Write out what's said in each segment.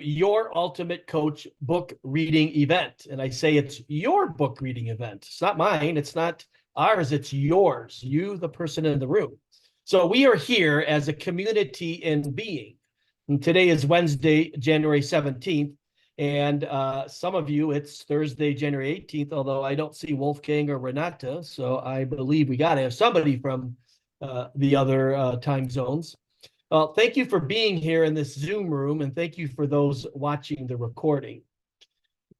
your Ultimate Coach book reading event. And I say it's your book reading event. It's not mine. It's not ours. It's yours. You, the person in the room. So we are here as a community in being. And today is Wednesday, January 17th. And some of you, it's Thursday, January 18th, although I don't see Wolfgang or Renata. So I believe we got to have somebody from the other time zones. Well, thank you for being here in this Zoom room, and thank you for those watching the recording.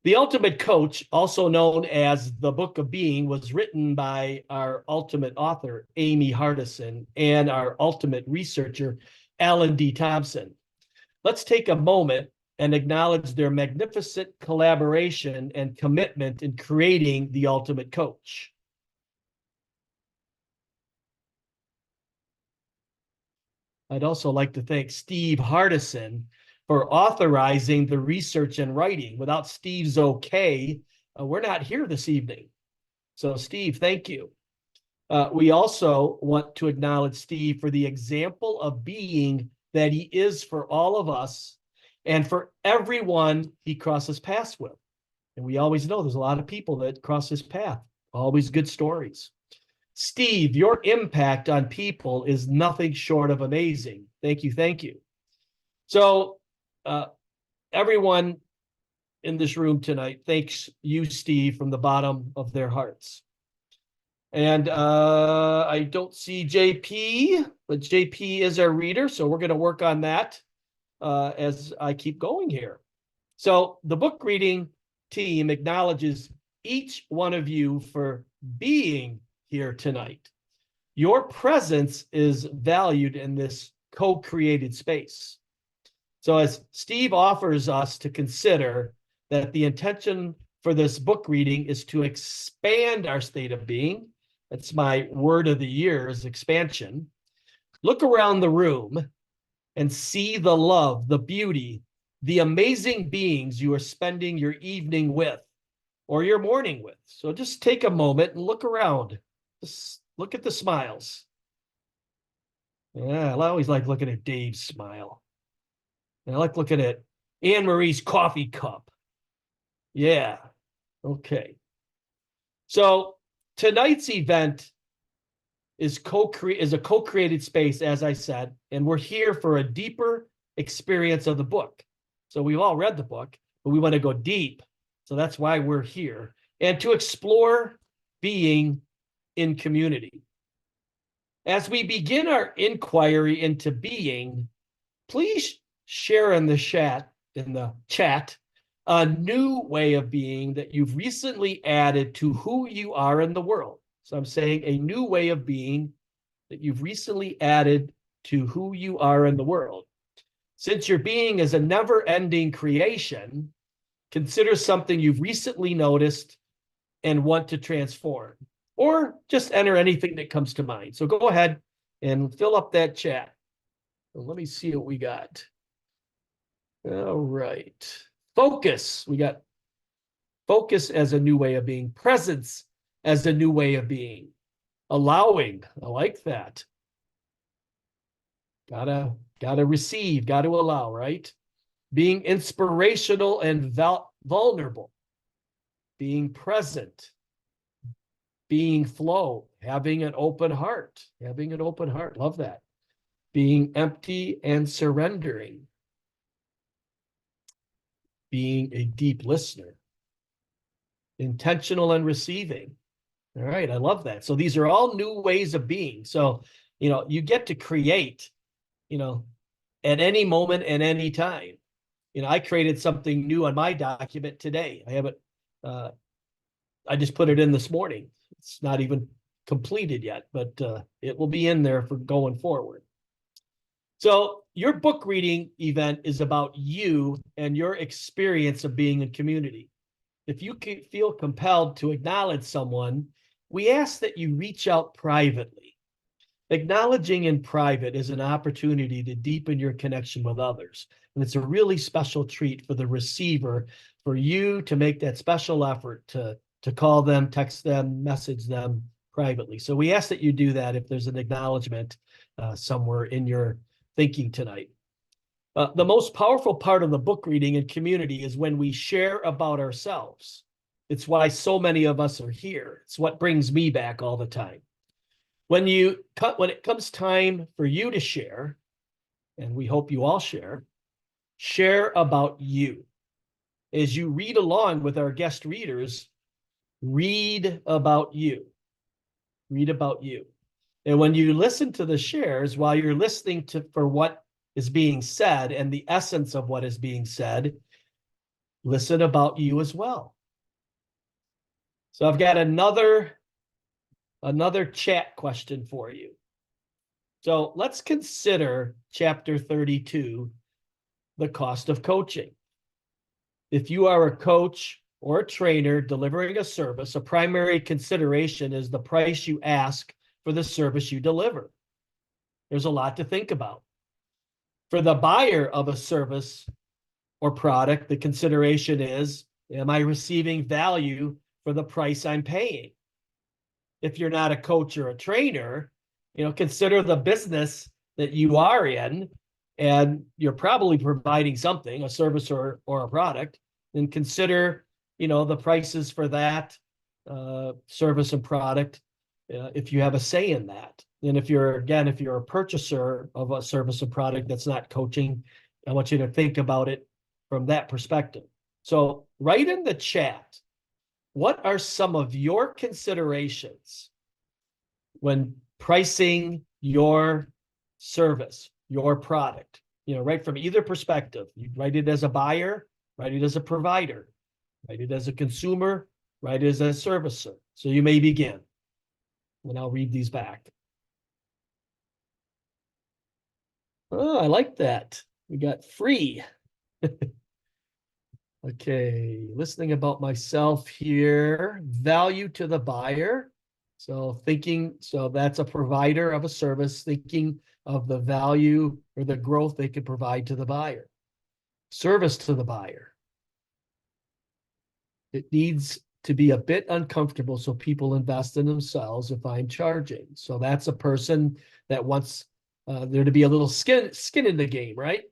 The Ultimate Coach, also known as the Book of Being, was written by our ultimate author, Amy Hardison, and our ultimate researcher, Alan D. Thompson. Let's take a moment and acknowledge their magnificent collaboration and commitment in creating the Ultimate Coach. I'd also like to thank Steve Hardison for authorizing the research and writing. Without Steve's okay, we're not here this evening. So Steve, thank you. We also want to acknowledge Steve for the example of being that he is for all of us and for everyone he crosses paths with. And we always know there's a lot of people that cross his path, always good stories. Steve, your impact on people is nothing short of amazing. Thank you. Thank you. So everyone in this room tonight thanks you, Steve, from the bottom of their hearts. And I don't see JP, but JP is our reader. So we're going to work on that as I keep going here. So the book reading team acknowledges each one of you for being here tonight. Your presence is valued in this co-created space. So as Steve offers us to consider that the intention for this book reading is to expand our state of being, that's my word of the year is expansion. Look around the room and see the love, the beauty, the amazing beings you are spending your evening with or your morning with. So just take a moment and look around. Just look at the smiles. Yeah, I always like looking at Dave's smile. And I like looking at Anne Marie's coffee cup. Yeah, okay. So tonight's event is a co-created space, as I said, and we're here for a deeper experience of the book. So we've all read the book, but we want to go deep. So that's why we're here. And to explore being in community. As we begin our inquiry into being, please share in the chat a new way of being that you've recently added to who you are in the world. So I'm saying a new way of being that you've recently added to who you are in the world. Since your being is a never-ending creation, consider something you've recently noticed and want to transform. Or just enter anything that comes to mind. So go ahead and fill up that chat. So let me see what we got. All right. Focus. We got focus as a new way of being. Presence as a new way of being. Allowing. I like that. Gotta receive. Gotta allow, right? Being inspirational and vulnerable. Being present. Being flow, having an open heart, love that. Being empty and surrendering. Being a deep listener. Intentional and receiving. All right, I love that. So these are all new ways of being. So, you get to create, at any moment and any time. I created something new on my document today. I haven't, I just put it in this morning. It's not even completed yet, but it will be in there for going forward. So your book reading event is about you and your experience of being in community. If you feel compelled to acknowledge someone, we ask that you reach out privately. Acknowledging in private is an opportunity to deepen your connection with others. And it's a really special treat for the receiver, for you to make that special effort to call them, text them, message them privately. So we ask that you do that if there's an acknowledgement somewhere in your thinking tonight. The most powerful part of the book reading and community is when we share about ourselves. It's why so many of us are here. It's what brings me back all the time. When it comes time for you to share, and we hope you all share about you. As you read along with our guest readers, read about you. Read about you. And when you listen to the shares, while you're listening for what is being said and the essence of what is being said, listen about you as well. So I've got another chat question for you. So let's consider chapter 32, the cost of coaching. If you are a coach or a trainer delivering a service, a primary consideration is the price you ask for the service you deliver. There's a lot to think about. For the buyer of a service or product, the consideration is, am I receiving value for the price I'm paying? If you're not a coach or a trainer, consider the business that you are in, and you're probably providing something, a service or a product, and consider, the prices for that service and product if you have a say in that. And if you're a purchaser of a service or product that's not coaching, I want you to think about it from that perspective. So write in the chat, what are some of your considerations when pricing your service, your product? Right from either perspective. You write it as a buyer, write it as a provider, write it as a consumer, write it as a servicer. So you may begin. And I'll read these back. Oh, I like that. We got free. Okay, listening about myself here. Value to the buyer. So that's a provider of a service, thinking of the value or the growth they could provide to the buyer. Service to the buyer. It needs to be a bit uncomfortable so people invest in themselves if I'm charging. So that's a person that wants there to be a little skin in the game, right?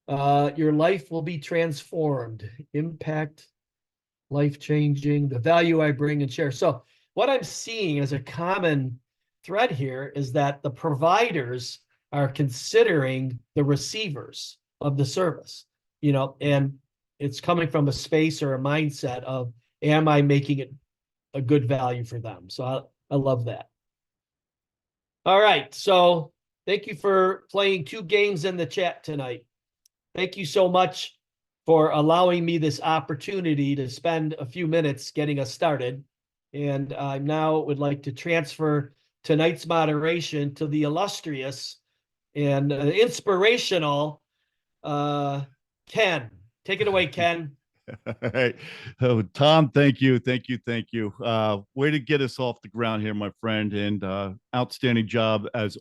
Your life will be transformed. Impact, life-changing, the value I bring and share. So what I'm seeing as a common thread here is that the providers are considering the receivers of the service, and it's coming from a space or a mindset of, am I making it a good value for them? So I love that. All right. So thank you for playing 2 games in the chat tonight. Thank you so much for allowing me this opportunity to spend a few minutes getting us started. And I now would like to transfer tonight's moderation to the illustrious and inspirational Ken. Take it away, Ken. Hey, oh, Tom, thank you. Way to get us off the ground here, my friend, and outstanding job as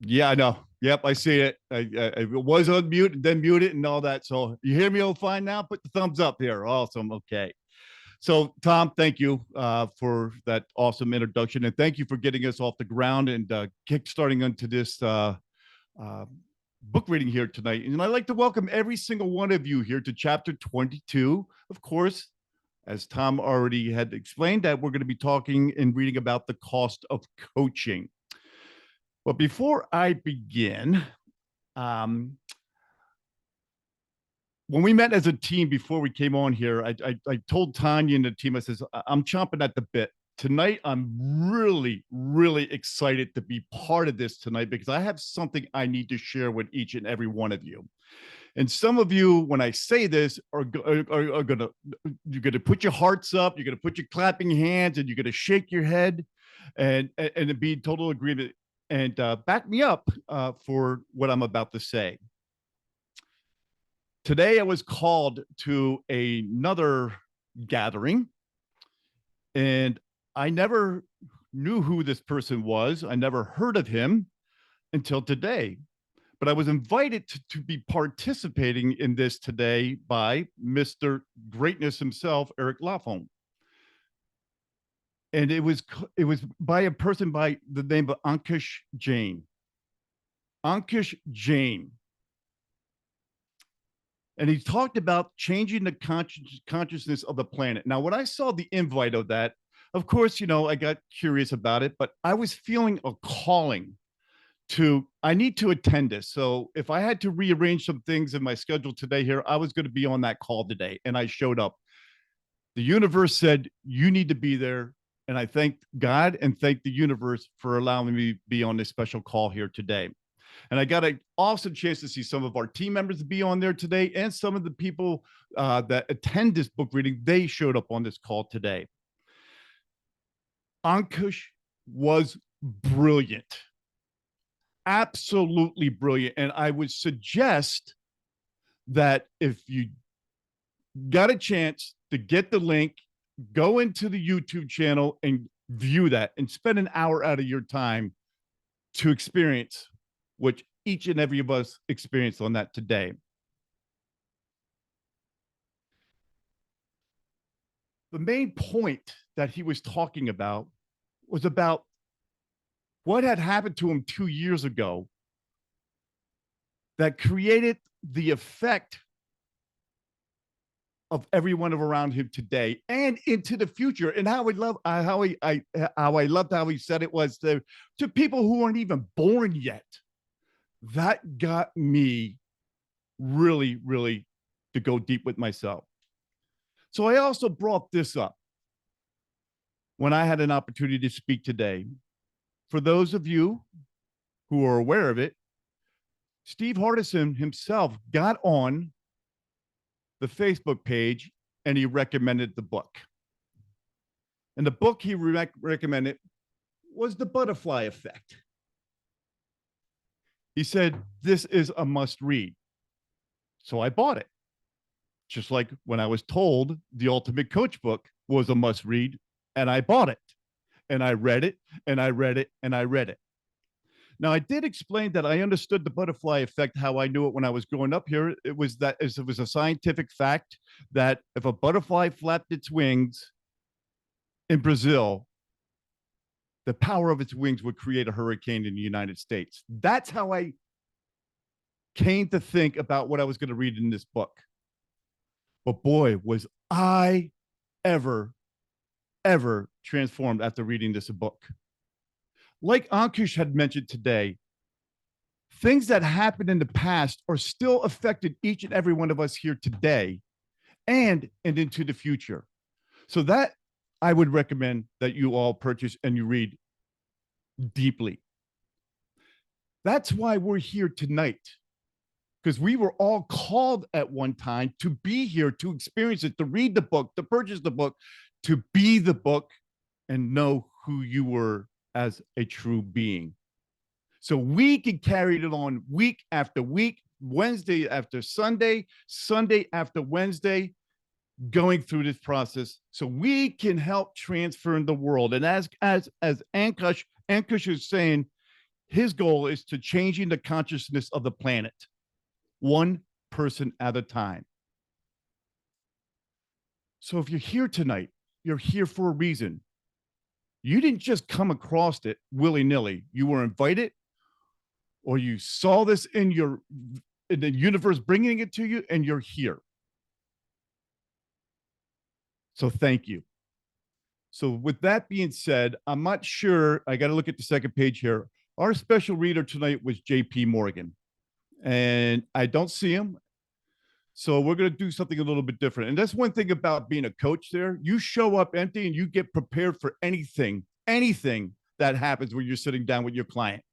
Yeah, I know. Yep, I see it. I was on mute and then mute it and all that. So you hear me all fine now? Put the thumbs up here. Awesome. Okay. So Tom, thank you for that awesome introduction, and thank you for getting us off the ground and kickstarting into this book reading here tonight. And I'd like to welcome every single one of you here to chapter 22. Of course, as Tom already had explained, that we're going to be talking and reading about the cost of coaching. But before I begin, when we met as a team before we came on here, I told Tanya and the team, I says, I'm chomping at the bit. Tonight, I'm really, really excited to be part of this tonight because I have something I need to share with each and every one of you. And some of you, when I say this, are gonna, you're gonna put your hearts up, you're gonna put your clapping hands, and you're gonna shake your head, and be in total agreement. And back me up for what I'm about to say. Today, I was called to another gathering, and I never knew who this person was. I never heard of him until today. But I was invited to be participating in this today by Mr. Greatness himself, Eric Lofholm. And it was by a person by the name of Ankush Jain. Ankush Jain. And he talked about changing the consciousness of the planet. Now, when I saw the invite of that, of course, I got curious about it, but I was feeling a calling I need to attend this. So if I had to rearrange some things in my schedule today here, I was going to be on that call today. And I showed up. The universe said, you need to be there. And I thank God and thank the universe for allowing me to be on this special call here today. And I got an awesome chance to see some of our team members to be on there today, and some of the people that attend this book reading, they showed up on this call today. Ankush was brilliant, absolutely brilliant. And I would suggest that if you got a chance to get the link, go into the YouTube channel and view that and spend an hour out of your time to experience what each and every of us experienced on that today. The main point that he was talking about was about what had happened to him 2 years ago that created the effect of everyone around him today and into the future. And how I loved how he said it was to people who aren't even born yet. That got me really, really to go deep with myself. So I also brought this up when I had an opportunity to speak today. For those of you who are aware of it, Steve Hardison himself got on the Facebook page and he recommended the book. And the book he recommended was The Butterfly Effect. He said, this is a must read. So I bought it. Just like when I was told The Ultimate Coach book was a must read, and I bought it. And I read it, and I read it, and I read it. Now, I did explain that I understood the butterfly effect, how I knew it when I was growing up here. It was a scientific fact that if a butterfly flapped its wings in Brazil, the power of its wings would create a hurricane in the United States. That's how I came to think about what I was going to read in this book. But boy, was I ever transformed after reading this book. Like Ankush had mentioned today, things that happened in the past are still affected each and every one of us here today and into the future. So that I would recommend that you all purchase and you read deeply. That's why we're here tonight, because we were all called at one time to be here, to experience it, to read the book, to purchase the book, to be the book and know who you were as a true being. So we can carry it on week after week, Wednesday after Sunday, Sunday after Wednesday, going through this process so we can help transform the world. And as Ankush is saying, his goal is to changing the consciousness of the planet, one person at a time. So if you're here tonight, you're here for a reason. You didn't just come across it willy-nilly. You were invited, or you saw this in the universe bringing it to you, and you're here. So thank you. So with that being said, I'm not sure, I got to look at the second page here. Our special reader tonight was JP Morgan, and I don't see him. So we're going to do something a little bit different. And that's one thing about being a coach there. You show up empty and you get prepared for anything that happens when you're sitting down with your client.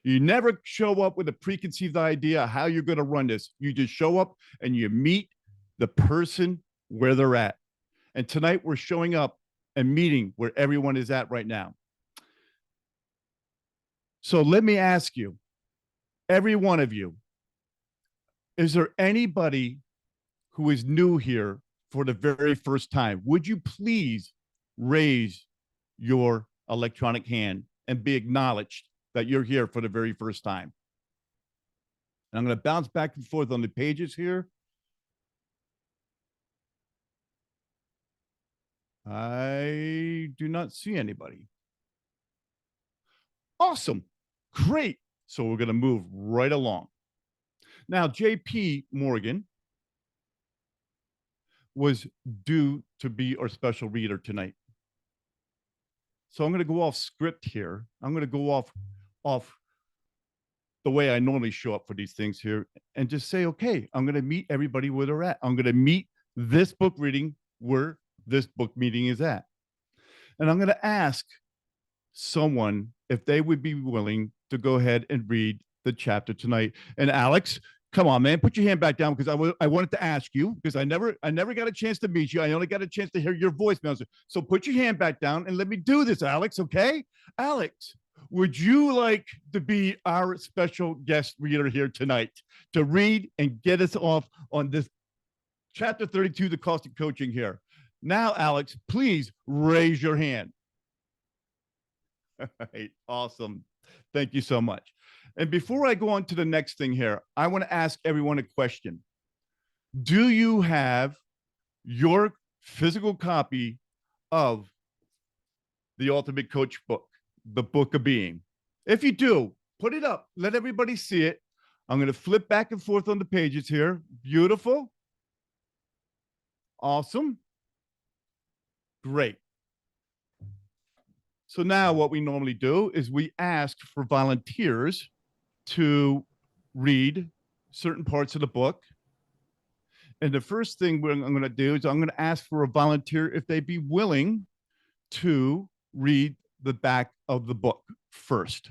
You never show up with a preconceived idea of how you're going to run this. You just show up and you meet the person where they're at. And tonight we're showing up and meeting where everyone is at right now. So let me ask you, every one of you, is there anybody who is new here for the very first time? Would you please raise your electronic hand and be acknowledged that you're here for the very first time? And I'm going to bounce back and forth on the pages here. I do not see anybody. Awesome. Great. So we're going to move right along. Now, JP Morgan was due to be our special reader tonight. So I'm going to go off script here. I'm going to go off the way I normally show up for these things here and just say, okay, I'm going to meet everybody where they're at. I'm going to meet this book reading where this book meeting is at. And I'm going to ask someone if they would be willing to go ahead and read the chapter tonight. And Alex, come on, man, put your hand back down because I wanted to ask you because I never got a chance to meet you. I only got a chance to hear your voicemails. So put your hand back down and let me do this, Alex. Okay, Alex, would you like to be our special guest reader here tonight to read and get us off on this chapter 32, the cost of coaching here? Now, Alex, please raise your hand. All right, awesome. Thank you so much. And before I go on to the next thing here, I want to ask everyone a question. Do you have your physical copy of the Ultimate Coach book, the Book of Being? If you do, put it up. Let everybody see it. I'm going to flip back and forth on the pages here. Beautiful. Awesome. Great. So now what we normally do is we ask for volunteers to read certain parts of the book. And the first thing I'm going to do is I'm going to ask for a volunteer if they'd be willing to read the back of the book first.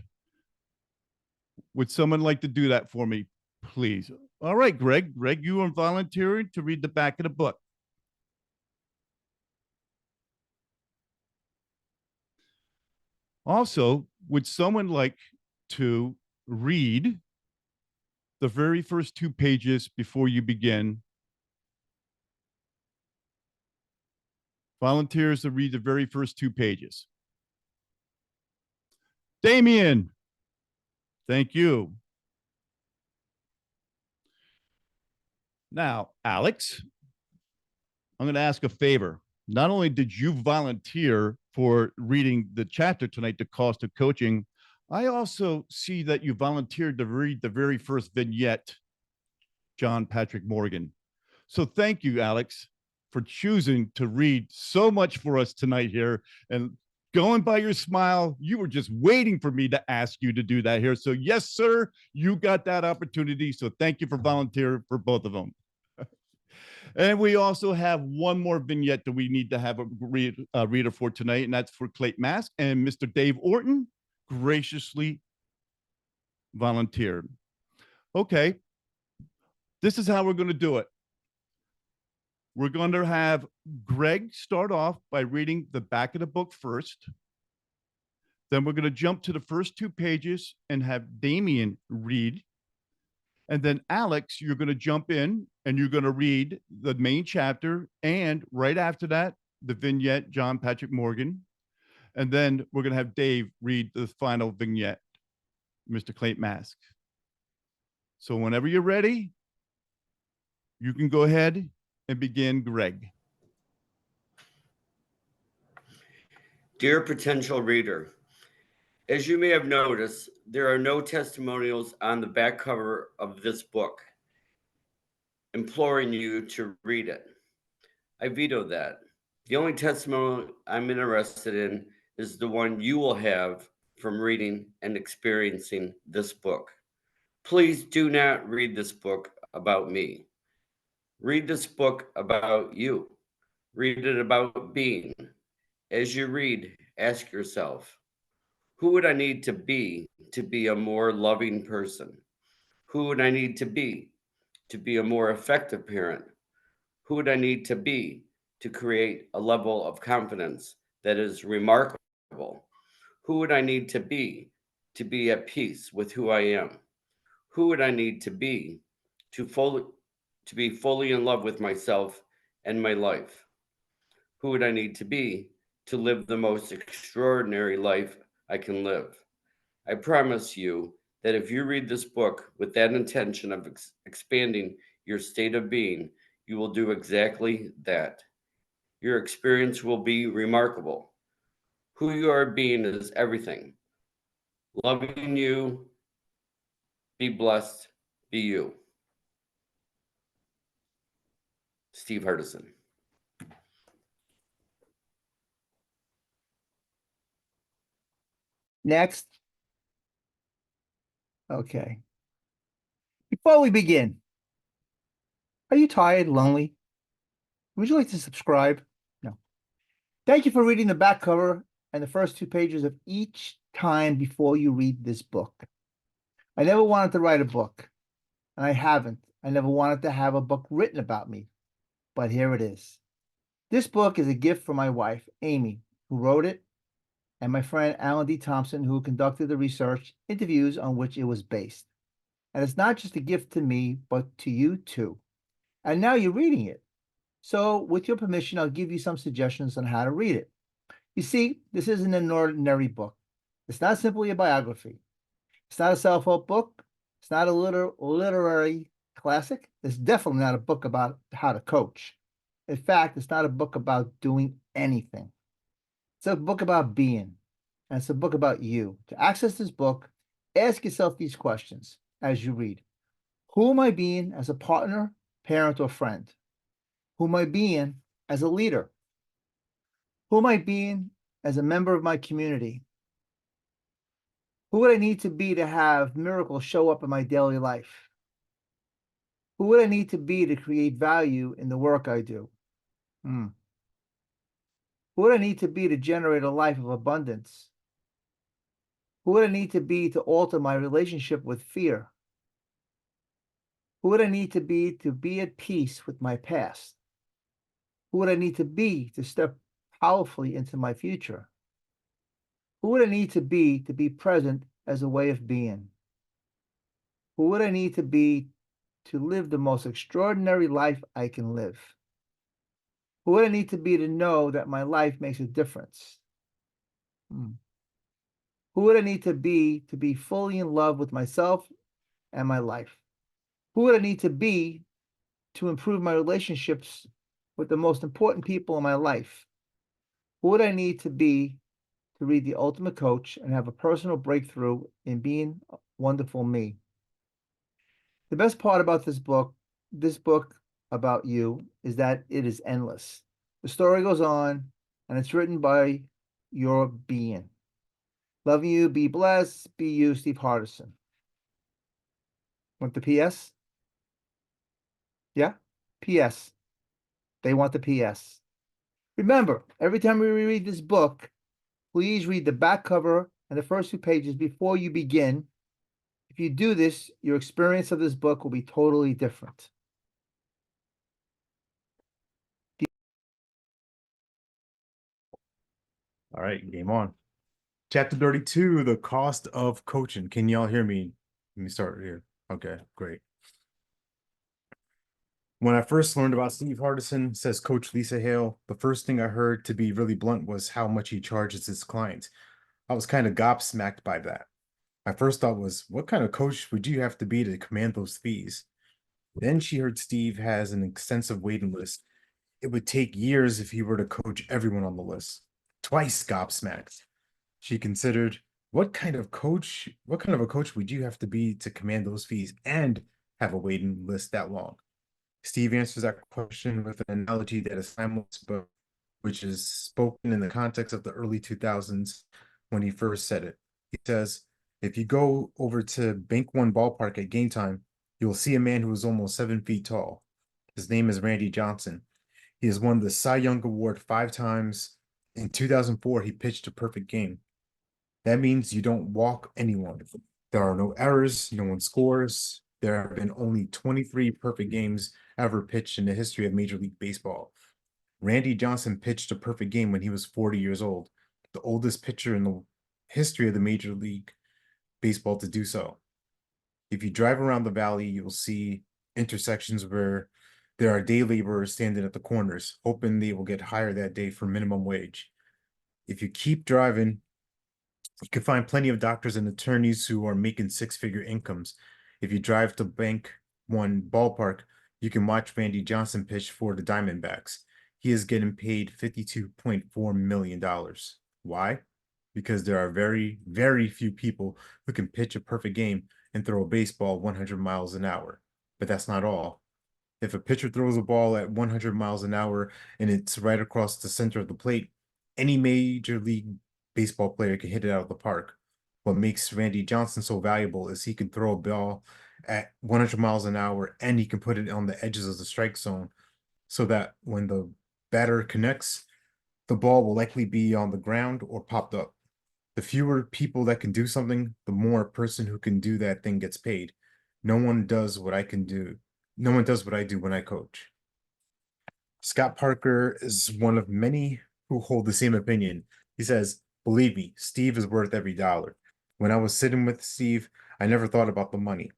Would someone like to do that for me, please? All right, Greg. Greg, you are volunteering to read the back of the book. Also, would someone like to read the very first 2 pages before you begin? Volunteers to read the very first 2 pages. Damien, thank you. Now, Alex, I'm going to ask a favor. Not only did you volunteer for reading the chapter tonight, The Cost of Coaching, I also see that you volunteered to read the very first vignette, John Patrick Morgan. So thank you, Alex, for choosing to read so much for us tonight here. And going by your smile, you were just waiting for me to ask you to do that here. So yes, sir, you got that opportunity. So thank you for volunteering for both of them. And we also have one more vignette that we need to have a reader for tonight, and that's for Clayton Mask. And Mr. Dave Orton graciously volunteered. Okay, this is how we're going to do it. We're going to have Greg start off by reading the back of the book first. Then we're going to jump to the first 2 pages and have Damien read. And then Alex, you're going to jump in and you're going to read the main chapter. And right after that, the vignette, John Patrick Morgan. And then we're going to have Dave read the final vignette, Mr. Clayton Mask. So whenever you're ready, you can go ahead and begin, Greg. Dear potential reader, as you may have noticed, there are no testimonials on the back cover of this book, imploring you to read it. I veto that. The only testimony I'm interested in is the one you will have from reading and experiencing this book. Please do not read this book about me. Read this book about you. Read it about being. As you read, ask yourself, who would I need to be a more loving person? Who would I need to be a more effective parent? Who would I need to be to create a level of confidence that is remarkable? Who would I need to be at peace with who I am? Who would I need to be fully in love with myself and my life? Who would I need to be to live the most extraordinary life I can live? I promise you that if you read this book with that intention of expanding your state of being, you will do exactly that. Your experience will be remarkable. Who you are being is everything. Loving you, be blessed, be you. Steve Hardison. Next. Okay. Before we begin, are you tired, lonely? Would you like to subscribe? No. Thank you for reading the back cover and the first 2 pages of each time before you read this book. I never wanted to write a book, and I haven't. I never wanted to have a book written about me, but here it is. This book is a gift from my wife, Amy, who wrote it, and my friend Alan D. Thompson, who conducted the research interviews on which it was based. And it's not just a gift to me, but to you too. And now you're reading it. So with your permission, I'll give you some suggestions on how to read it. You see, this isn't an ordinary book. It's not simply a biography. It's not a self-help book. It's not a literary classic. It's definitely not a book about how to coach. In fact, it's not a book about doing anything. It's a book about being, and it's a book about you. To access this book, ask yourself these questions as you read. Who am I being as a partner, parent, or friend? Who am I being as a leader? Who am I being as a member of my community? Who would I need to be to have miracles show up in my daily life? Who would I need to be to create value in the work I do? Who would I need to be to generate a life of abundance? Who would I need to be to alter my relationship with fear? Who would I need to be at peace with my past? Who would I need to be to step powerfully into my future? Who would I need to be present as a way of being? Who would I need to be to live the most extraordinary life I can live? Who would I need to be to know that my life makes a difference? Who would I need to be fully in love with myself and my life? Who would I need to be to improve my relationships with the most important people in my life? Who would I need to be to read The Ultimate Coach and have a personal breakthrough in being a wonderful me? The best part about this book about you, is that it is endless. The story goes on, and it's written by your being. Loving you, be blessed, be you, Steve Hardison. Want the PS? Yeah? PS. They want the PS. Remember, every time we reread this book, please read the back cover and the first 2 pages before you begin. If you do this, your experience of this book will be totally different. All right, game on. Chapter 32, the cost of coaching. Can y'all hear me? Let me start here. Okay, great. When I first learned about Steve Hardison, says Coach Lisa Hale, the first thing I heard, to be really blunt, was how much he charges his clients. I was kind of gobsmacked by that. My first thought was, what kind of coach would you have to be to command those fees? Then she heard Steve has an extensive waiting list. It would take years if he were to coach everyone on the list. Twice gobsmacked. She considered, what kind of a coach would you have to be to command those fees and have a waiting list that long? Steve answers that question with an analogy that is timeless, but which is spoken in the context of the early 2000s when he first said it. He says, if you go over to Bank One Ballpark at game time, you'll see a man who is almost 7 feet tall. His name is Randy Johnson. He has won the Cy Young Award 5 times. In 2004, he pitched a perfect game. That means you don't walk anyone. There are no errors, no one scores. There have been only 23 perfect games ever pitched in the history of Major League Baseball. Randy Johnson pitched a perfect game when he was 40 years old, the oldest pitcher in the history of the Major League Baseball to do so. If you drive around the valley, you'll see intersections where there are day laborers standing at the corners, hoping they will get hired that day for minimum wage. If you keep driving, you can find plenty of doctors and attorneys who are making 6-figure incomes. If you drive to Bank One Ballpark, you can watch Randy Johnson pitch for the Diamondbacks. he is getting paid $52.4 million. Why? Because there are very, very few people who can pitch a perfect game and throw a baseball 100 miles an hour. But that's not all. If a pitcher throws a ball at 100 miles an hour and it's right across the center of the plate, any major league baseball player can hit it out of the park. What makes Randy Johnson so valuable is he can throw a ball at 100 miles an hour and he can put it on the edges of the strike zone so that when the batter connects, the ball will likely be on the ground or popped up. The fewer people that can do something, the more a person who can do that thing gets paid. No one does what I can do. No one does what I do when I coach. Scott Parker is one of many who hold the same opinion. He says, believe me, Steve is worth every dollar. When I was sitting with Steve, I never thought about the money.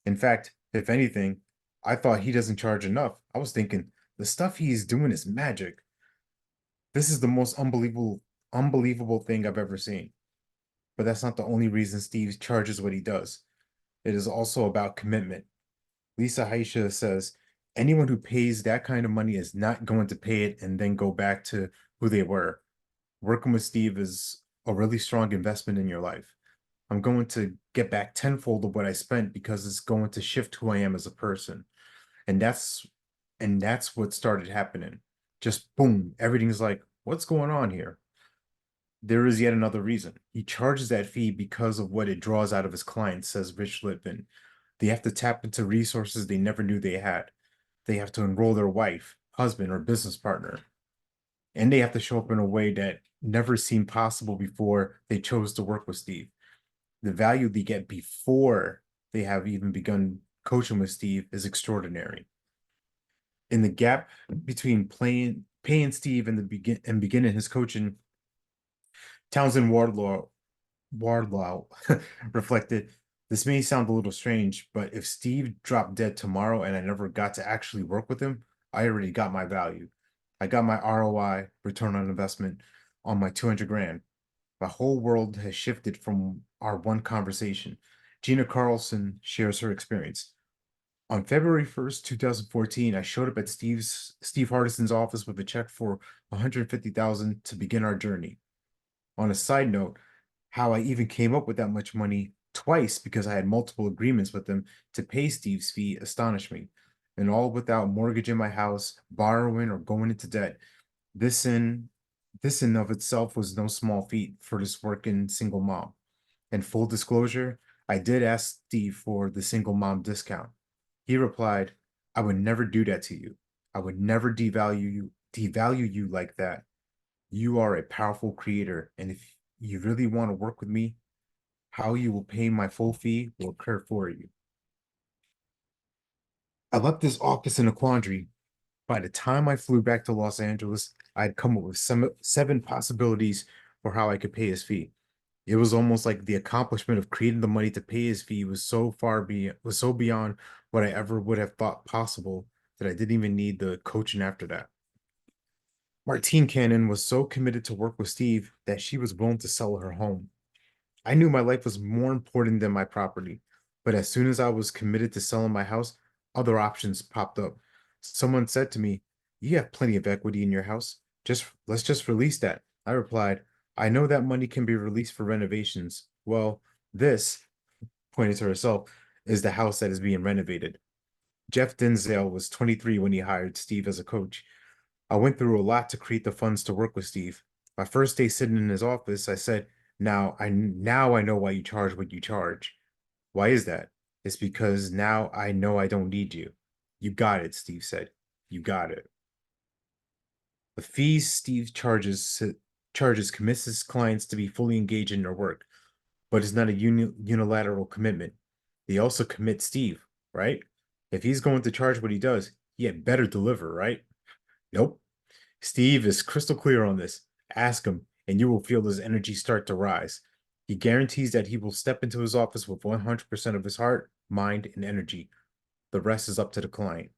In fact, if anything, I thought he doesn't charge enough. I was thinking, the stuff he's doing is magic. This is the most unbelievable thing I've ever seen. But that's not the only reason Steve charges what he does. It is also about commitment. Lisa Haisha says, anyone who pays that kind of money is not going to pay it and then go back to who they were. Working with Steve is a really strong investment in your life. I'm going to get back tenfold of what I spent because it's going to shift who I am as a person. And that's what started happening. Just boom, everything's like, what's going on here? There is yet another reason. He charges that fee because of what it draws out of his clients, says Rich Litvin. They have to tap into resources they never knew they had. They have to enroll their wife, husband, or business partner. And they have to show up in a way that never seemed possible before they chose to work with Steve. The value they get before they have even begun coaching with Steve is extraordinary. In the gap between paying Steve and beginning his coaching, Townsend Wardlaw reflected, this may sound a little strange, but if Steve dropped dead tomorrow and I never got to actually work with him, I already got my value. I got my ROI, return on investment, on my 200 grand. My whole world has shifted from our one conversation. Gina Carlson shares her experience. On February 1st, 2014, I showed up at Steve Hardison's office with a check for $150,000 to begin our journey. On a side note, how I even came up with that much money twice because I had multiple agreements with him to pay Steve's fee astonished me. And all without mortgaging my house, borrowing, or going into debt. This in of itself was no small feat for this working single mom. And full disclosure, I did ask Steve for the single mom discount. He replied, I would never do that to you. I would never devalue you like that. You are a powerful creator, and if you really want to work with me, how you will pay my full fee will occur for you. I left this office in a quandary. By the time I flew back to Los Angeles, I had come up with 7 possibilities for how I could pay his fee. It was almost like the accomplishment of creating the money to pay his fee was so beyond what I ever would have thought possible that I didn't even need the coaching after that. Martine Cannon was so committed to work with Steve that she was willing to sell her home. I knew my life was more important than my property, but as soon as I was committed to selling my house, other options popped up. Someone said to me, you have plenty of equity in your house. Let's just release that. I replied, I know that money can be released for renovations. Well, this, pointed to herself, is the house that is being renovated. Jeff Denzel was 23 when he hired Steve as a coach. I went through a lot to create the funds to work with Steve. My first day sitting in his office, I said, now I know why you charge what you charge. Why is that? It's because now I know I don't need you. You got it, Steve said. You got it. The fees Steve charges commits his clients to be fully engaged in their work, but it's not a unilateral commitment. They also commit Steve, right? If he's going to charge what he does, he had better deliver, right? Nope. Steve is crystal clear on this. Ask him, and you will feel his energy start to rise. He guarantees that he will step into his office with 100% of his heart, mind, and energy. The rest is up to the client.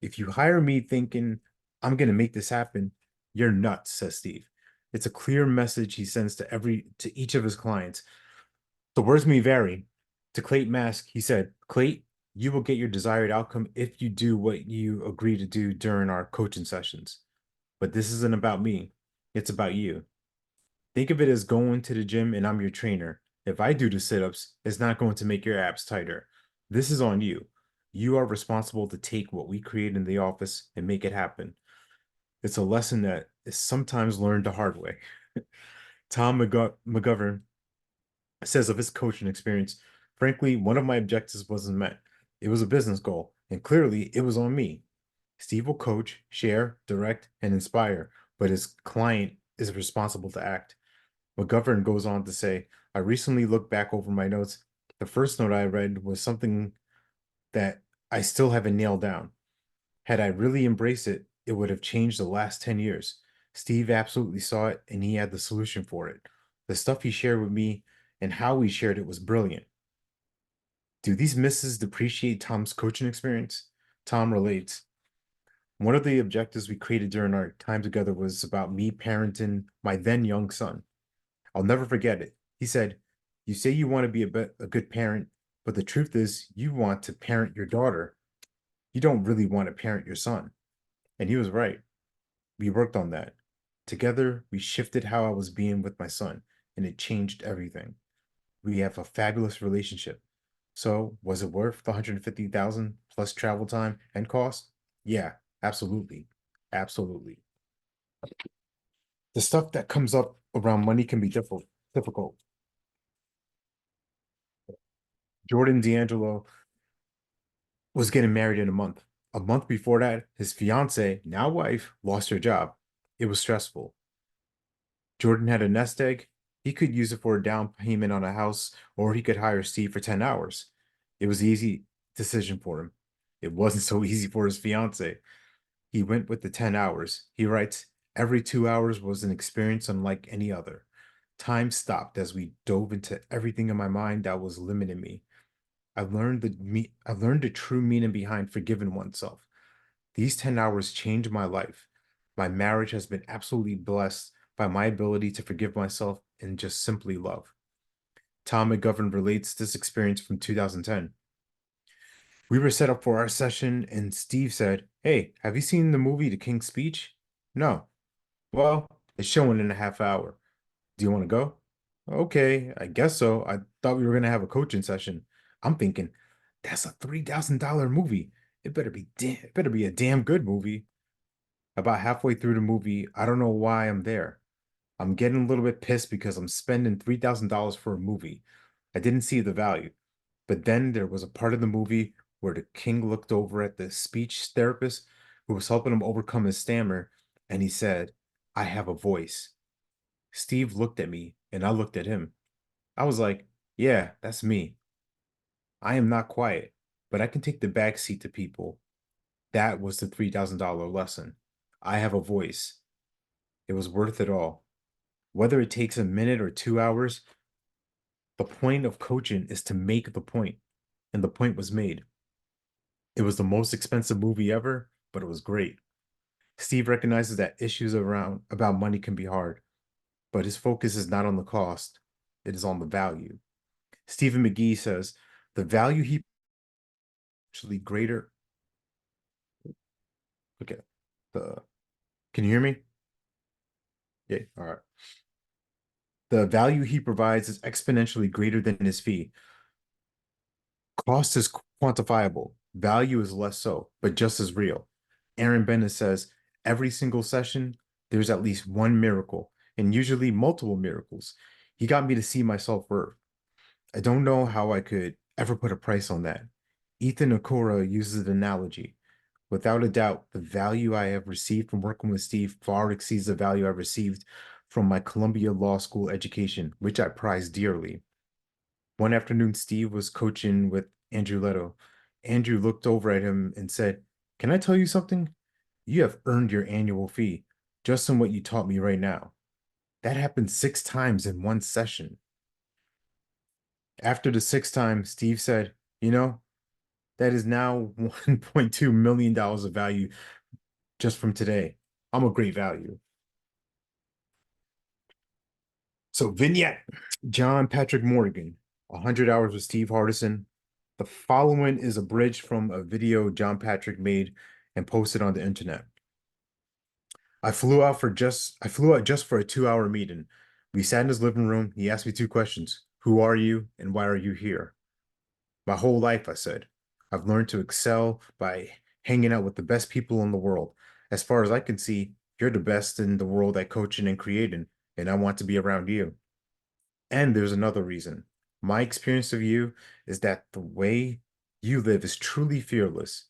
If you hire me thinking, I'm going to make this happen, you're nuts, says Steve. It's a clear message he sends to each of his clients. The words may vary. To Clayton Mask, he said, Clayton, you will get your desired outcome if you do what you agree to do during our coaching sessions. but this isn't about me. It's about you. Think of it as going to the gym and I'm your trainer. If I do the sit-ups, it's not going to make your abs tighter. This is on you. You are responsible to take what we create in the office and make it happen. It's a lesson that is sometimes learned the hard way. Tom McGovern says of his coaching experience, frankly, one of my objectives wasn't met. It was a business goal, and clearly it was on me. Steve will coach, share, direct, and inspire, but his client is responsible to act. McGovern goes on to say, I recently looked back over my notes. The first note I read was something that I still haven't nailed down. Had I really embraced it, it would have changed the last 10 years. Steve absolutely saw it and he had the solution for it. The stuff he shared with me and how he shared it was brilliant. Do these misses depreciate Tom's coaching experience? Tom relates. One of the objectives we created during our time together was about me parenting my then young son. I'll never forget it. He said, you say you want to be a good parent, but the truth is you want to parent your daughter. You don't really want to parent your son. And he was right. We worked on that. Together, we shifted how I was being with my son, and it changed everything. We have a fabulous relationship. So, was it worth the $150,000 plus travel time and cost? Yeah, absolutely. Absolutely. The stuff that comes up around money can be difficult. Jordan D'Angelo was getting married in a month. A month before that, his fiance, now wife, lost her job. It was stressful. Jordan had a nest egg. He could use it for a down payment on a house, or he could hire Steve for 10 hours. It was an easy decision for him. It wasn't so easy for his fiance. He went with the 10 hours. He writes, every 2 hours was an experience unlike any other. Time stopped as we dove into everything in my mind that was limiting me. I learned the true meaning behind forgiving oneself. These 10 hours changed my life. My marriage has been absolutely blessed by my ability to forgive myself and just simply love. Tom McGovern relates this experience from 2010. We were set up for our session and Steve said, hey, have you seen the movie The King's Speech? No. Well, it's showing in a half hour. Do you want to go? Okay, I guess so. I thought we were going to have a coaching session. I'm thinking, that's a $3,000 movie. It better be a damn good movie. About halfway through the movie, I don't know why I'm there. I'm getting a little bit pissed because I'm spending $3,000 for a movie. I didn't see the value. But then there was a part of the movie where the king looked over at the speech therapist who was helping him overcome his stammer, and he said, I have a voice. Steve looked at me, and I looked at him. I was like, yeah, that's me. I am not quiet, but I can take the back seat to people. That was the $3,000 lesson. I have a voice. It was worth it all. Whether it takes a minute or 2 hours, the point of coaching is to make the point, and the point was made. It was the most expensive movie ever, but it was great. Steve recognizes that issues about money can be hard, but his focus is not on the cost, it is on the value. Stephen McGee says, the value he actually greater. Okay. Can you hear me? Yeah, all right. The value he provides is exponentially greater than his fee. Cost is quantifiable. Value is less so, but just as real. Aaron Bennett says, every single session, there's at least one miracle, and usually multiple miracles. He got me to see my self-worth. I don't know how I could ever put a price on that. Ethan Okora uses an analogy. Without a doubt, the value I have received from working with Steve far exceeds the value I've received from my Columbia Law School education, which I prize dearly. One afternoon, Steve was coaching with Andrew Leto. Andrew looked over at him and said, can I tell you something? You have earned your annual fee, just on what you taught me right now. That happened 6 times in one session. After the 6th time, Steve said, you know, that is now $1.2 million of value just from today. I'm a great value. So vignette, John Patrick Morgan, 100 Hours with Steve Hardison. The following is abridged from a video John Patrick made and posted on the internet. I flew out just for a 2-hour meeting. We sat in his living room. He asked me 2 questions. Who are you and why are you here? My whole life, I said. I've learned to excel by hanging out with the best people in the world. As far as I can see, you're the best in the world at coaching and creating, and I want to be around you. And there's another reason. My experience of you is that the way you live is truly fearless.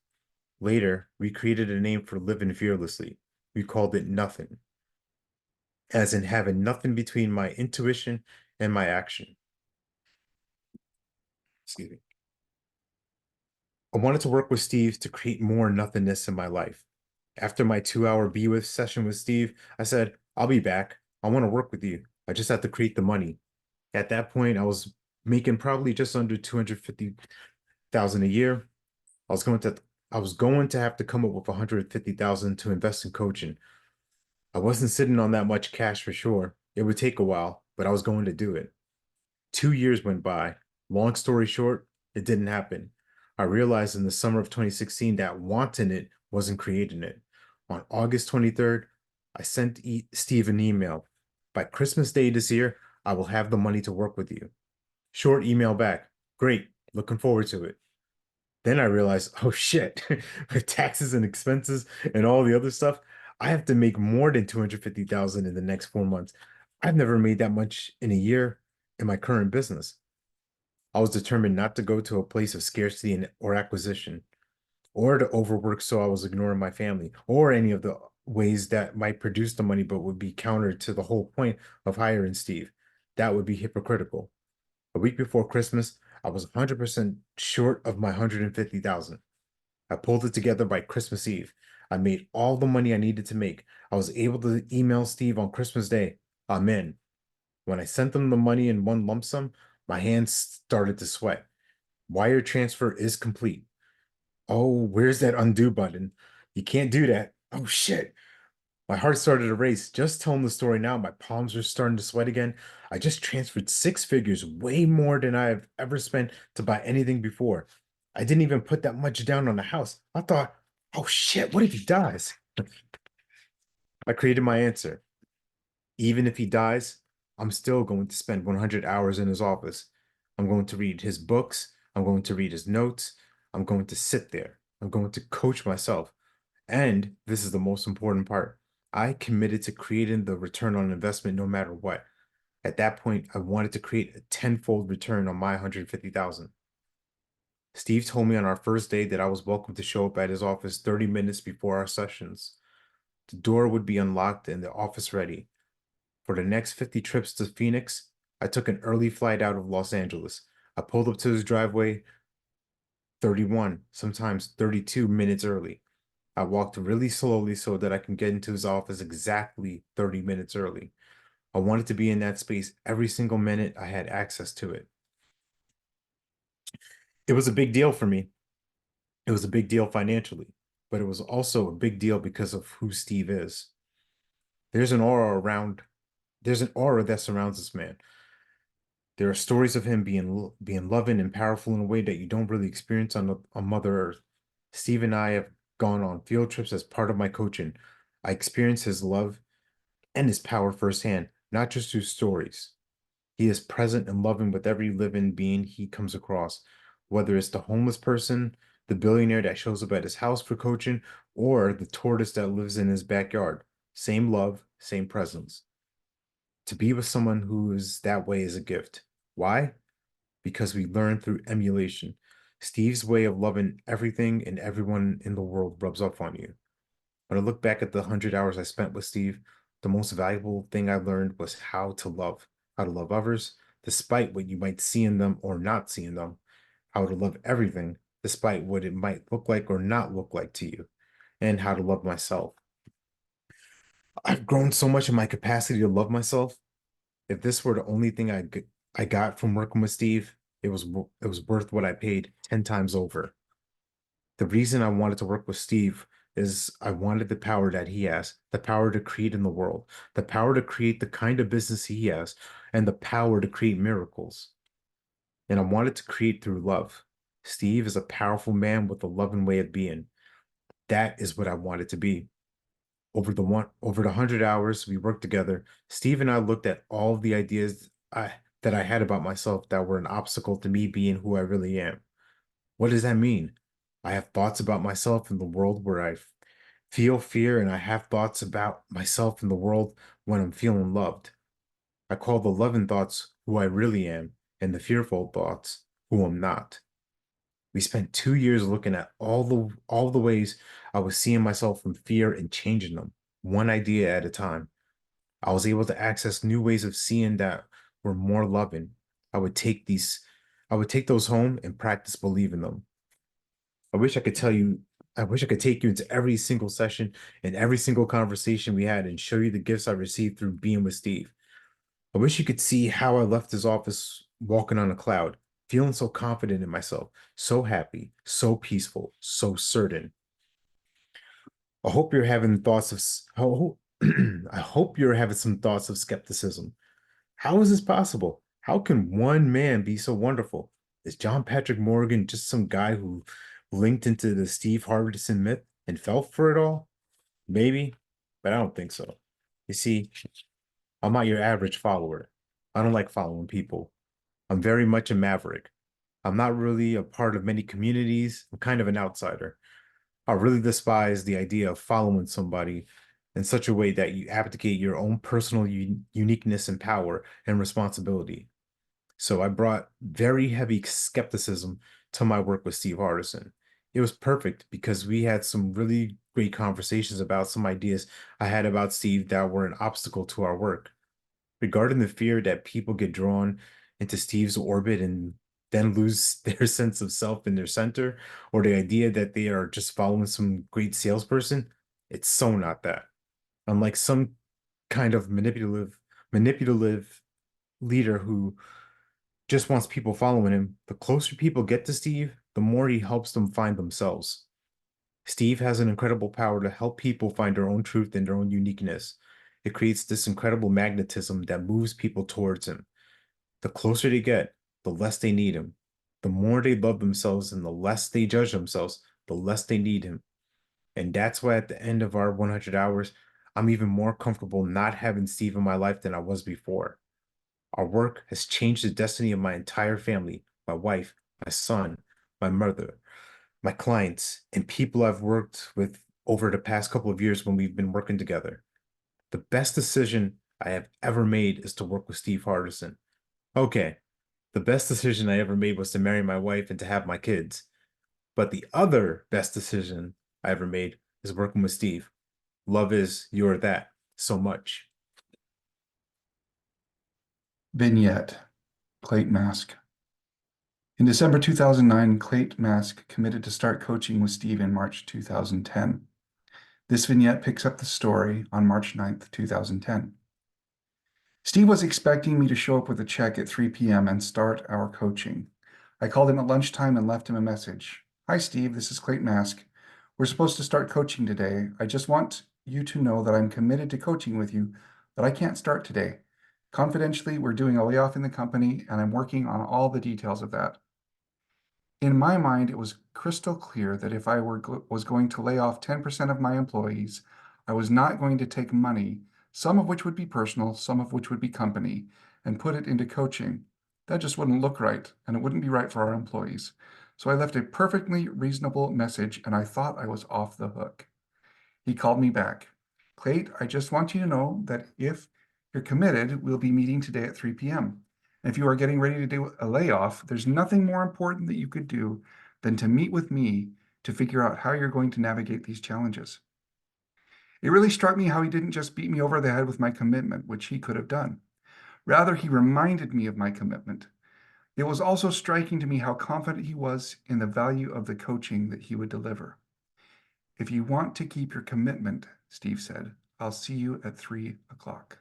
Later, we created a name for living fearlessly. We called it Nothing, as in having nothing between my intuition and my action. Excuse me. I wanted to work with Steve to create more nothingness in my life. After my 2-hour Be With session with Steve, I said, I'll be back. I want to work with you. I just have to create the money. At that point, I was making probably just under 250,000 a year. I was going to have to come up with 150,000 to invest in coaching. I wasn't sitting on that much cash for sure. It would take a while, but I was going to do it. 2 years went by. Long story short, it didn't happen. I realized in the summer of 2016 that wanting it wasn't creating it. On August 23rd, I sent Steve an email. By Christmas Day this year, I will have the money to work with you. Short email back. Great. Looking forward to it. Then I realized, oh shit, with taxes and expenses and all the other stuff, I have to make more than 250,000 in the next 4 months. I've never made that much in a year in my current business. I was determined not to go to a place of scarcity or acquisition, or to overwork so I was ignoring my family, or any of the ways that might produce the money but would be counter to the whole point of hiring Steve. That would be hypocritical. A week before Christmas, I was 100% short of my 150,000. I pulled it together by Christmas Eve. I made all the money I needed to make. I was able to email Steve on Christmas Day. I'm in. When I sent them the money in one lump sum, my hands started to sweat. Wire transfer is complete. Oh, where's that undo button? You can't do that. Oh shit. My heart started to race. Just telling the story now, my palms are starting to sweat again. I just transferred 6 figures, way more than I have ever spent to buy anything before. I didn't even put that much down on the house. I thought, oh shit, what if he dies? I created my answer. Even if he dies, I'm still going to spend 100 hours in his office. I'm going to read his books. I'm going to read his notes. I'm going to sit there. I'm going to coach myself. And this is the most important part. I committed to creating the return on investment no matter what. At that point, I wanted to create a tenfold return on my 150,000. Steve told me on our first day that I was welcome to show up at his office 30 minutes before our sessions. The door would be unlocked and the office ready. For the next 50 trips to Phoenix, I took an early flight out of Los Angeles. I pulled up to his driveway 31, sometimes 32 minutes early. I walked really slowly so that I can get into his office exactly 30 minutes early. I wanted to be in that space every single minute I had access to it. It was a big deal for me. It was a big deal financially, but it was also a big deal because of who Steve is. There's an aura that surrounds this man. There are stories of him being loving and powerful in a way that you don't really experience on Mother Earth. Steve and I have gone on field trips as part of my coaching. I experienced his love and his power firsthand, not just through stories. He is present and loving with every living being he comes across, whether it's the homeless person, the billionaire that shows up at his house for coaching, or the tortoise that lives in his backyard. Same love, same presence. To be with someone who is that way is a gift. Why? Because we learn through emulation. Steve's way of loving everything and everyone in the world rubs off on you. When I look back at the 100 hours I spent with Steve, the most valuable thing I learned was how to love others, despite what you might see in them or not see in them, how to love everything, despite what it might look like or not look like to you, and how to love myself. I've grown so much in my capacity to love myself. If this were the only thing I got from working with Steve, it was worth what I paid 10 times over. The reason I wanted to work with Steve is I wanted the power that he has, the power to create in the world, the power to create the kind of business he has, and the power to create miracles. And I wanted to create through love. Steve is a powerful man with a loving way of being. That is what I wanted to be. over the 100 hours we worked together, Steve and I looked at all of the ideas that I had about myself that were an obstacle to me being who I really am. What does that mean? I have thoughts about myself in the world where I feel fear, and I have thoughts about myself in the world when I'm feeling loved. I call the loving thoughts who I really am, and the fearful thoughts who I'm not. We spent 2 years looking at all the ways I was seeing myself from fear and changing them, one idea at a time. I was able to access new ways of seeing that were more loving. I would take these, I would take those home and practice believing them. I wish I could tell you, I wish I could take you into every single session and every single conversation we had and show you the gifts I received through being with Steve. I wish you could see how I left his office walking on a cloud, feeling so confident in myself, so happy, so peaceful, so certain. I hope you're having thoughts of I hope you're having some thoughts of skepticism. How is this possible? How can one man be so wonderful? Is John Patrick Morgan just some guy who linked into the Steve Hardison myth and fell for it all? Maybe, but I don't think so. You see, I'm not your average follower. I don't like following people. I'm very much a maverick. I'm not really a part of many communities. I'm kind of an outsider. I really despise the idea of following somebody in such a way that you abdicate your own personal uniqueness and power and responsibility. So I brought very heavy skepticism to my work with Steve Hardison. It was perfect because we had some really great conversations about some ideas I had about Steve that were an obstacle to our work. Regarding the fear that people get drawn into Steve's orbit and then lose their sense of self in their center, or the idea that they are just following some great salesperson, it's so not that. Unlike some kind of manipulative leader who just wants people following him, the closer people get to Steve, the more he helps them find themselves. Steve has an incredible power to help people find their own truth and their own uniqueness. It creates this incredible magnetism that moves people towards him. The closer they get, the less they need him. The more they love themselves and the less they judge themselves, the less they need him. And that's why at the end of our 100 hours, I'm even more comfortable not having Steve in my life than I was before. Our work has changed the destiny of my entire family, my wife, my son, my mother, my clients, and people I've worked with over the past couple of years when we've been working together. The best decision I have ever made is to work with Steve Hardison. Okay, the best decision I ever made was to marry my wife and to have my kids. But the other best decision I ever made is working with Steve. Love is you're that so much. Vignette, Clayton Mask. In December 2009, Clayton Mask committed to start coaching with Steve in March 2010. This vignette picks up the story on March 9th, 2010. Steve was expecting me to show up with a check at 3 p.m. and start our coaching. I called him at lunchtime and left him a message. Hi, Steve, this is Clayton Mask. We're supposed to start coaching today. I just want you to know that I'm committed to coaching with you, but I can't start today. Confidentially, we're doing a layoff in the company, and I'm working on all the details of that. In my mind, it was crystal clear that if I was going to lay off 10% of my employees, I was not going to take money, some of which would be personal, some of which would be company, and put it into coaching. That just wouldn't look right, and it wouldn't be right for our employees. So I left a perfectly reasonable message, and I thought I was off the hook. He called me back. Clayt, I just want you to know that if you're committed, we'll be meeting today at 3 p.m. And if you are getting ready to do a layoff, there's nothing more important that you could do than to meet with me to figure out how you're going to navigate these challenges. It really struck me how he didn't just beat me over the head with my commitment, which he could have done. Rather, he reminded me of my commitment. It was also striking to me how confident he was in the value of the coaching that he would deliver. If you want to keep your commitment, Steve said, I'll see you at 3 o'clock.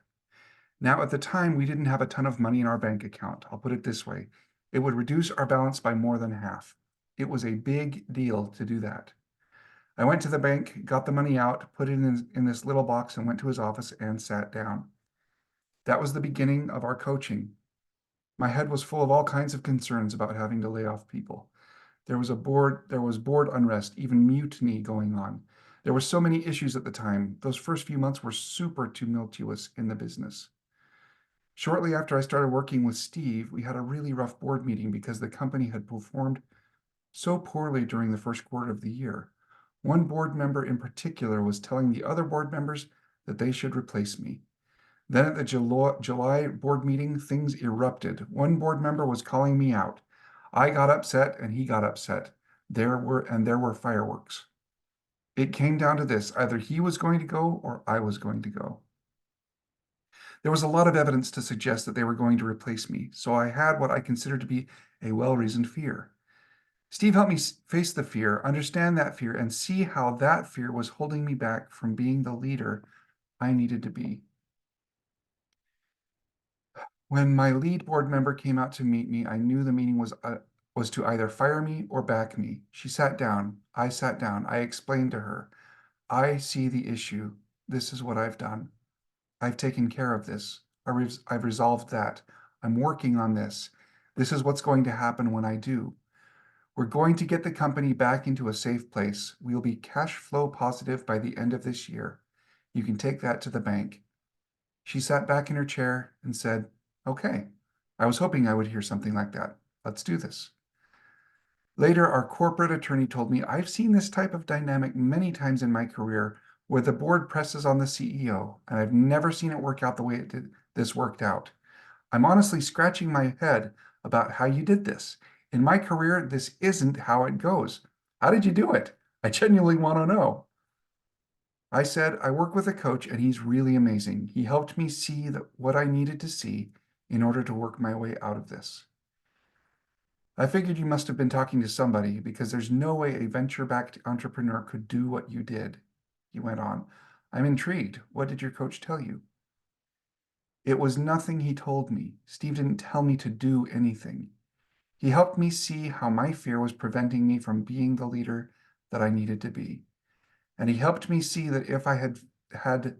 Now, at the time, we didn't have a ton of money in our bank account. I'll put it this way. It would reduce our balance by more than half. It was a big deal to do that. I went to the bank, got the money out, put it in this little box, and went to his office and sat down. That was the beginning of our coaching. My head was full of all kinds of concerns about having to lay off people. There was board unrest, even mutiny going on. There were so many issues at the time. Those first few months were super tumultuous in the business. Shortly after I started working with Steve, we had a really rough board meeting because the company had performed so poorly during the first quarter of the year. One board member in particular was telling the other board members that they should replace me. Then at the July board meeting, things erupted. One board member was calling me out. I got upset and he got upset. There were fireworks. It came down to this: either he was going to go or I was going to go. There was a lot of evidence to suggest that they were going to replace me, so I had what I considered to be a well-reasoned fear. Steve helped me face the fear, understand that fear, and see how that fear was holding me back from being the leader I needed to be. When my lead board member came out to meet me, I knew the meeting was to either fire me or back me. She sat down. I sat down. I explained to her, I see the issue. This is what I've done. I've taken care of this. I've resolved that. I'm working on this. This is what's going to happen when I do. We're going to get the company back into a safe place. We'll be cash flow positive by the end of this year. You can take that to the bank. She sat back in her chair and said, okay, I was hoping I would hear something like that. Let's do this. Later, our corporate attorney told me, I've seen this type of dynamic many times in my career where the board presses on the CEO, and I've never seen it work out the way this worked out. I'm honestly scratching my head about how you did this. In my career, this isn't how it goes. How did you do it? I genuinely want to know. I said, I work with a coach and he's really amazing. He helped me see what I needed to see in order to work my way out of this. I figured you must have been talking to somebody because there's no way a venture-backed entrepreneur could do what you did. He went on, I'm intrigued. What did your coach tell you? It was nothing he told me. Steve didn't tell me to do anything. He helped me see how my fear was preventing me from being the leader that I needed to be. And he helped me see that if I had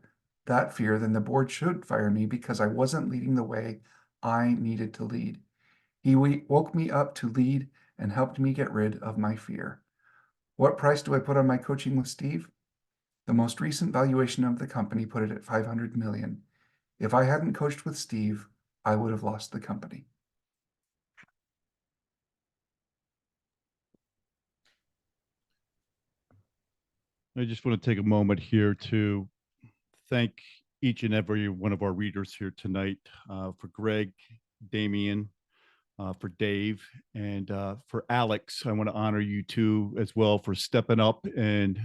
that fear, then the board should fire me because I wasn't leading the way I needed to lead. He woke me up to lead and helped me get rid of my fear. What price do I put on my coaching with Steve? The most recent valuation of the company put it at $500 million. If I hadn't coached with Steve, I would have lost the company. I just want to take a moment here to thank each and every one of our readers here tonight, for Greg, Damian, for Dave, and for Alex. I want to honor you too as well for stepping up and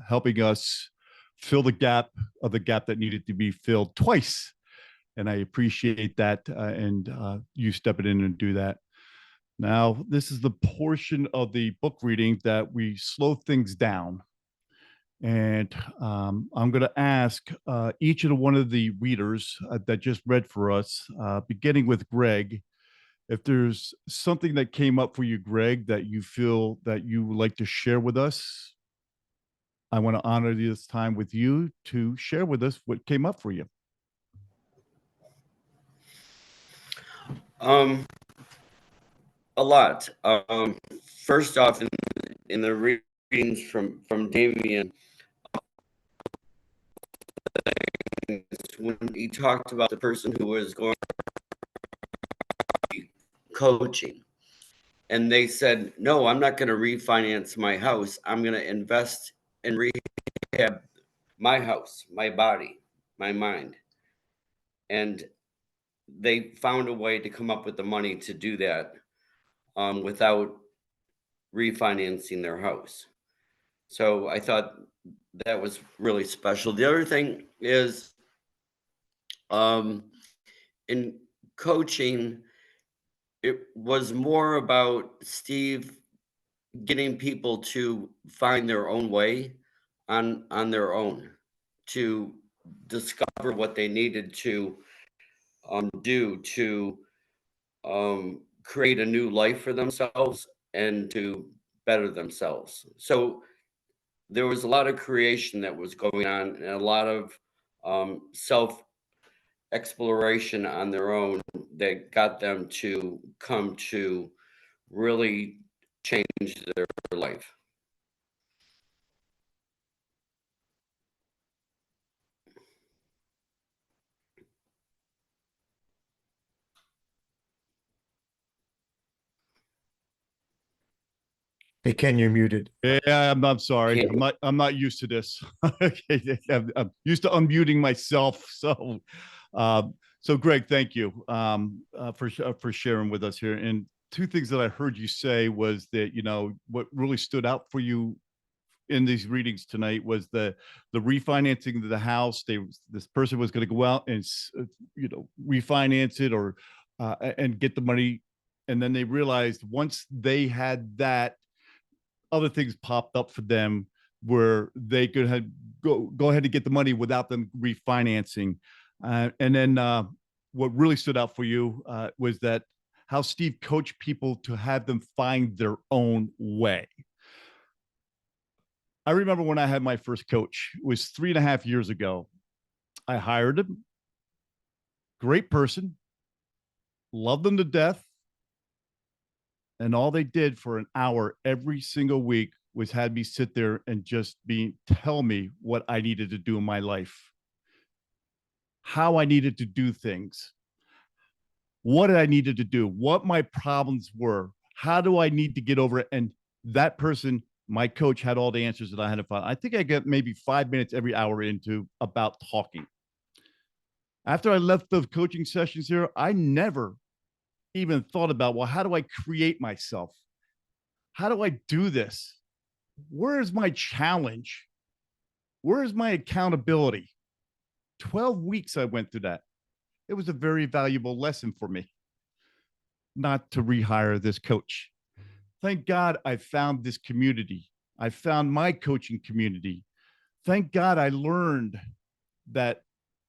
helping us fill the gap that needed to be filled twice. And I appreciate that, and you stepping in and do that. Now, this is the portion of the book reading that we slow things down. And I'm going to ask each and one of the readers that just read for us, beginning with Greg, if there's something that came up for you, Greg, that you feel that you would like to share with us. I want to honor this time with you to share with us what came up for you. A lot. First off, in the readings from Damian, when he talked about the person who was going to be coaching, and they said, no, I'm not going to refinance my house. I'm going to invest and rehab my house, my body, my mind. And they found a way to come up with the money to do that without refinancing their house. So I thought that was really special. The other thing is, in coaching, it was more about Steve getting people to find their own way on their own, to discover what they needed to do to create a new life for themselves and to better themselves. So there was a lot of creation that was going on and a lot of self exploration on their own that got them to come to really change their life. Hey, Ken, you're muted. Yeah, I'm sorry. Can't- I'm not used to this. Okay, I'm used to unmuting myself. So Greg, thank you for sharing with us here. And two things that I heard you say was that, you know, what really stood out for you in these readings tonight was the refinancing of the house. This person was going to go out and you know, refinance it or and get the money, and then they realized once they had that, other things popped up for them where they could have go ahead and get the money without them refinancing. And then what really stood out for you was that how Steve coached people to have them find their own way. I remember when I had my first coach, it was 3.5 years ago. I hired him, great person, loved them to death. And all they did for an hour every single week was had me sit there and just tell me what I needed to do in my life, how I needed to do things, what I needed to do, what my problems were, how do I need to get over it. And that person, my coach, had all the answers that I had to find. I think I get maybe 5 minutes every hour into about talking. After I left those coaching sessions here, I never even thought about, well, how do I create myself? How do I do this? Where is my challenge? Where is my accountability? 12 weeks I went through that. It was a very valuable lesson for me not to rehire this coach. Thank God I found this community. I found my coaching community. Thank God I learned that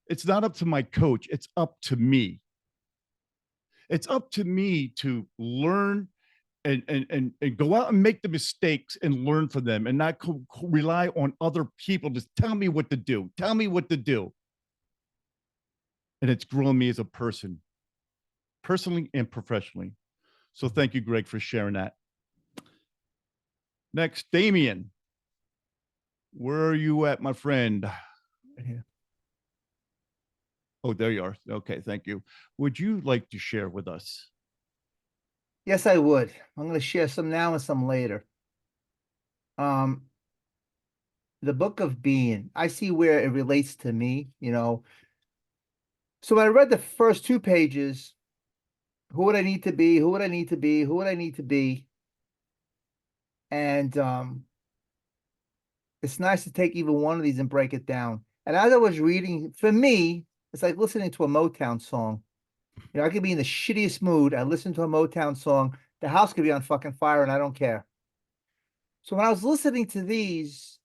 it's not up to my coach, it's up to me. It's up to me to learn and go out and make the mistakes and learn from them and not rely on other people to tell me what to do. Tell me what to do. And it's grown me as a person, personally and professionally. So thank you, Greg, for sharing that. Next, Damien. Where are you at, my friend? Right here. Oh, there you are. Okay, thank you. Would you like to share with us? Yes, I would. I'm going to share some now and some later. The Book of Being. I see where it relates to me, you know. So when I read the first 2 pages, who would I need to be? Who would I need to be? Who would I need to be? And it's nice to take even one of these and break it down. And as I was reading, for me, it's like listening to a Motown song. You know, I could be in the shittiest mood. I listen to a Motown song. The house could be on fucking fire and I don't care. So when I was listening to these,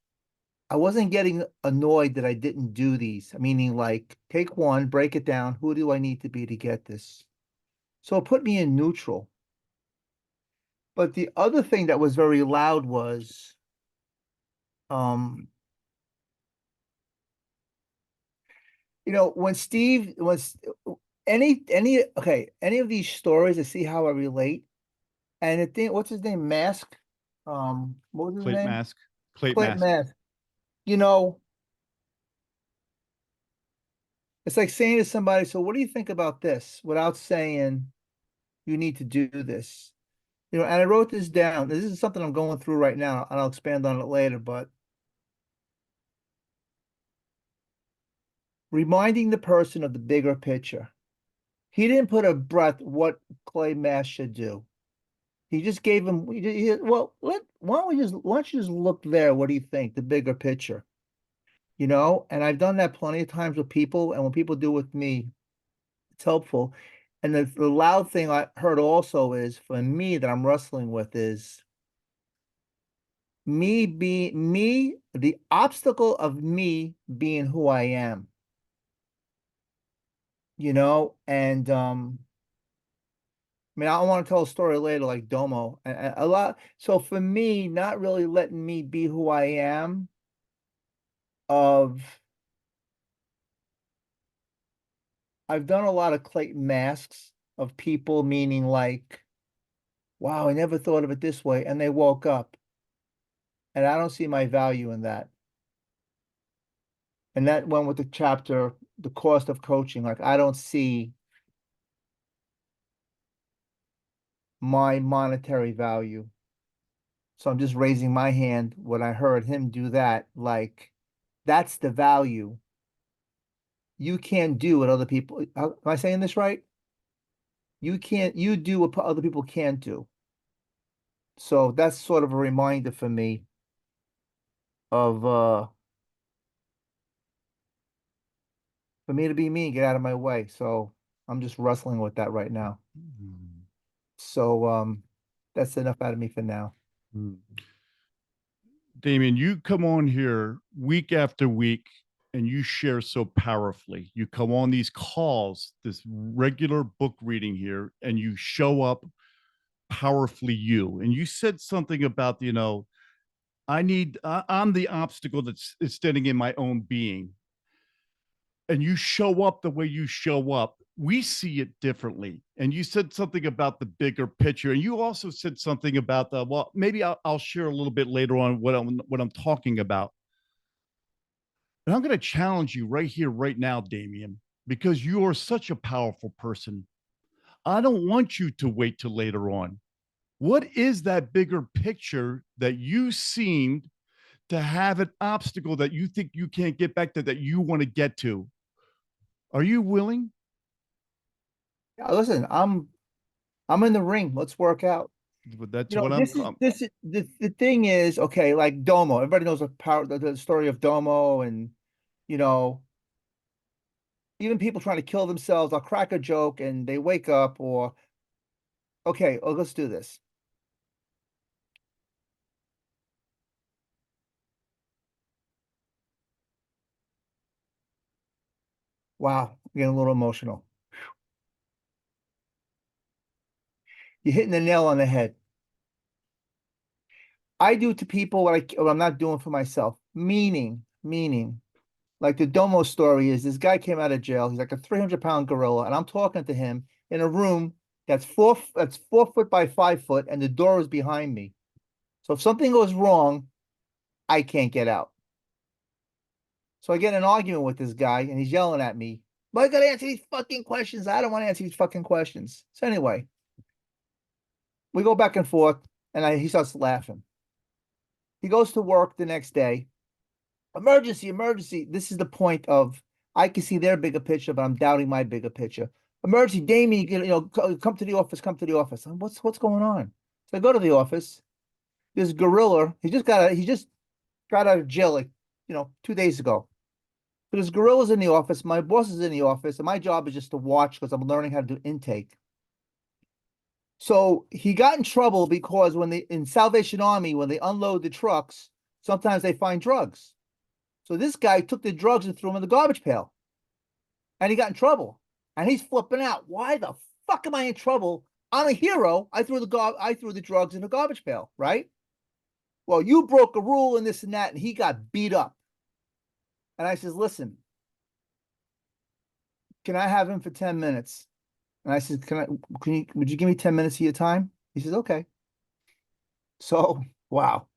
I wasn't getting annoyed that I didn't do these. Meaning like, take one, break it down. Who do I need to be to get this? So it put me in neutral. But the other thing that was very loud was, you know, when Steve was any of these stories to see how I relate. And the thing, what's his name? Mask. What was his Plate name? mask. Plate Clayton mask. Mask. You know, it's like saying to somebody, so what do you think about this? Without saying you need to do this. You know, and I wrote this down. This is something I'm going through right now, and I'll expand on it later, but reminding the person of the bigger picture. He didn't put a breath what Clay Mask should do. He just gave him, well, why don't you just look there? What do you think? The bigger picture, you know? And I've done that plenty of times with people. And when people do with me, it's helpful. And the loud thing I heard also is for me that I'm wrestling with is the obstacle of me being who I am, you know? And, I mean, I want to tell a story later, like Domo, a lot. So for me, not really letting me be who I am, I've done a lot of Clayton masks of people, meaning like, wow, I never thought of it this way, and they woke up, and I don't see my value in that. And that went with the chapter, the cost of coaching. Like, I don't see my monetary value. So I'm just raising my hand when I heard him do that. Like, that's the value. You can't do what other people. Am I saying this right? You do what other people can't do. So that's sort of a reminder for me of for me to be me, get out of my way. So I'm just wrestling with that right now. So that's enough out of me for now. Damien, you come on here week after week and you share so powerfully. You come on these calls, this regular book reading here, and you show up powerfully you. And you said something about, I'm the obstacle that's standing in my own being. And you show up the way you show up. We see it differently. And you said something about the bigger picture. And you also said something about well, maybe I'll share a little bit later on what I'm talking about. But I'm going to challenge you right here, right now, Damien, because you are such a powerful person. I don't want you to wait till later on. What is that bigger picture that you seemed to have an obstacle that you think you can't get back to that you want to get to? Are you willing? Yeah, listen, I'm in the ring. Let's work out. That's You know, what this is the thing is, okay, like Domo. Everybody knows the story of Domo, and you know, even people trying to kill themselves. I'll crack a joke and they wake up, or okay, oh, let's do this. Wow, I'm getting a little emotional. You're hitting the nail on the head. I do to people what I'm not doing for myself. Meaning, like the Domo story is this guy came out of jail. He's like a 300-pound gorilla, and I'm talking to him in a room that's 4 foot by 5 foot, and the door is behind me. So if something goes wrong, I can't get out. So I get in an argument with this guy, and he's yelling at me. But I gotta answer these fucking questions. I don't want to answer these fucking questions. So anyway, we go back and forth, and he starts laughing. He goes to work the next day. Emergency, emergency. This is the point of I can see their bigger picture, but I'm doubting my bigger picture. Emergency, Damien, come to the office, come to the office. What's going on? So I go to the office. This gorilla, he just got out of jail like 2 days ago. So there's gorillas in the office. My boss is in the office, and my job is just to watch because I'm learning how to do intake. So he got in trouble because in Salvation Army, when they unload the trucks, sometimes they find drugs. So this guy took the drugs and threw them in the garbage pail. And he got in trouble. And he's flipping out. Why the fuck am I in trouble? I'm a hero. I threw the drugs in the garbage pail, right? Well, you broke a rule and this and that, and he got beat up. And I says, listen, can I have him for 10 minutes? And I said, would you give me 10 minutes of your time? He says, okay. So, wow.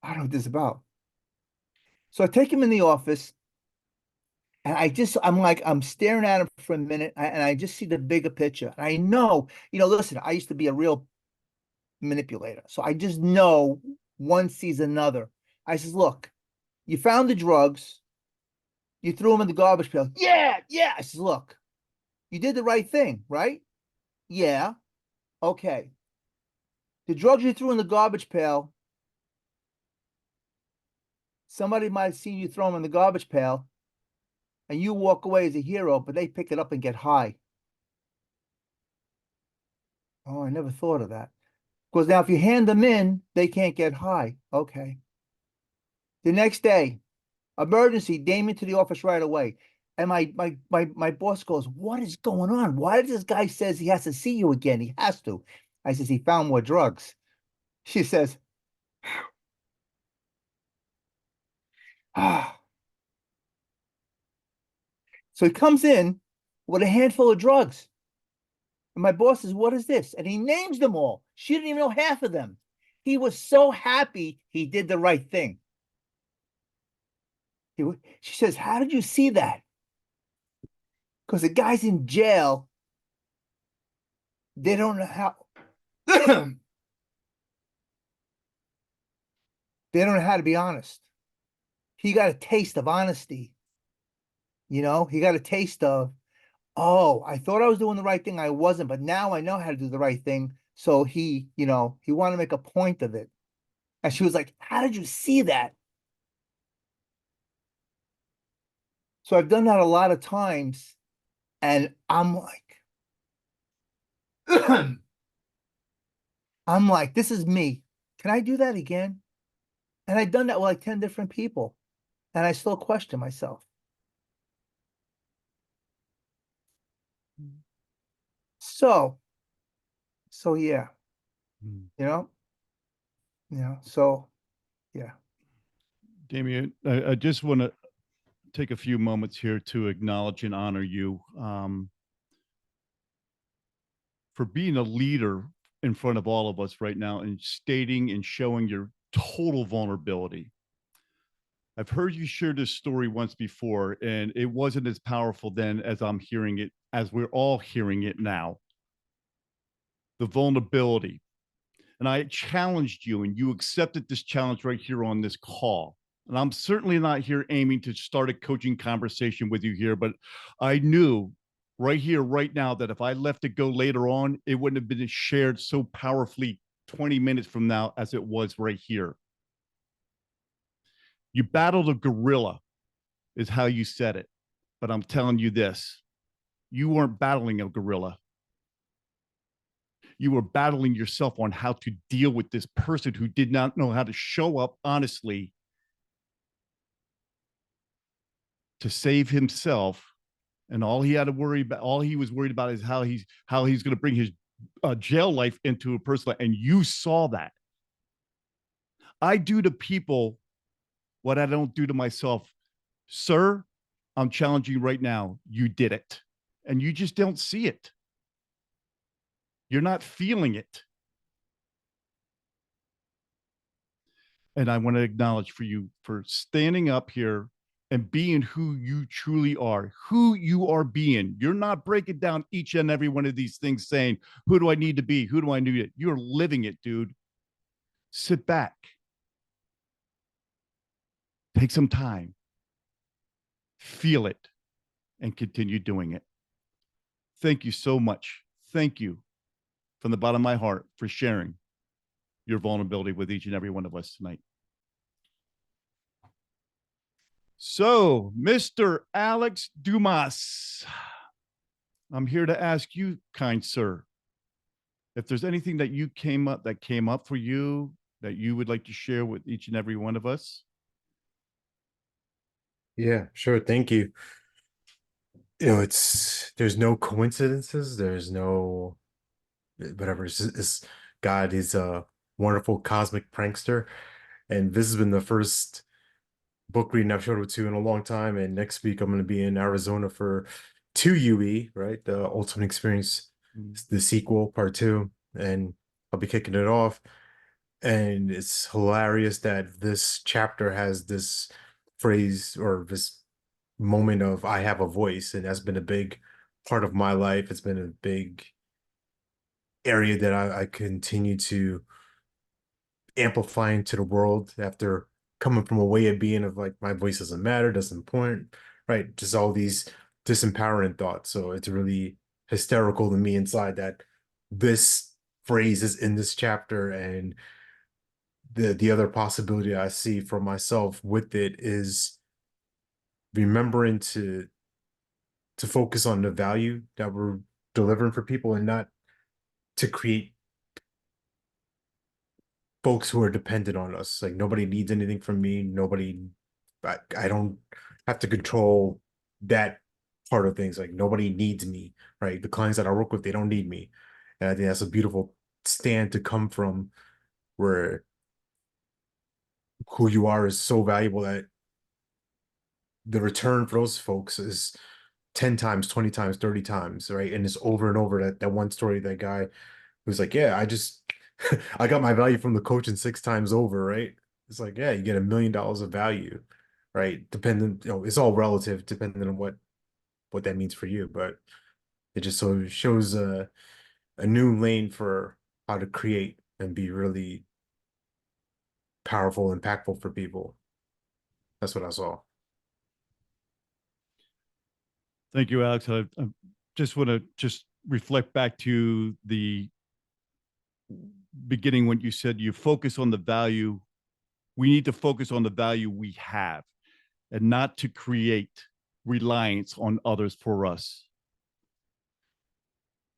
I don't know what this is about. So I take him in the office, and I'm staring at him for a minute, and I just see the bigger picture. And I know, listen, I used to be a real manipulator. So I just know one sees another. I says, look, you found the drugs, you threw them in the garbage pail. Yeah. I says, look, you did the right thing, right? Yeah. Okay. The drugs you threw in the garbage pail, somebody might have seen you throw them in the garbage pail, and you walk away as a hero, but they pick it up and get high. Oh, I never thought of that. Because now if you hand them in, they can't get high. Okay. The next day, emergency, Damien to the office right away. And my boss goes, what is going on? Why does this guy says he has to see you again? He has to. I says, he found more drugs. She says, ah. So he comes in with a handful of drugs. And my boss says, what is this? And he names them all. She didn't even know half of them. He was so happy he did the right thing. She says, how did you see that? Because the guy's in jail they don't know how they don't know how to be honest. He got a taste of honesty. You know, he got a taste of, oh, I thought I was doing the right thing. I wasn't, but now I know how to do the right thing. So he, you know, he wanted to make a point of it. And she was like, how did you see that? So I've done that a lot of times. And I'm like, I'm like, this is me. Can I do that again? And I've done that with like 10 different people. And I still question myself. So yeah, Hmm. you know, so yeah. Damien, I just want to take a few moments here to acknowledge and honor you for being a leader in front of all of us right now and stating and showing your total vulnerability. I've heard you share this story once before, and it wasn't as powerful then as I'm hearing it, as we're all hearing it now. The vulnerability. And I challenged you, and you accepted this challenge right here on this call. And I'm certainly not here aiming to start a coaching conversation with you here, but I knew right here, right now, that if I left it go later on, it wouldn't have been shared so powerfully 20 minutes from now as it was right here. You battled a gorilla, is how you said it. But I'm telling you this, you weren't battling a gorilla. You were battling yourself on how to deal with this person who did not know how to show up honestly to save himself. And all he had to worry about, all he was worried about is how he's going to bring his jail life into a personal life. And you saw that. I do to people what I don't do to myself. Sir, I'm challenging you right now. You did it. And you just don't see it. You're not feeling it. And I want to acknowledge for you for standing up here and being who you truly are, who you are being. You're not breaking down each and every one of these things saying, who do I need to be? Who do I need it? You're living it, dude. Sit back. Take some time. Feel it and continue doing it. Thank you so much. Thank you from the bottom of my heart for sharing your vulnerability with each and every one of us tonight. So, Mr. Alex Dumas, I'm here to ask you, kind sir, if there's anything that came up for you that you would like to share with each and every one of us. Yeah, sure. Thank you. You know, there's no coincidences. There's no whatever. It's God is a wonderful cosmic prankster. And this has been the first book reading I've showed up to in a long time. And next week I'm going to be in Arizona for 2UE, right? The Ultimate Experience, the sequel, part 2. And I'll be kicking it off. And it's hilarious that this chapter has this phrase or this moment of I have a voice, and that's been a big part of my life. It's been a big area that I continue to amplify into the world after coming from a way of being of like my voice doesn't matter, doesn't important, right? Just all these disempowering thoughts. So it's really hysterical to me inside that this phrase is in this chapter, and the other possibility I see for myself with it is remembering to focus on the value that we're delivering for people and not to create folks who are dependent on us. Like nobody needs anything from me. I don't have to control that part of things. Like nobody needs me, right? The clients that I work with, they don't need me. And I think that's a beautiful stand to come from, where who you are is so valuable that the return for those folks is 10 times, 20 times, 30 times, right? And it's over and over. That one story, that guy who's like, yeah, I just I got my value from the coaching 6 times over, right? It's like, yeah, you get $1 million of value, right? Dependent, it's all relative depending on what that means for you. But it just so shows a new lane for how to create and be really powerful, impactful for people. That's what I saw. Thank you, Alex. I just want to just reflect back to the beginning when you said you focus on the value. We need to focus on the value we have and not to create reliance on others for us.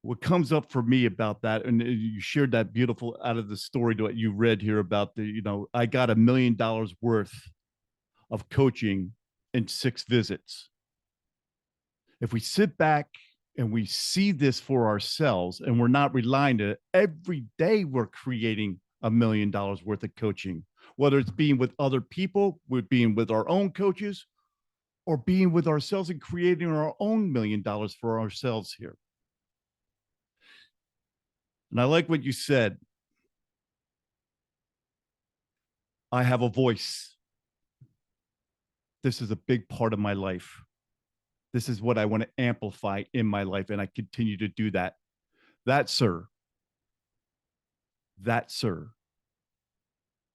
What comes up for me about that, and you shared that beautiful out of the story that you read here about the, I got $1 million worth of coaching in 6 visits. If we sit back and we see this for ourselves and we're not relying on it, every day we're creating $1 million worth of coaching, whether it's being with other people, with being with our own coaches, or being with ourselves and creating our own $1 million for ourselves here. And I like what you said. I have a voice. This is a big part of my life. This is what I want to amplify in my life, and I continue to do that. That, sir,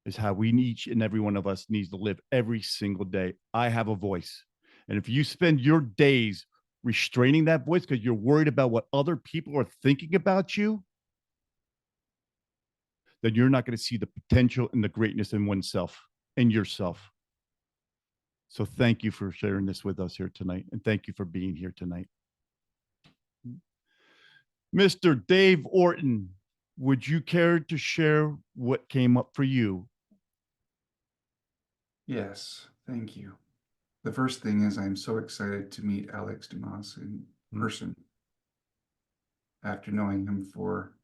is how we each and every one of us needs to live every single day. I have a voice. And if you spend your days restraining that voice because you're worried about what other people are thinking about you, then you're not going to see the potential and the greatness in oneself and yourself. So thank you for sharing this with us here tonight. And thank you for being here tonight. Mr. Dave Orton, would you care to share what came up for you? Yes, thank you. The first thing is I'm so excited to meet Alex Dumas in person. After knowing him for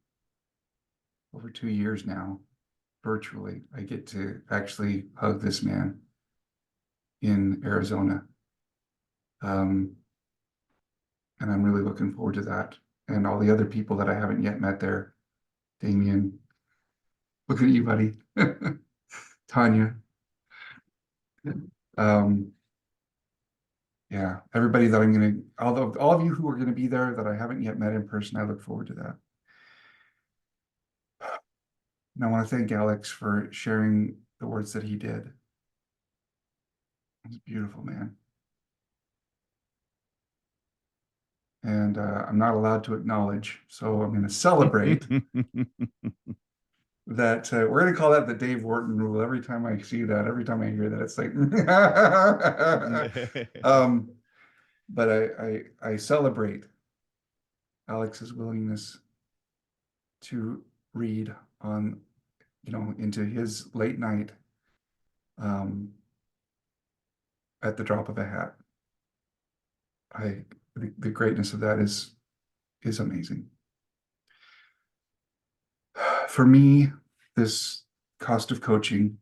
over 2 years now, virtually, I get to actually hug this man in Arizona. And I'm really looking forward to that. And all the other people that I haven't yet met there. Damien, looking at you, buddy. Tanya. Yeah, everybody that I'm gonna, although all of you who are gonna be there that I haven't yet met in person, I look forward to that. And I want to thank Alex for sharing the words that he did. It's beautiful, man. And I'm not allowed to acknowledge, so I'm going to celebrate that. We're going to call that the Dave Wharton rule. Every time I see that, every time I hear that, it's like, but I celebrate Alex's willingness to read on, into his late night at the drop of a hat. The greatness of that is amazing. For me, this cost of coaching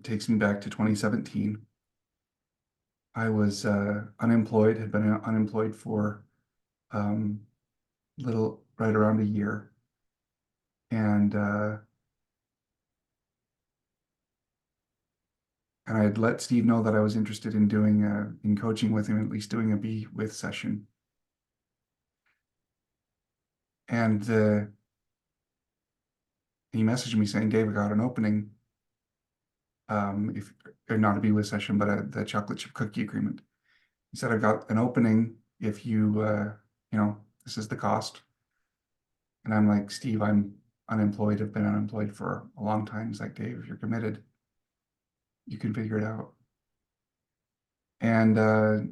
takes me back to 2017. I was unemployed, had been unemployed for right around a year. And I had let Steve know that I was interested in doing in coaching with him, at least doing a Be With session. And he messaged me saying, Dave, I got an opening. If or not a Be With session, but the chocolate chip cookie agreement. He said, I've got an opening if you, this is the cost. And I'm like, Steve, I'm unemployed. I've been unemployed for a long time. He's like, Dave, if you're committed, you can figure it out. And I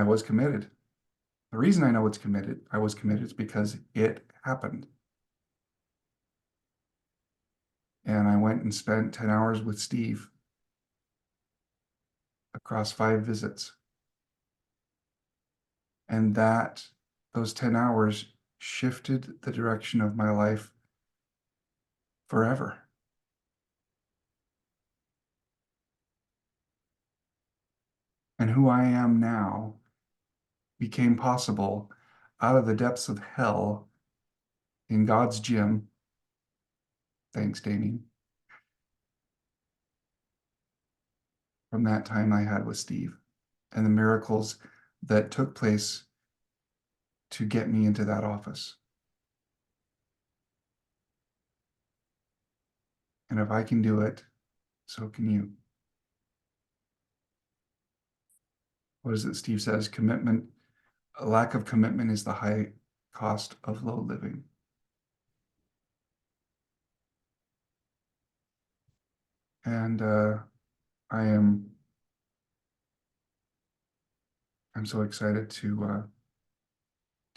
was committed. The reason I know I was committed is because it happened. And I went and spent 10 hours with Steve across 5 visits. And those 10 hours shifted the direction of my life forever. And who I am now became possible out of the depths of hell in God's gym. Thanks, Damien. From that time I had with Steve and the miracles that took place to get me into that office. And if I can do it, so can you. What is it Steve says? Commitment, a lack of commitment is the high cost of low living. And I'm so excited to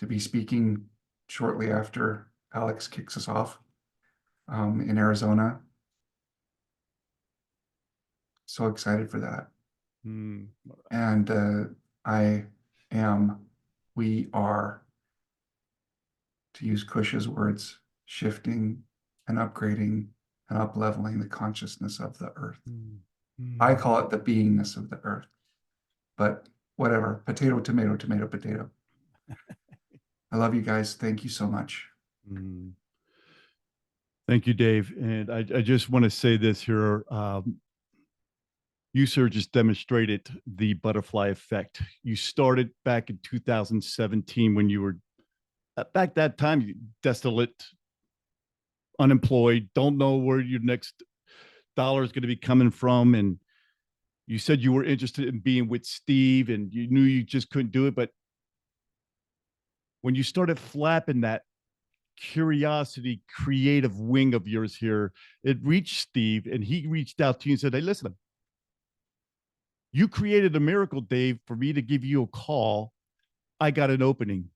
be speaking shortly after Alex kicks us off in Arizona. So excited for that. Hmm. And we are, to use Cush's words, shifting and upgrading and up-leveling the consciousness of the earth. I call it the beingness of the earth, but whatever, potato, tomato, tomato, potato. I love you guys. Thank you so much. Mm. Thank you, Dave. And I just want to say this here. You, sir, just demonstrated the butterfly effect. You started back in 2017 when you were, back that time, desolate, unemployed, don't know where your next dollar is going to be coming from. And you said you were interested in being with Steve and you knew you just couldn't do it. But when you started flapping that curiosity, creative wing of yours here, it reached Steve and he reached out to you and said, hey, listen, you created a miracle, Dave, for me to give you a call. I got an opening.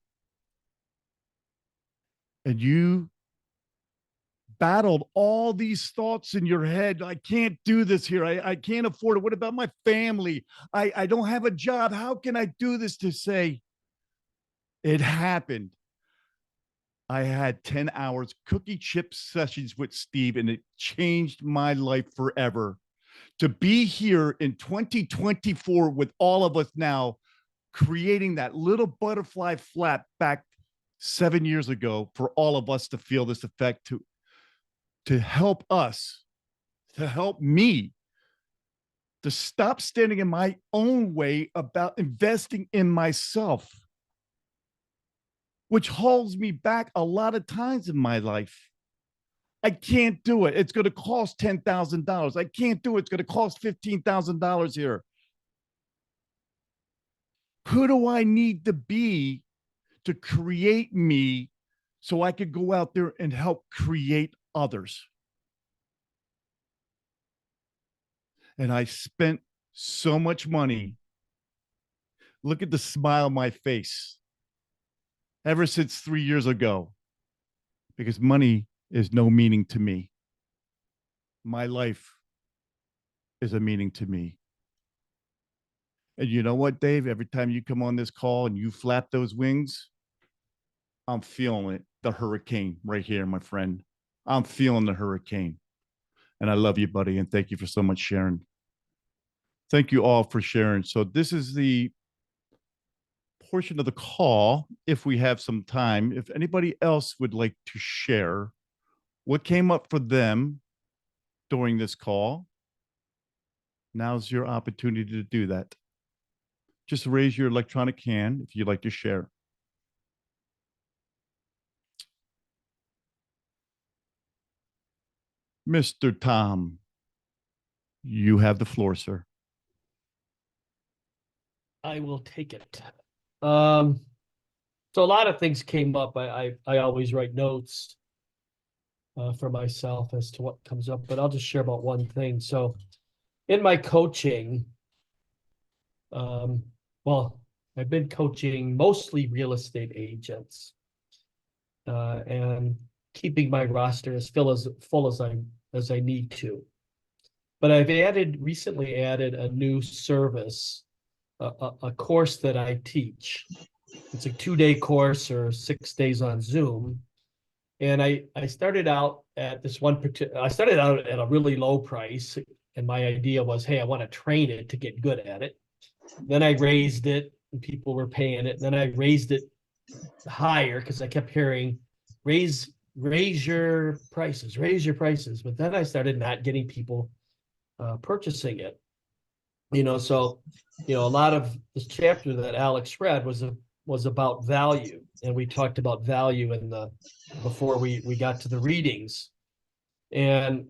And you battled all these thoughts in your head. I can't do this here. I can't afford it. What about my family? I don't have a job. How can I do this? To say it happened. I had 10 hours cookie chip sessions with Steve, and it changed my life forever. To be here in 2024 with all of us now, creating that little butterfly flap back 7 years ago for all of us to feel this effect, to help us, to help me, to stop standing in my own way about investing in myself, which holds me back a lot of times in my life. I can't do it. It's going to cost $10,000. I can't do it. It's going to cost $15,000 here. Who do I need to be to create me so I could go out there and help create others? And I spent so much money. Look at the smile on my face ever since 3 years ago, because money is no meaning to me. My life is a meaning to me. And you know what, Dave? Every time you come on this call and you flap those wings, I'm feeling it. The hurricane right here, my friend. I'm feeling the hurricane. And I love you, buddy. And thank you for so much sharing. Thank you all for sharing. So this is the portion of the call, if we have some time. If anybody else would like to share what came up for them during this call, now's your opportunity to do that. Just raise your electronic hand if you'd like to share. Mr. Tom, you have the floor, sir. I will take it. So a lot of things came up. I always write notes for myself as to what comes up, but I'll just share about one thing. So in my coaching, well, I've been coaching mostly real estate agents and keeping my roster as full as I need to. But I've recently added a new service, a course that I teach. It's a 2-day course or 6 days on Zoom. And I started out at I started out at a really low price. And my idea was, hey, I want to train it to get good at it. Then I raised it and people were paying it. Then I raised it higher because I kept hearing, raise your prices. But then I started not getting people purchasing it. So, a lot of this chapter that Alex read was about value. And we talked about value before we got to the readings. And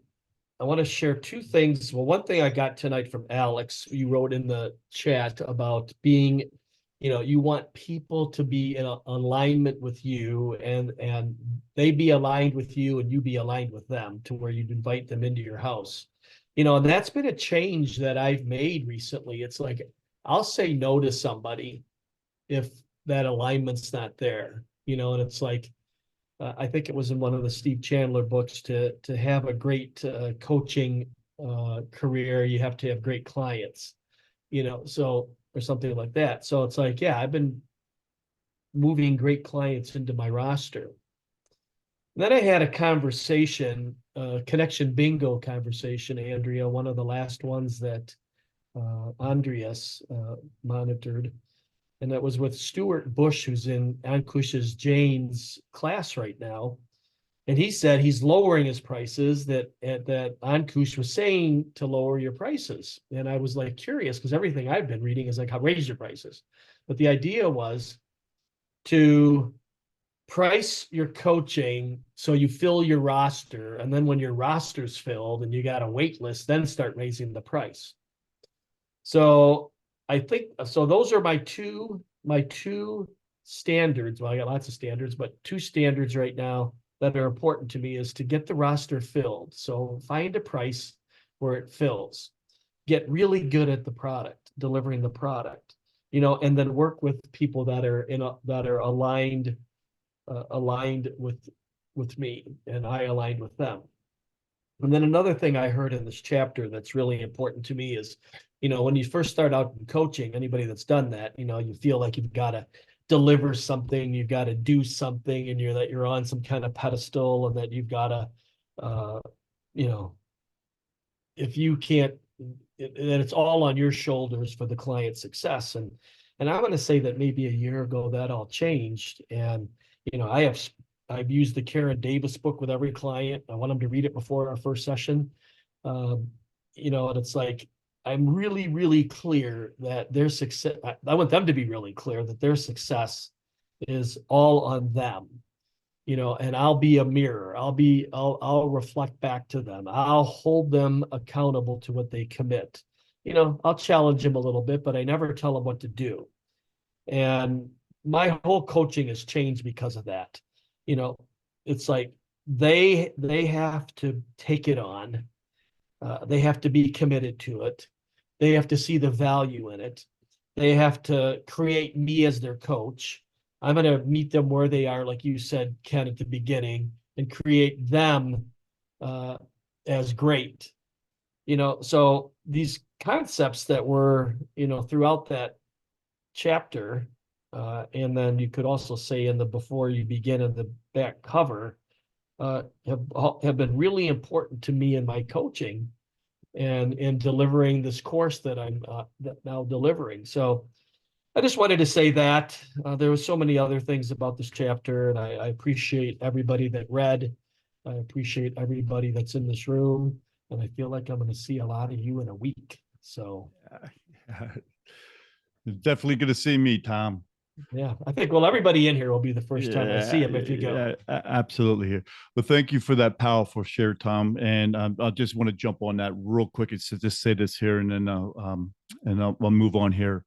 I want to share two things. Well, one thing I got tonight from Alex, you wrote in the chat about being, you want people to be in alignment with you, and they be aligned with you and you be aligned with them, to where you'd invite them into your house. And that's been a change that I've made recently. It's like, I'll say no to somebody if that alignment's not there, and it's like, I think it was in one of the Steve Chandler books, to have a great coaching career, you have to have great clients, so, or something like that. So it's like, yeah, I've been moving great clients into my roster. And then I had a conversation, connection bingo conversation, Andrea, one of the last ones that Andreas monitored. And that was with Stuart Bush, who's in Ankush's Jane's class right now. And he said he's lowering his prices, that Ankush was saying to lower your prices. And I was like curious, because everything I've been reading is like, how raise your prices. But the idea was to price your coaching so you fill your roster. And then when your roster's filled and you got a wait list, then start raising the price. So I think, so those are my two standards. Well, I got lots of standards, but two standards right now that are important to me is to get the roster filled. So find a price where it fills, get really good at the product, delivering the product, and then work with people that are aligned with me, and I aligned with them. And then another thing I heard in this chapter that's really important to me is, when you first start out in coaching, anybody that's done that, you feel like you've got to deliver something, you've got to do something, and you're on some kind of pedestal, and that you've got to, if you can't, that it's all on your shoulders for the client's success. And I'm going to say that maybe a year ago that all changed. And, I've used the Karen Davis book with every client. I want them to read it before our first session. And it's like, I'm really, really clear that their success, I want them to be really clear that their success is all on them, and I'll be a mirror. I'll reflect back to them. I'll hold them accountable to what they commit. I'll challenge them a little bit, but I never tell them what to do. And my whole coaching has changed because of that. It's like they have to take it on. They have to be committed to it. They have to see the value in it. They have to create me as their coach. I'm going to meet them where they are, like you said, Ken, at the beginning, and create them as great. So these concepts that were, throughout that chapter, and then you could also say in the before you begin in the back cover, have been really important to me in my coaching and in delivering this course that I'm now delivering. So I just wanted to say that there was so many other things about this chapter, and I appreciate everybody that read. I appreciate everybody that's in this room, and I feel like I'm going to see a lot of you in a week. So Definitely going to see me, Tom. yeah, I think, well, everybody in here will be the first time I see him if you go. Absolutely. Well, thank you for that powerful share, Tom. And I just want to jump on that real quick and just say this here, and then I'll move on here.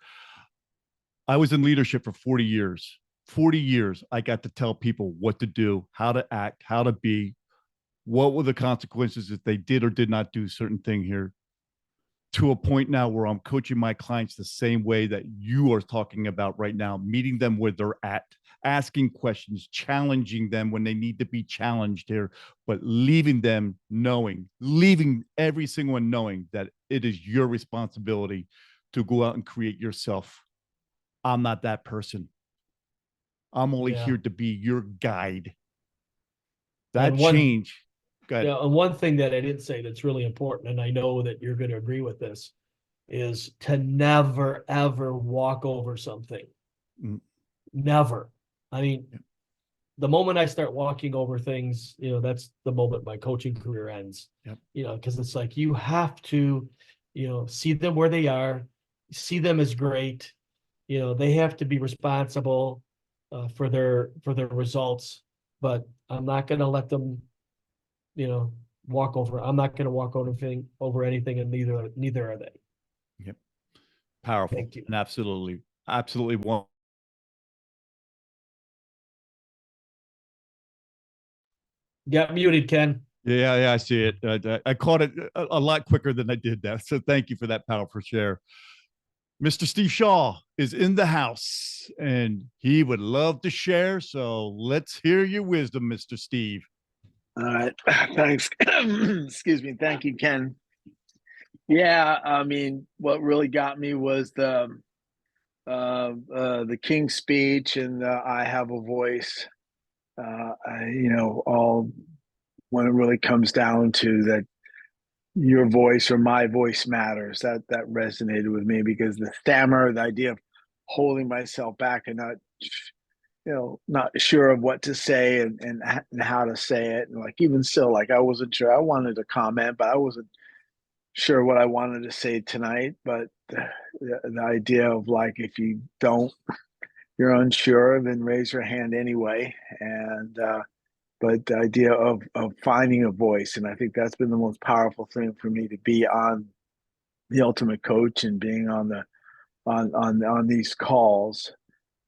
I was in leadership for 40 years. 40 years, I got to tell people what to do, how to act, how to be, what were the consequences if they did or did not do certain thing here, to a point now where I'm coaching my clients the same way that you are talking about right now, meeting them where they're at, asking questions, challenging them when they need to be challenged here, but leaving every single one knowing that it is your responsibility to go out and create yourself. I'm not that person. I'm only here to be your guide. That change. Yeah, and one thing that I didn't say that's really important, and I know that you're going to agree with this, is to never, ever walk over something. Never. I mean, the moment I start walking over things, that's the moment my coaching career ends. Because it's like, you have to see them where they are, see them as great. They have to be responsible for their results, but I'm not going to let them, walk over. I'm not going to walk over anything, and neither are they. Powerful. Thank you. And absolutely one. Got muted, Ken. Yeah, I see it. I caught it a lot quicker than I did that. So thank you for that powerful share. Mr. Steve Shaw is in the house and he would love to share. So let's hear your wisdom, Mr. Steve. All right. Thanks. Excuse me. Thank you, Ken. Yeah, I mean, what really got me was the King's Speech and I Have a Voice. All when it really comes down to that, your voice or my voice matters. That resonated with me because the stammer, the idea of holding myself back and not sure of what to say and how to say it, and like even still, like I wasn't sure. I wanted to comment, but I wasn't sure what I wanted to say tonight. But the idea of like, if you're unsure, then raise your hand anyway. And but the idea of finding a voice, and I think that's been the most powerful thing for me, to be on the Ultimate Coach and being on these calls.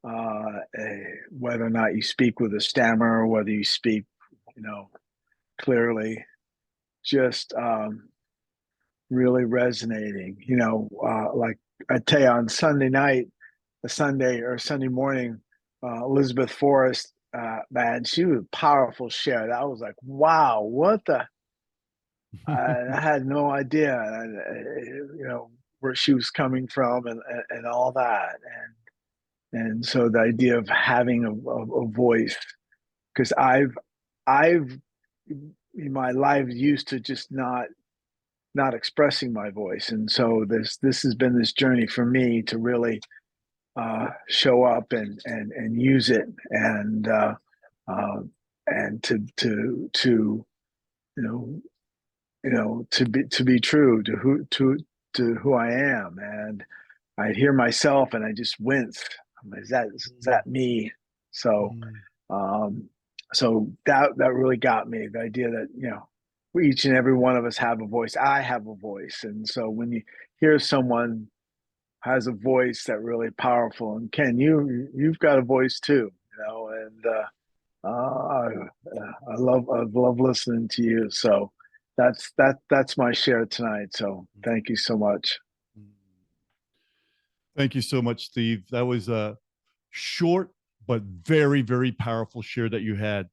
Whether or not you speak with a stammer or whether you speak, clearly, just really resonating. Like I tell you, on Sunday night, Sunday morning, Elizabeth Forrest, man, she was a powerful share. That was like, wow, what the? I had no idea, where she was coming from and all that, and so the idea of having a voice, because I've in my life used to just not expressing my voice, and so this has been this journey for me to really show up and use it, and to to be true to who I am. And I hear myself and I just wince. Is that me? So so that really got me, the idea that each and every one of us have a voice. I have a voice, and so when you hear someone has a voice that really powerful, and Ken, you've got a voice too, and I love listening to you. So that's my share tonight. So thank you so much. Thank you so much, Steve. That was a short but very, very powerful share that you had.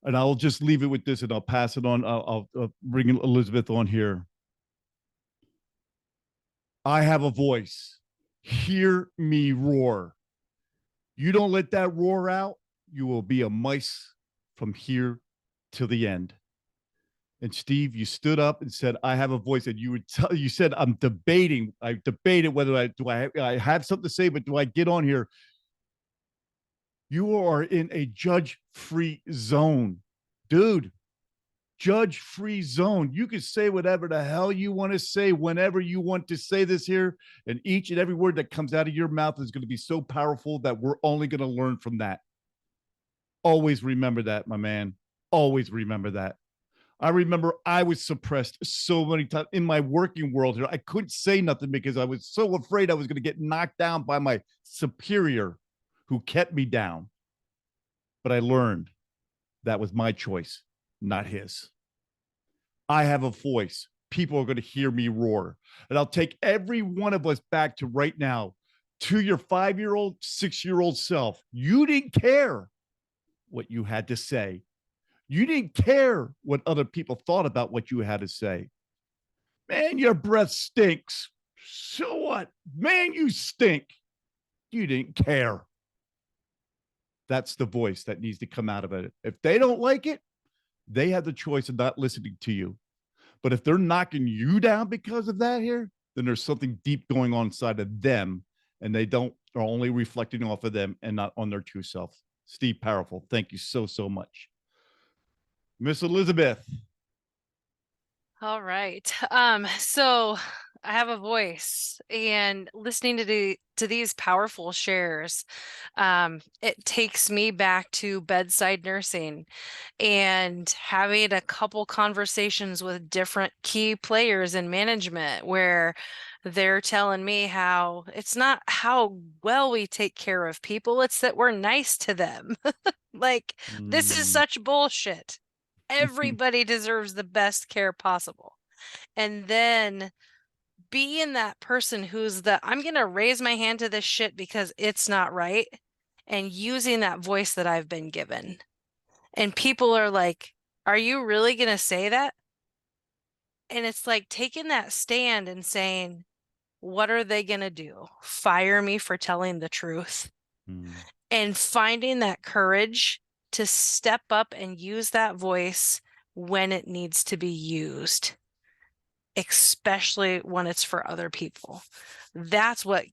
And I'll just leave it with this and I'll pass it on. I'll bring Elizabeth on here. I have a voice. Hear me roar. You don't let that roar out, you will be a mice from here to the end. And Steve, you stood up and said, I have a voice. And you said, I'm debating. I debated whether I have something to say, but do I get on here? You are in a judge-free zone, dude. Judge-free zone. You can say whatever the hell you want to say whenever you want to say this here, and each and every word that comes out of your mouth is going to be so powerful that we're only going to learn from that. Always remember that, my man. Always remember that. I remember I was suppressed so many times in my working world here. I couldn't say nothing because I was so afraid I was going to get knocked down by my superior who kept me down. But I learned that was my choice, not his. I have a voice. People are going to hear me roar. And I'll take every one of us back to right now, to your 5-year-old, 6-year-old self. You didn't care what you had to say. You didn't care what other people thought about what you had to say. Man, your breath stinks. So what? Man, you stink. You didn't care. That's the voice that needs to come out of it. If they don't like it, they have the choice of not listening to you. But if they're knocking you down because of that here, then there's something deep going on inside of them, and they are only reflecting off of them and not on their true self. Steve, powerful. Thank you so, so much. Miss Elizabeth. All right. So I have a voice, and listening to these powerful shares, it takes me back to bedside nursing and having a couple conversations with different key players in management where they're telling me how it's not how well we take care of people, it's that we're nice to them. Like, this is Mm. such bullshit. Everybody deserves the best care possible. And then being that person who's I'm going to raise my hand to this shit because it's not right, and using that voice that I've been given. And people are like, are you really going to say that? And it's like taking that stand and saying, what are they going to do? Fire me for telling the truth? Mm. And finding that courage to step up and use that voice when it needs to be used, especially when it's for other people. That's what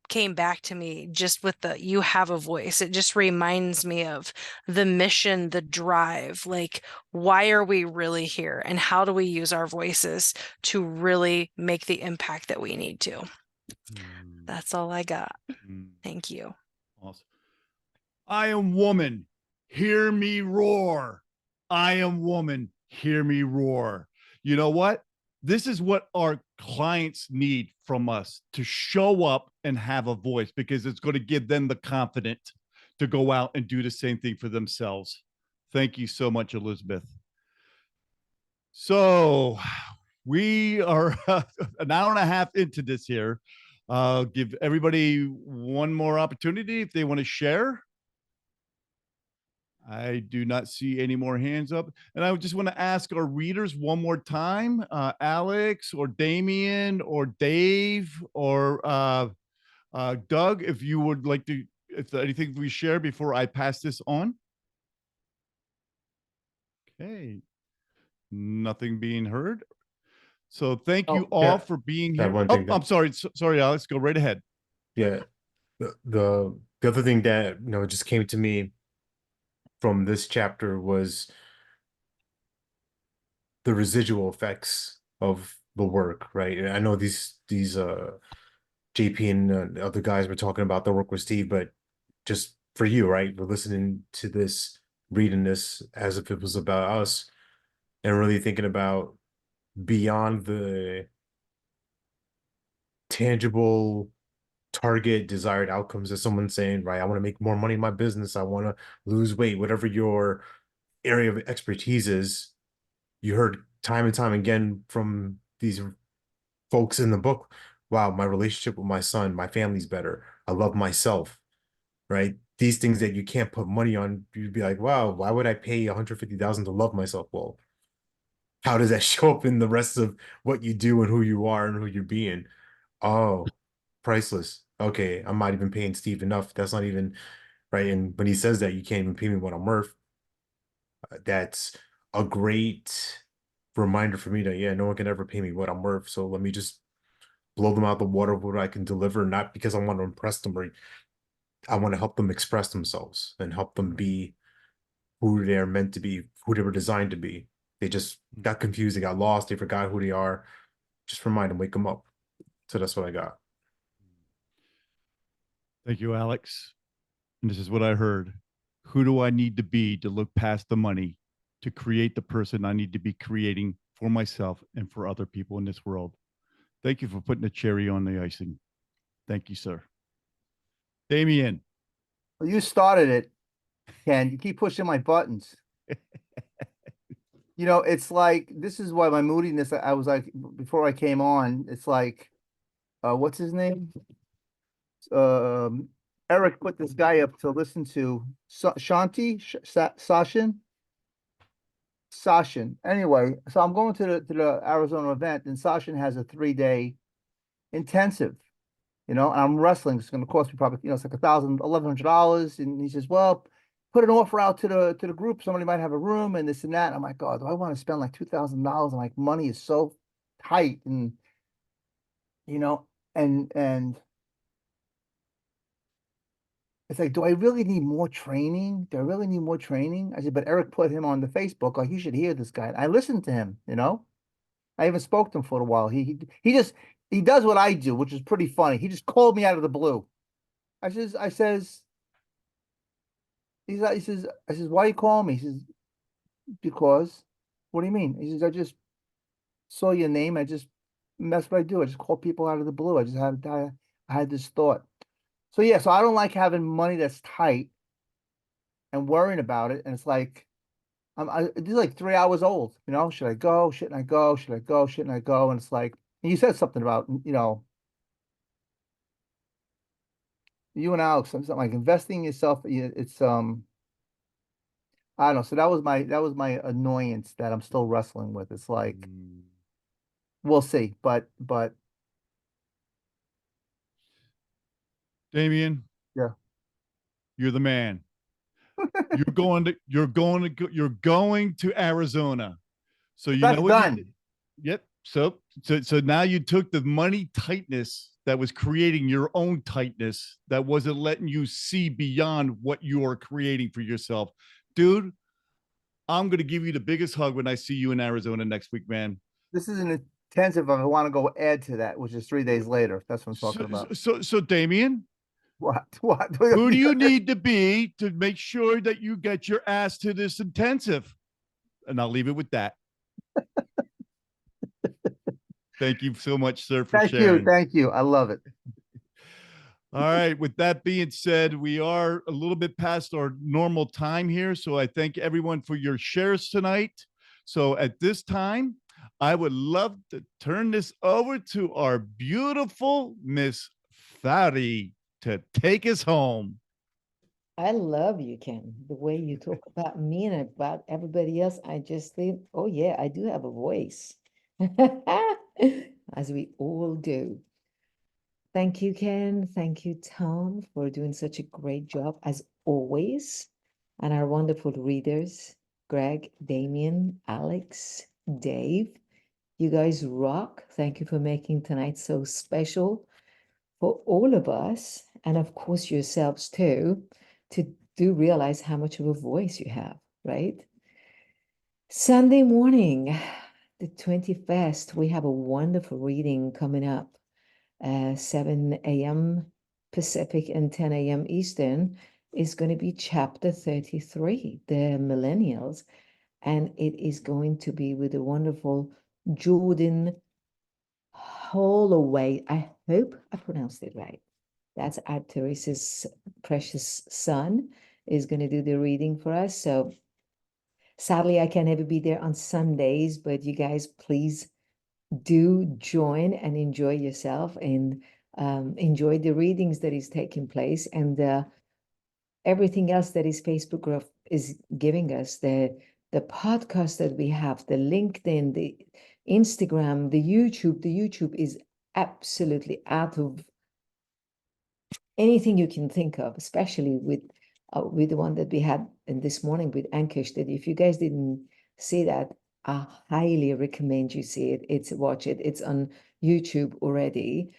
came back to me just with the you have a voice. It just reminds me of the mission, the drive. Like, why are we really here? And how do we use our voices to really make the impact that we need to? Mm. That's all I got. Mm. Thank you. Awesome. I am woman. Hear me roar. I am woman. Hear me roar. You know what? This is what our clients need from us, to show up and have a voice, because it's going to give them the confidence to go out and do the same thing for themselves. Thank you so much, Elizabeth. So we are an hour and a half into this here. I'll give everybody one more opportunity if they want to share. I do not see any more hands up. And I just want to ask our readers one more time, Alex or Damien or Dave or Doug, if you would like to, if there's anything we share before I pass this on. Okay. Nothing being heard. So thank you all yeah. for being That here. one Oh, thing that- I'm sorry. Sorry, Alex. Go right ahead. Yeah. The other thing that, just came to me from this chapter was the residual effects of the work, right? And I know these JP and the other guys were talking about the work with Steve, but just for you, right? We're listening to this, reading this as if it was about us, and really thinking about beyond the tangible target desired outcomes that someone's saying, right? I want to make more money in my business. I want to lose weight, whatever your area of expertise is. You heard time and time again from these folks in the book, wow, my relationship with my son, my family's better. I love myself, right? These things that you can't put money on, you'd be like, wow, why would I pay $150,000 to love myself? Well, how does that show up in the rest of what you do and who you are and who you're being? Oh, priceless. Okay, I'm not even paying Steve enough. That's not even right. And when he says that, you can't even pay me what I'm worth. That's a great reminder for me that, yeah, no one can ever pay me what I'm worth. So let me just blow them out the water of what I can deliver, not because I want to impress them, or I want to help them express themselves and help them be who they're meant to be, who they were designed to be. They just got confused, they got lost, they forgot who they are. Just remind them, wake them up. So that's what I got. Thank you, Alex. And this is what I heard. Who do I need to be to look past the money, to create the person I need to be creating for myself and for other people in this world? Thank you for putting the cherry on the icing. Thank you, sir. Damien. Well, you started it, Ken. You keep pushing my buttons. It's like, this is why my moodiness, I was like, before I came on, it's like, what's his name? Eric put this guy up to listen to, Shanti, Sashin. Anyway, so I'm going to the Arizona event, and Sashin has a 3-day intensive, and I'm wrestling. It's going to cost me probably, it's like $1,100. And he says, well, put an offer out to the group. Somebody might have a room and this and that. And I'm like, God, do I want to spend like $2,000? And like, money is so tight, and and it's like, do I really need more training? Do I really need more training? I said, but Eric put him on the Facebook, like, you should hear this guy. I listened to him, I even spoke to him for a while. He just, he does what I do, which is pretty funny. He just called me out of the blue. I says, he says, why you calling me? He says, because, what do you mean? He says, I just saw your name. That's what I do. I just call people out of the blue. I had this thought. So yeah, so I don't like having money that's tight and worrying about it. And it's like, this is like 3 hours old, you know, should I go? Shouldn't I go? Should I go? Shouldn't I go? And it's like, and you said something about, you know, you and Alex, something like investing in yourself. It's, I don't know. So that was my annoyance that I'm still wrestling with. It's like, we'll see, but Damien, yeah, you're the man. You're going to Arizona. So you that's know what you done. did? Yep. So now you took the money tightness that was creating your own tightness that wasn't letting you see beyond what you are creating for yourself. Dude, I'm going to give you the biggest hug when I see you in Arizona next week, man. This is an intensive. I want to go add to that, which is 3 days later. That's what I'm talking So, about. so Damien, What? who do you need to be to make sure that you get your ass to this intensive? And I'll leave it with that. Thank you so much, sir, for sharing. Thank you. I love it. All right. With that being said, we are a little bit past our normal time here. So I thank everyone for your shares tonight. So at this time, I would love to turn this over to our beautiful Miss Fari to take us home. I love you, Ken. The way you talk about me and about everybody else, I just think, oh yeah, I do have a voice. As we all do. Thank you, Ken. Thank you, Tom, for doing such a great job as always. And our wonderful readers, Greg, Damien, Alex, Dave. You guys rock. Thank you for making tonight so special for all of us. And of course, yourselves too, to do realize how much of a voice you have, right? Sunday morning, the 21st, we have a wonderful reading coming up. 7 a.m. Pacific and 10 a.m. Eastern is going to be chapter 33, the millennials. And it is going to be with the wonderful Jordan Holloway. I hope I pronounced it right. That's Aunt Teresa's precious son is going to do the reading for us. So sadly, I can never be there on Sundays, but you guys please do join and enjoy yourself and enjoy the readings that is taking place and everything else that is Facebook group is giving us, the podcast that we have, the LinkedIn, the Instagram, the YouTube. The YouTube is absolutely out of anything you can think of, especially with the one that we had this morning with Ankush. That if you guys didn't see that, I highly recommend you see it. Watch it. It's on YouTube already.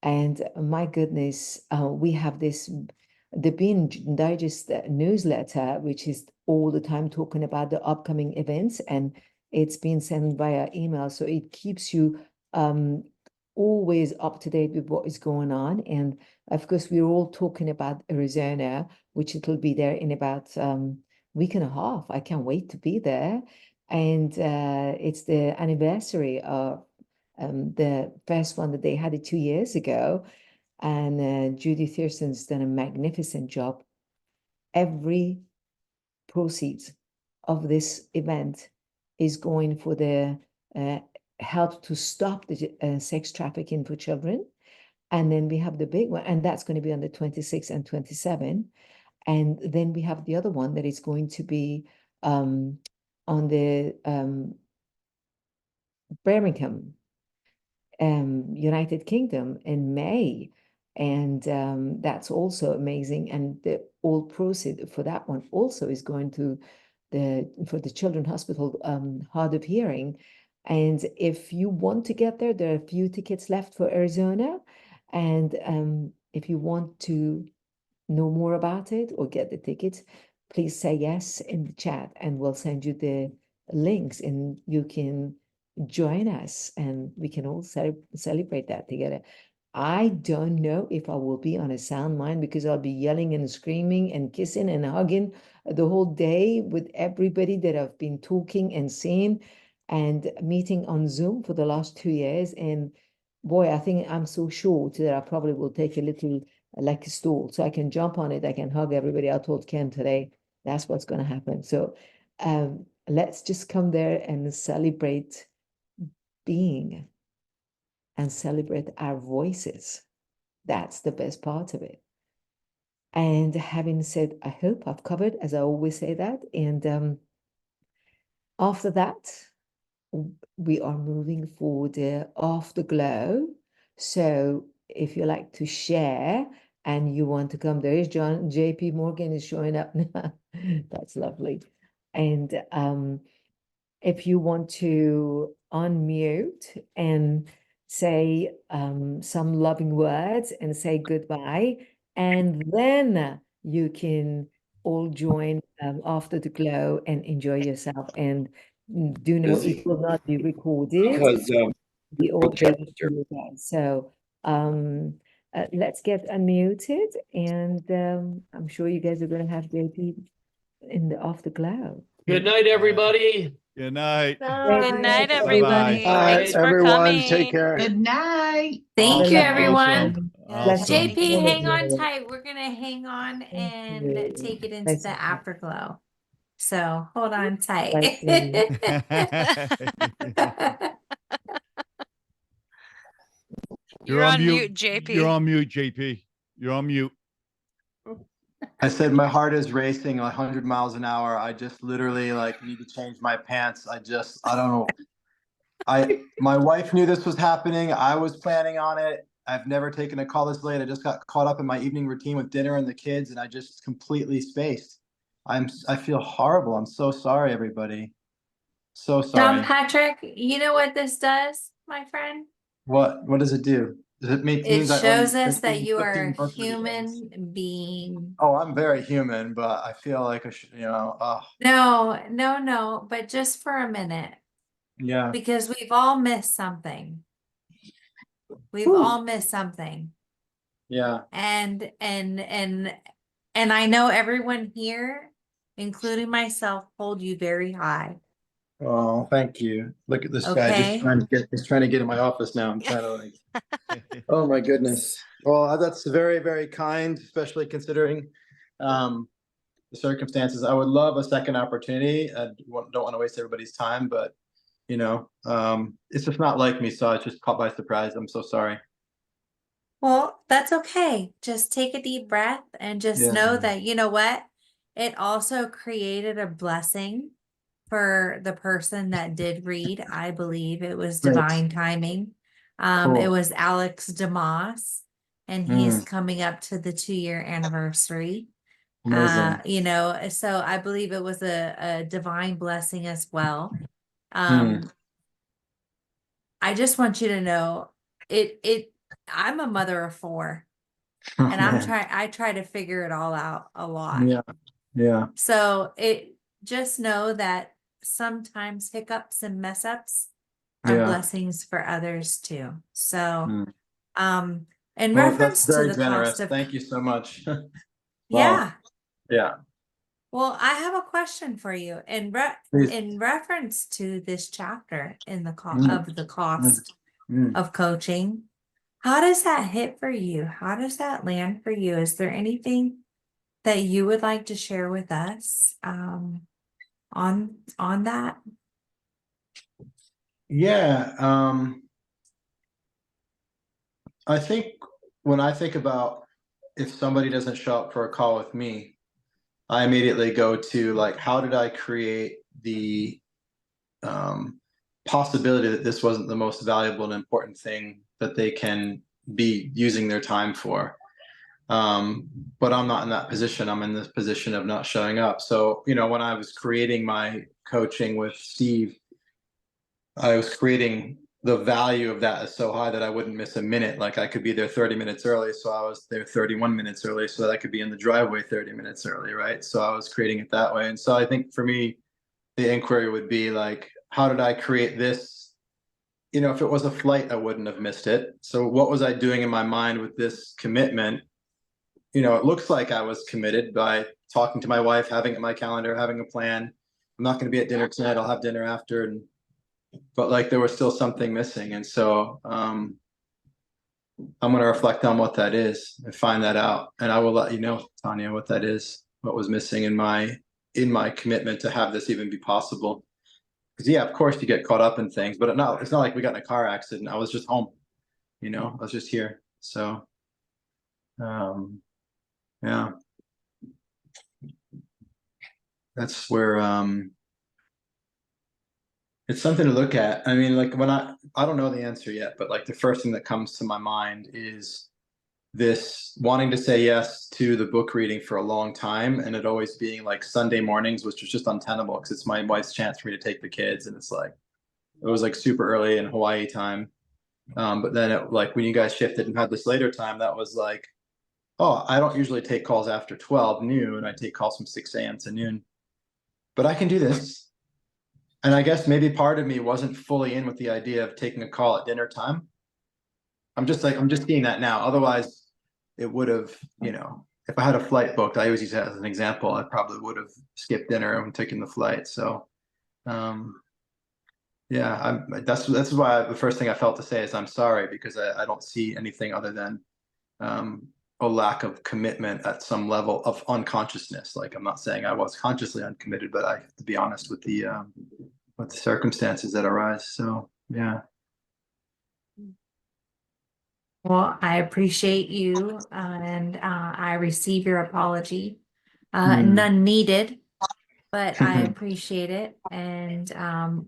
And my goodness, we have the Binge Digest newsletter, which is all the time talking about the upcoming events, and it's been sent via email. So it keeps you always up to date with what is going on. And of course, we're all talking about Arizona, which it'll be there in about week and a half. I can't wait to be there. And it's the anniversary of the first one that they had it 2 years ago. And Judy Thurston's done a magnificent job. Every proceeds of this event is going for the help to stop the sex trafficking for children. And then we have the big one, and that's going to be on the 26th and 27th. And then we have the other one that is going to be on the Birmingham, United Kingdom in May. And that's also amazing. And the all proceed for that one also is going to for the Children's Hospital Hard of Hearing. And if you want to get there, there are a few tickets left for Arizona. And if you want to know more about it or get the tickets, please say yes in the chat and we'll send you the links and you can join us and we can all celebrate that together. I don't know if I will be on a sound mind because I'll be yelling and screaming and kissing and hugging the whole day with everybody that I've been talking and seeing and meeting on Zoom for the last 2 years. And boy, I think I'm so short that I probably will take a little like a stool so I can jump on it. I can hug everybody. I told Ken today that's what's going to happen. So let's just come there and celebrate being and celebrate our voices. That's the best part of it. And having said, I hope I've covered, as I always say that. And after that, we are moving forward Afterglow. So if you like to share and you want to come, there is JP Morgan is showing up now. That's lovely. And if you want to unmute and say some loving words and say goodbye, and then you can all join after the glow and enjoy yourself. And do know Busy. it will not be recorded. Because We all Rochester. gave it to you guys. So let's get unmuted, and I'm sure you guys are going to have JP in the afterglow. Good night, everybody. Good night. Good night, Bye-bye. everybody. All right, Thanks for everyone, coming. take care. Good night. Awesome, Thank you, everyone. awesome. JP, Blessings. hang on tight. We're gonna hang on and you. take it into the Blessings. afterglow. So hold on tight. Blessings. You're on mute, JP. You're on mute, JP. You're on mute. I said my heart is racing 100 miles an hour. I just literally like need to change my pants. I don't know. My wife knew this was happening. I was planning on it. I've never taken a call this late. I just got caught up in my evening routine with dinner and the kids, and I just completely spaced. I feel horrible. I'm so sorry, everybody. So sorry. John Patrick, you know what this does, my friend? What does it do? Does it make It means I owe shows you us that 15 you are a birthday days? human being. Oh, I'm very human, but I feel like No, but just for a minute, yeah. because we've all missed something. We've Whew. all missed something. Yeah. And I know everyone here, including myself, hold you very high. Oh, thank you. Look at this guy Okay. he's trying to get in my office now. I'm trying to like, oh my goodness. Well, that's very, very kind, especially considering the circumstances. I would love a second opportunity. I don't want to waste everybody's time, but it's just not like me. So I just caught by surprise. I'm so sorry. Well, that's okay. Just take a deep breath and just know that, you know what? It also created a blessing for the person that did read. I believe it was Great. divine timing. Cool. It was Alex DeMoss, and he's coming up to the 2-year anniversary. Amazing. So I believe it was a divine blessing as well. Hmm. I just want you to know I'm a mother of 4, and I try to figure it all out a lot. Yeah. So just know that sometimes hiccups and mess ups are blessings for others too. So, in Well, reference that's very to the generous. cost of, Thank you so much. yeah. Yeah. Well, I have a question for you Please. in reference to this chapter in the Mm. cost Mm. of coaching. How does that hit for you? How does that land for you? Is there anything that you would like to share with us on that? Yeah. I think when I think about if somebody doesn't show up for a call with me, I immediately go to like, how did I create the possibility that this wasn't the most valuable and important thing that they can be using their time for? But I'm not in that position. I'm in this position of not showing up. So, when I was creating my coaching with Steve, I was creating the value of that is so high that I wouldn't miss a minute. Like I could be there 30 minutes early. So I was there 31 minutes early so that I could be in the driveway 30 minutes early. Right. So I was creating it that way. And so I think for me, the inquiry would be like, how did I create this you know, if it was a flight, I wouldn't have missed it. So what was I doing in my mind with this commitment? You know, it looks like I was committed by talking to my wife, having it in my calendar, having a plan. I'm not going to be at dinner tonight. I'll have dinner after. But like there was still something missing. And so I'm going to reflect on what that is and find that out. And I will let you know, Tanya, what that is, what was missing in my commitment to have this even be possible. Because yeah, of course you get caught up in things, but it's not like we got in a car accident. I was just home, you know, I was just here. So yeah, that's where it's something to look at. I mean, like when I don't know the answer yet, but like the first thing that comes to my mind is this wanting to say yes to the book reading for a long time, and it always being like Sunday mornings, which was just untenable because it's my wife's chance for me to take the kids, and it's like it was like super early in Hawaii time. But then it, like when you guys shifted and had this later time, that was like, oh, I don't usually take calls after 12 noon. I take calls from 6 a.m. to noon, but I can do this. And I guess maybe part of me wasn't fully in with the idea of taking a call at dinner time. I'm just seeing that now. Otherwise, it would have, you know, if I had a flight booked, I always use that as an example. I probably would have skipped dinner and taken the flight. So, yeah, that's why the first thing I felt to say is I'm sorry, because I don't see anything other than a lack of commitment at some level of unconsciousness. Like I'm not saying I was consciously uncommitted, but I have to be honest with the circumstances that arise. So yeah. Well, I appreciate you, and I receive your apology. None needed, but I appreciate it, and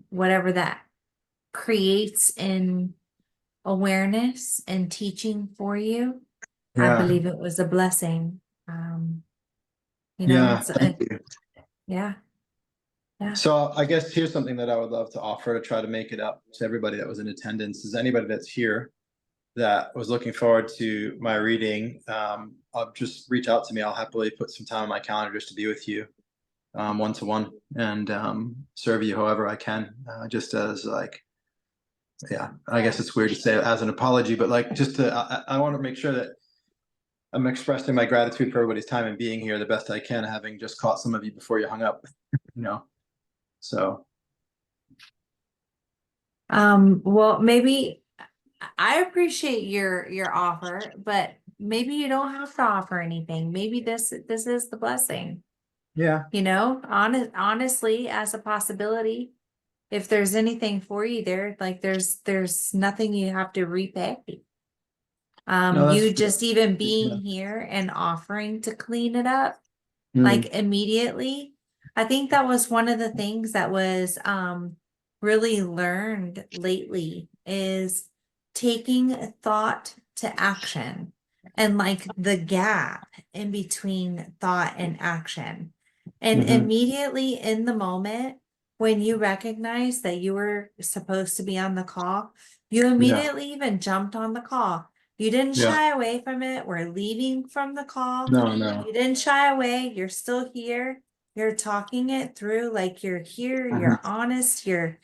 whatever that creates in awareness and teaching for you, I believe it was a blessing. You know, Thank you. Yeah. So I guess here's something that I would love to offer to try to make it up to everybody that was in attendance. Is anybody that's here that was looking forward to my reading, I'll just reach out to me. I'll happily put some time on my calendar just to be with you one-to-one and serve you however I can, just as like, yeah, I guess it's weird to say as an apology, but like just to, I want to make sure that I'm expressing my gratitude for everybody's time and being here the best I can, having just caught some of you before you hung up, you know, so. Well, maybe I appreciate your offer, but maybe you don't have to offer anything. Maybe this is the blessing. Yeah. You know, honestly, as a possibility, if there's anything for you there, like there's nothing you have to repay. No, You that's- just even being yeah. here and offering to clean it up, like immediately. I think that was one of the things that was really learned lately is taking thought to action, and like the gap in between thought and action. And immediately in the moment when you recognize that you were supposed to be on the call, you immediately even jumped on the call. You didn't Yeah. shy away from it. We're leaving from the call. No. You didn't shy away. You're still here. You're talking it through, like you're here, you're honest, you're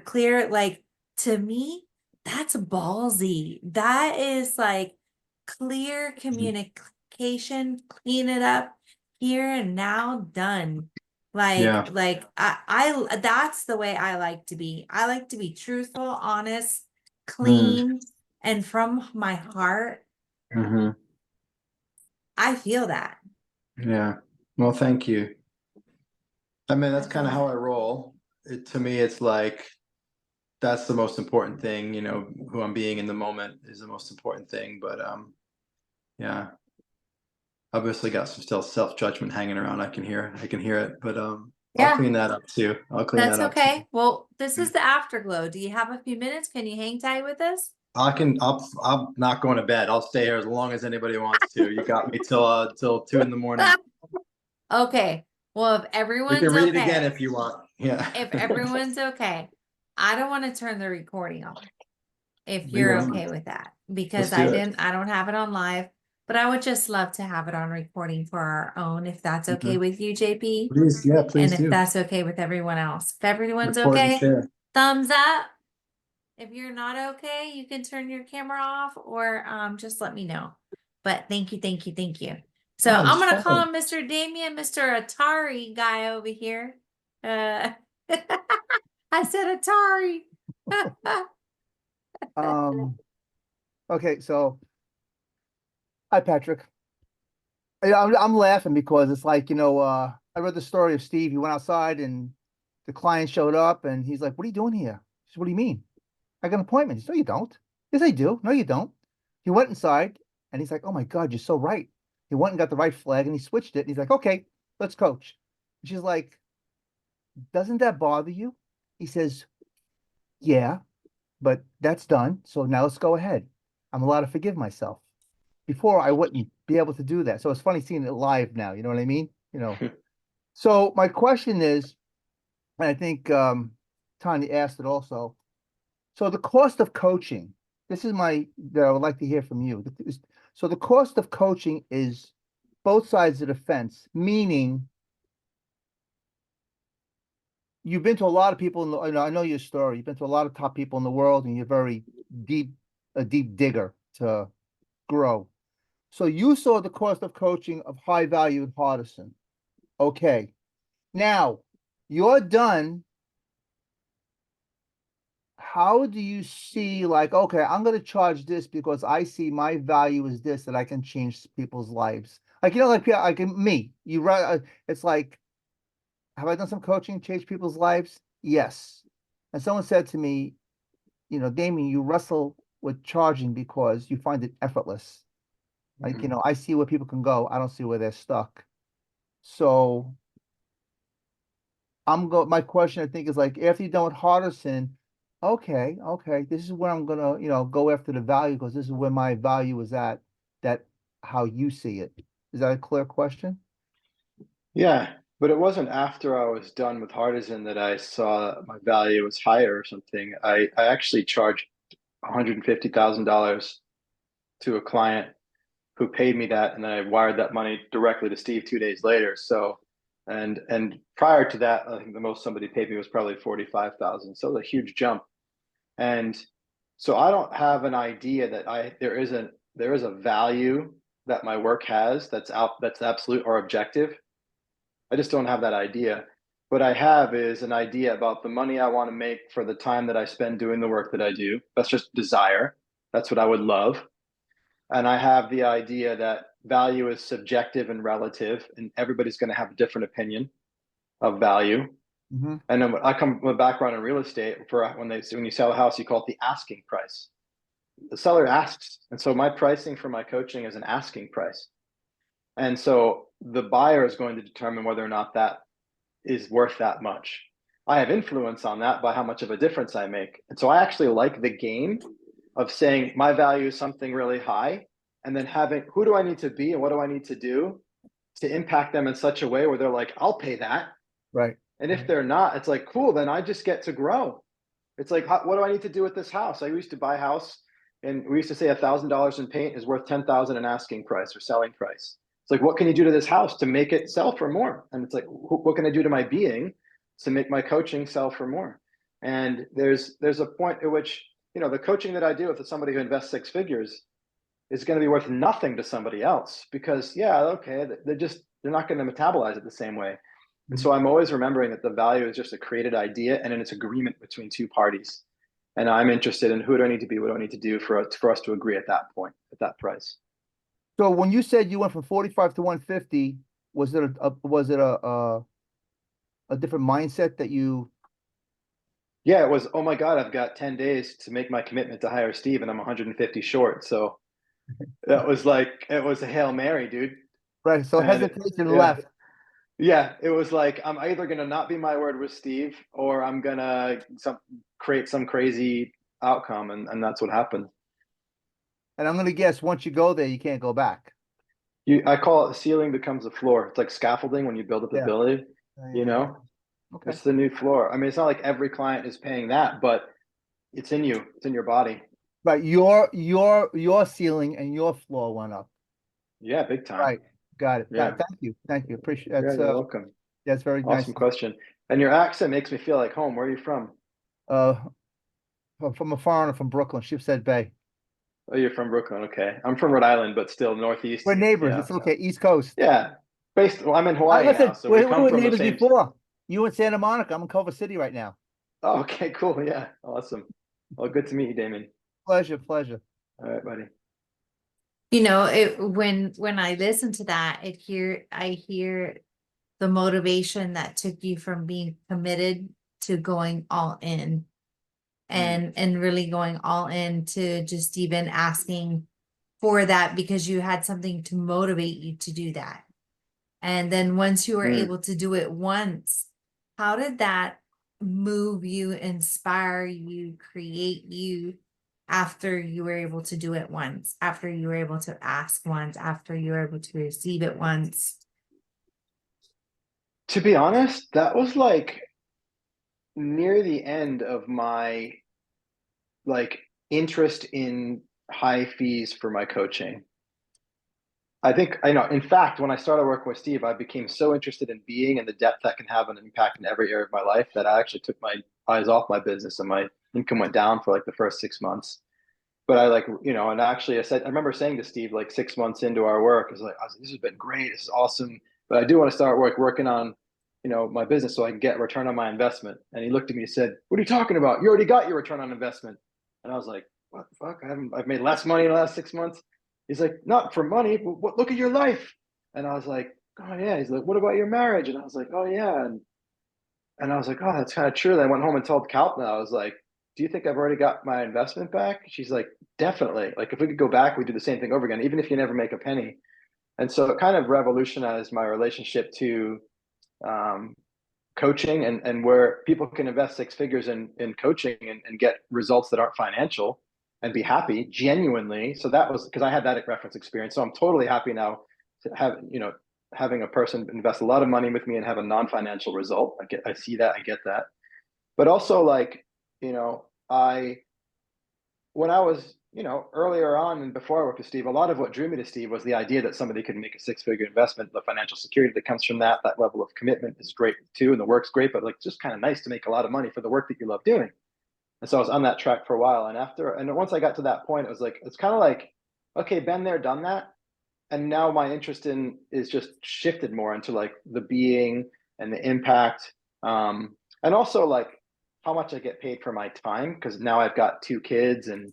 clear. Like, to me, that's ballsy. That is like clear communication, clean it up here and now, done. Like I that's the way I like to be. I like to be truthful, honest, clean, and from my heart. I feel that. Yeah. Well, thank you. I mean, that's kind of how I roll. To me, it's like, that's the most important thing, you know, who I'm being in the moment is the most important thing. But yeah, obviously got some still self-judgment hanging around. I can hear it, but I'll clean that up too. I'll clean That's that up. okay. Well, this is the afterglow. Do you have a few minutes? Can you hang tight with us? I'm not going to bed. I'll stay here as long as anybody wants to. You got me till 2 in the morning. Okay. Well, if You everyone's can read okay, it again if you want. Yeah. if everyone's okay, I don't want to turn the recording off. If We you're will. okay with that, because Let's do it. I don't have it on live, but I would just love to have it on recording for our own, if that's okay with you, JP. Please, yeah, please And if do. that's okay with everyone else. If everyone's Record and okay, share. thumbs up. If you're not okay, you can turn your camera off or just let me know. But thank you, thank you, thank you. So Oh, I'm gonna it's call fine. him Mr. Damien, Mr. Atari guy over here. I said Atari. Okay, so hi, Patrick. I'm laughing because it's like, I read the story of Steve. He went outside and the client showed up and he's like, "What are you doing here?" He said, "What do you mean? I got an appointment." He said, "No, you don't." "Yes, I do." "No, you don't." He went inside and he's like, "Oh my God, you're so right." He went and got the right flag and he switched it. And he's like, "Okay, let's coach." And she's like, "Doesn't that bother you?" He says, "Yeah, but that's done. So now let's go ahead. I'm allowed to forgive myself. Before I wouldn't be able to do that." So it's funny seeing it live now. You know what I mean? So my question is, and I think Tanya asked it also. So the cost of coaching, this is that I would like to hear from you. So the cost of coaching is both sides of the fence, meaning you've been to a lot of people I know your story. You've been to a lot of top people in the world and you're very a deep digger to grow. So you saw the cost of coaching of High Value at Hardison. Okay. Now you're done. How do you see, like, okay, I'm going to charge this because I see my value is this, that I can change people's lives. Like, like me, it's like, have I done some coaching, change people's lives? Yes. And someone said to me, "Damien, you wrestle with charging because you find it effortless. Like, I see where people can go. I don't see where they're stuck." So my question, I think, is like, after you're done with Hardison, okay, this is where I'm gonna, go after the value because this is where my value is at, that how you see it. Is that a clear question? Yeah, but it wasn't after I was done with Hardison that I saw my value was higher or something. I actually charged $150,000 to a client who paid me that, and then I wired that money directly to Steve 2 days later. So, and prior to that, I think the most somebody paid me was probably 45,000. So it was a huge jump. And so I don't have an idea that there is a value that my work has that's absolute or objective. I just don't have that idea. What I have is an idea about the money I want to make for the time that I spend doing the work that I do. That's just desire. That's what I would love. And I have the idea that value is subjective and relative, and everybody's going to have a different opinion of value. And then I come from a background in real estate. When you sell a house, you call it the asking price. The seller asks, and so my pricing for my coaching is an asking price. And so the buyer is going to determine whether or not that is worth that much. I have influence on that by how much of a difference I make. And so I actually like the game of saying my value is something really high, and then having, who do I need to be and what do I need to do to impact them in such a way where they're like, I'll pay that. Right. And if they're not, it's like, cool, then I just get to grow. It's like, what do I need to do with this house? I used to buy a house and we used to say $1,000 in paint is worth 10,000 in asking price or selling price. It's like, what can you do to this house to make it sell for more? And it's like, what can I do to my being to make my coaching sell for more? And there's a point at which, the coaching that I do with somebody who invests 6 figures is going to be worth nothing to somebody else because, they're not going to metabolize it the same way. And so I'm always remembering that the value is just a created idea and then it's agreement between two parties. And I'm interested in who do I need to be, what do I need to do for us to agree at that point, at that price. So when you said you went from 45 to 150, was it a different mindset that you? Yeah, it was, oh my God, I've got 10 days to make my commitment to hire Steve and I'm 150 short. So that was like, it was a Hail Mary, dude. Right. So hesitation left. Yeah, it was like, I'm either going to not be my word with Steve or I'm going to create some crazy outcome. And that's what happened. And I'm going to guess once you go there, you can't go back. I call it the ceiling becomes a floor. It's like scaffolding when you build up the building, Okay. It's the new floor. I mean, it's not like every client is paying that, but it's in you, it's in your body. Right. Your ceiling and your floor went up. Yeah, big time. Right. Got it. Yeah. Thank you. Appreciate that. Yeah, you're welcome. That's very nice. Awesome question. And your accent makes me feel like home. Where are you from? from a foreigner from Brooklyn, Shipstead Bay. Oh, you're from Brooklyn. Okay. I'm from Rhode Island, but still Northeast. We're neighbors. Yeah, It's so- okay. East Coast. Yeah. Well, I'm in Hawaii Listen, now, so we we come were from the neighbors same. before. You in Santa Monica. I'm in Culver City right now. Oh, okay, cool. Yeah. Awesome. Well, good to meet you, Damon. Pleasure. All right, buddy. You know, when I listen to that, I hear the motivation that took you from being committed to going all in. And really going all in to just even asking for that because you had something to motivate you to do that. And then once you were able to do it once, how did that move you, inspire you, create you after you were able to do it once, after you were able to ask once, after you were able to receive it once? To be honest, that was like near the end of my like interest in high fees for my coaching. I know, in fact, when I started working with Steve, I became so interested in being and the depth that can have an impact in every area of my life that I actually took my eyes off my business and my income went down for like the first 6 months. But I like, and actually I remember saying to Steve, like 6 months into our work, I was like, this has been great. This is awesome. But I do want to start working on, my business so I can get return on my investment. And he looked at me and said, what are you talking about? You already got your return on investment. And I was like, what the fuck? I've made less money in the last 6 months. He's like, not for money, but look at your life. And I was like, oh yeah. He's like, what about your marriage? And I was like, oh yeah. And I was like, oh, that's kind of true. And I went home and told Kalpna, I was like, do you think I've already got my investment back? She's like, definitely. Like if we could go back, we'd do the same thing over again, even if you never make a penny. And so it kind of revolutionized my relationship to coaching and where people can invest 6 figures in coaching and get results that aren't financial and be happy genuinely. So that was because I had that reference experience. So I'm totally happy now to have, having a person invest a lot of money with me and have a non-financial result. I see that, I get that. But also like, when I was, earlier on and before I worked with Steve, a lot of what drew me to Steve was the idea that somebody could make a 6-figure investment. The financial security that comes from that level of commitment is great too. And the work's great, but like, just kind of nice to make a lot of money for the work that you love doing. And so I was on that track for a while. And once I got to that point, it was like, it's kind of like, okay, been there, done that. And now my interest is just shifted more into like the being and the impact. And also like how much I get paid for my time. Cause now I've got 2 kids and,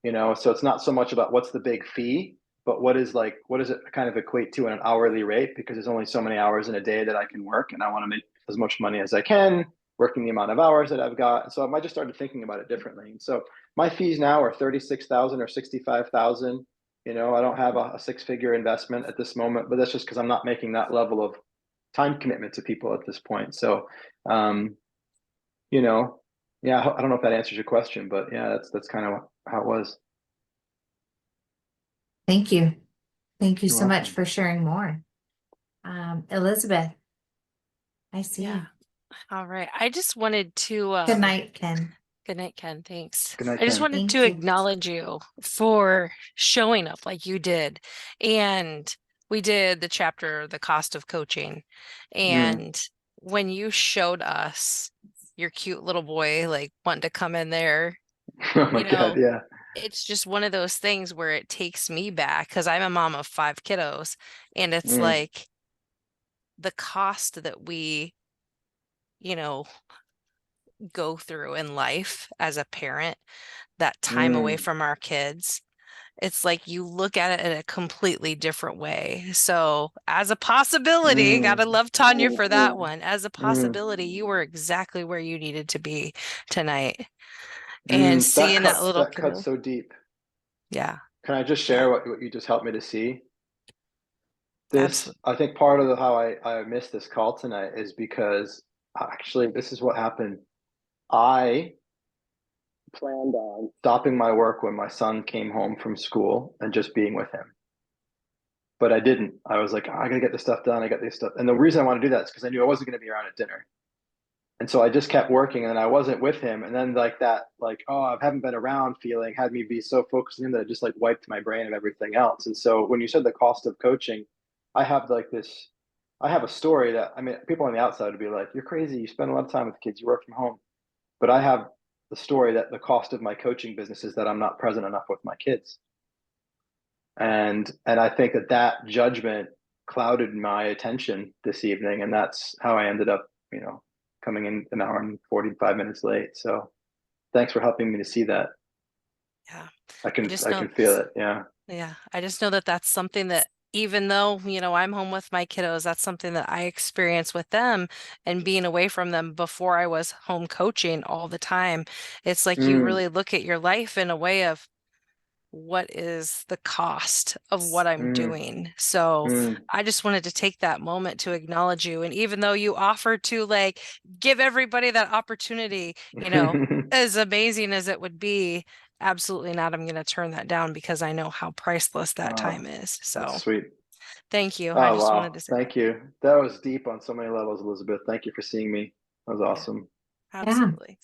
so it's not so much about what's the big fee, but what does it kind of equate to in an hourly rate? Because there's only so many hours in a day that I can work and I want to make as much money as I can, working the amount of hours that I've got. So I just started thinking about it differently. And so my fees now are 36,000 or 65,000. I don't have a 6-figure investment at this moment, but that's just because I'm not making that level of time commitment to people at this point. So, yeah, I don't know if that answers your question, but yeah, that's kind of how it was. Thank you. Thank you You're so much welcome. for sharing more. Elizabeth, I see you. Yeah. All right. I just wanted to Good night, Ken. Good night, Ken. Thanks. Good night, I just Ken. wanted Thank to you. acknowledge you for showing up like you did. And we did the chapter, The Cost of Coaching. And when you showed us your cute little boy, like wanting to come in there, Oh my you know, God, yeah. it's just one of those things where it takes me back because I'm a mom of 5 kiddos. And it's like the cost that we, go through in life as a parent, that time away from our kids. It's like you look at it in a completely different way. So, as a possibility, gotta love Tanya for that one. As a possibility, you were exactly where you needed to be tonight. And seeing that little that cuts kiddo. so deep. Yeah, Can I just share what you just helped me to see? absolutely. I think part of how I missed this call tonight is because actually this is what happened. I planned on stopping my work when my son came home from school and just being with him. But I didn't. I was like, I gotta get this stuff done. I got this stuff. And the reason I want to do that is because I knew I wasn't going to be around at dinner. And so I just kept working and I wasn't with him. And then oh, I haven't been around feeling had me be so focused on him that it just like wiped my brain of everything else. And so when you said the cost of coaching, I have a story that, people on the outside would be like, you're crazy. You spend a lot of time with kids, you work from home. But I have the story that the cost of my coaching business is that I'm not present enough with my kids. And I think that judgment clouded my attention this evening, and that's how I ended up, coming in an hour and 45 minutes late. So thanks for helping me to see that. Yeah. I can just know- feel it. Yeah. Yeah. I just know that that's something that even though, I'm home with my kiddos, that's something that I experience with them and being away from them before I was home coaching all the time. It's like you really look at your life in a way of what is the cost of what I'm doing. So I just wanted to take that moment to acknowledge you. And even though you offered to like give everybody that opportunity, as amazing as it would be, absolutely not. I'm going to turn that down because I know how priceless that time is. So That's sweet. thank you. Oh, I just wow. wanted to say Thank you. That was deep on so many levels, Elizabeth. Thank you for seeing me. That was awesome. absolutely.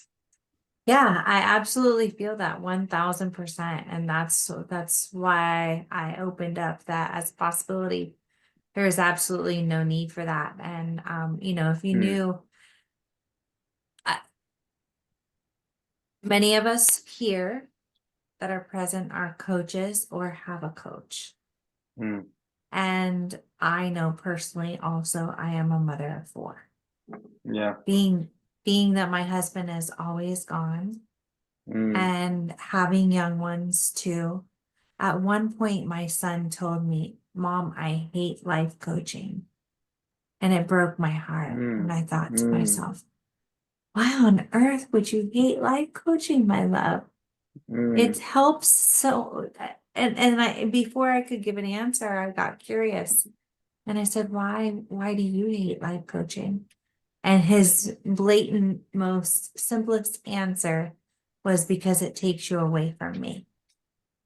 Yeah, I absolutely feel that 1000%. And that's why I opened up that as a possibility. There is absolutely no need for that. And if you knew, many of us here that are present are coaches or have a coach. And I know personally also I am a mother of 4. Yeah. Being that my husband is always gone and having young ones too. At one point, my son told me, "Mom, I hate life coaching." And it broke my heart. And I thought to myself, why on earth would you hate life coaching, my love? It helps so. And before I could give an answer, I got curious. And I said, why do you hate life coaching? And his blatant, most simplest answer was because it takes you away from me.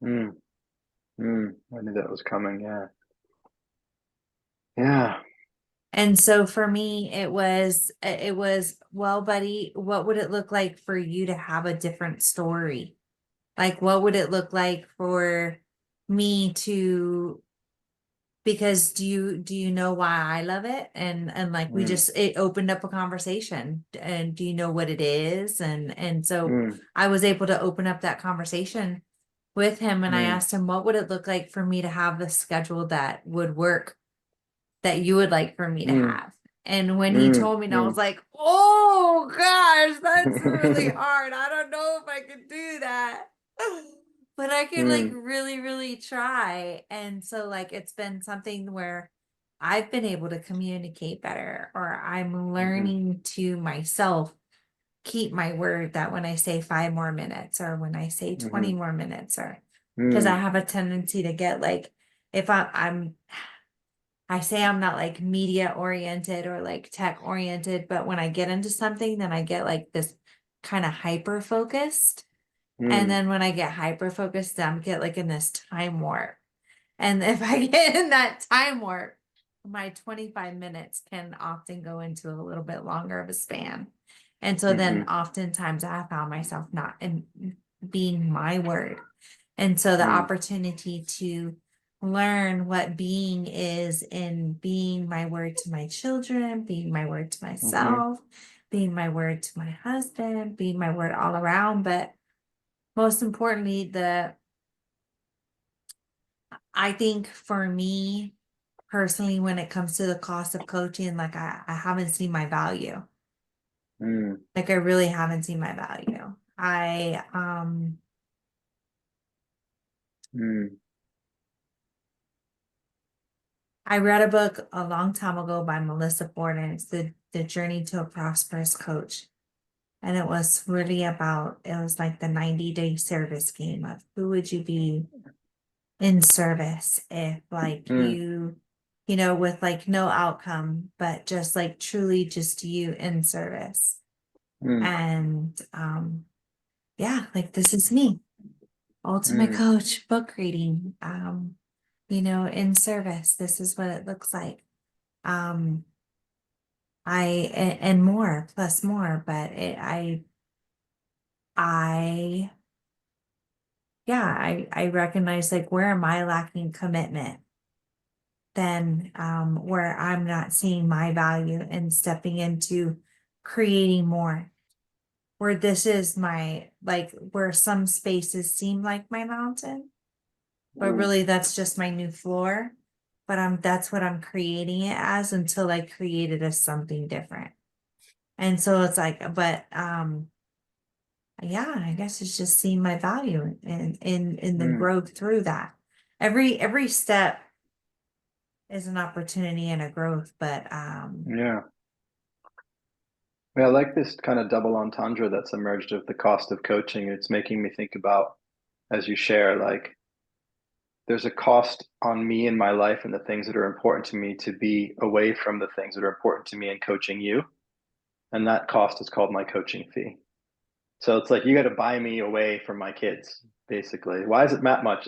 I knew that was coming. Yeah. Yeah. And so for me, it was, well, buddy, what would it look like for you to have a different story? Like, what would it look like for me to, because do you know why I love it? And like, it opened up a conversation. And do you know what it is? And so I was able to open up that conversation with him. And I asked him, what would it look like for me to have the schedule that would work, that you would like for me to have? And when he told me, and I was like, oh gosh, that's really hard. I don't know if I could do that. But I can like really, really try. And so like it's been something where I've been able to communicate better, or I'm learning to myself keep my word, that when I say 5 more minutes or when I say 20 more minutes, or because I have a tendency to get like, if I say I'm not like media oriented or like tech oriented, but when I get into something, then I get like this kind of hyper focused. And then when I get hyper focused, I get like in this time warp. And if I get in that time warp, my 25 minutes can often go into a little bit longer of a span. And so then oftentimes I found myself not in being my word. And so the opportunity to learn what being is in being my word to my children, being my word to myself, being my word to my husband, being my word all around. But most importantly, I think for me personally, when it comes to the cost of coaching, like I haven't seen my value. Like I really haven't seen my value. I read a book a long time ago by Melissa Ford, and it's the Journey to a Prosperous Coach. And it was really about, it was like the 90-day service game of who would you be in service if like you with like no outcome, but just like truly just you in service. And yeah, like this is me, ultimate coach, book reading, in service. This is what it looks like. And more plus more, but I recognize like, where am I lacking commitment? Then where I'm not seeing my value and stepping into creating more. where this is my, like, where some spaces seem like my mountain, but really that's just my new floor. But that's what I'm creating it as until I create it as something different. And so it's like, but yeah, I guess it's just seeing my value in the growth through that. Every step is an opportunity and a growth, but Yeah. I like this kind of double entendre that's emerged of the cost of coaching. It's making me think about, as you share, like there's a cost on me in my life and the things that are important to me to be away from the things that are important to me in coaching you. And that cost is called my coaching fee. So it's like, you got to buy me away from my kids, basically. Why is it that much?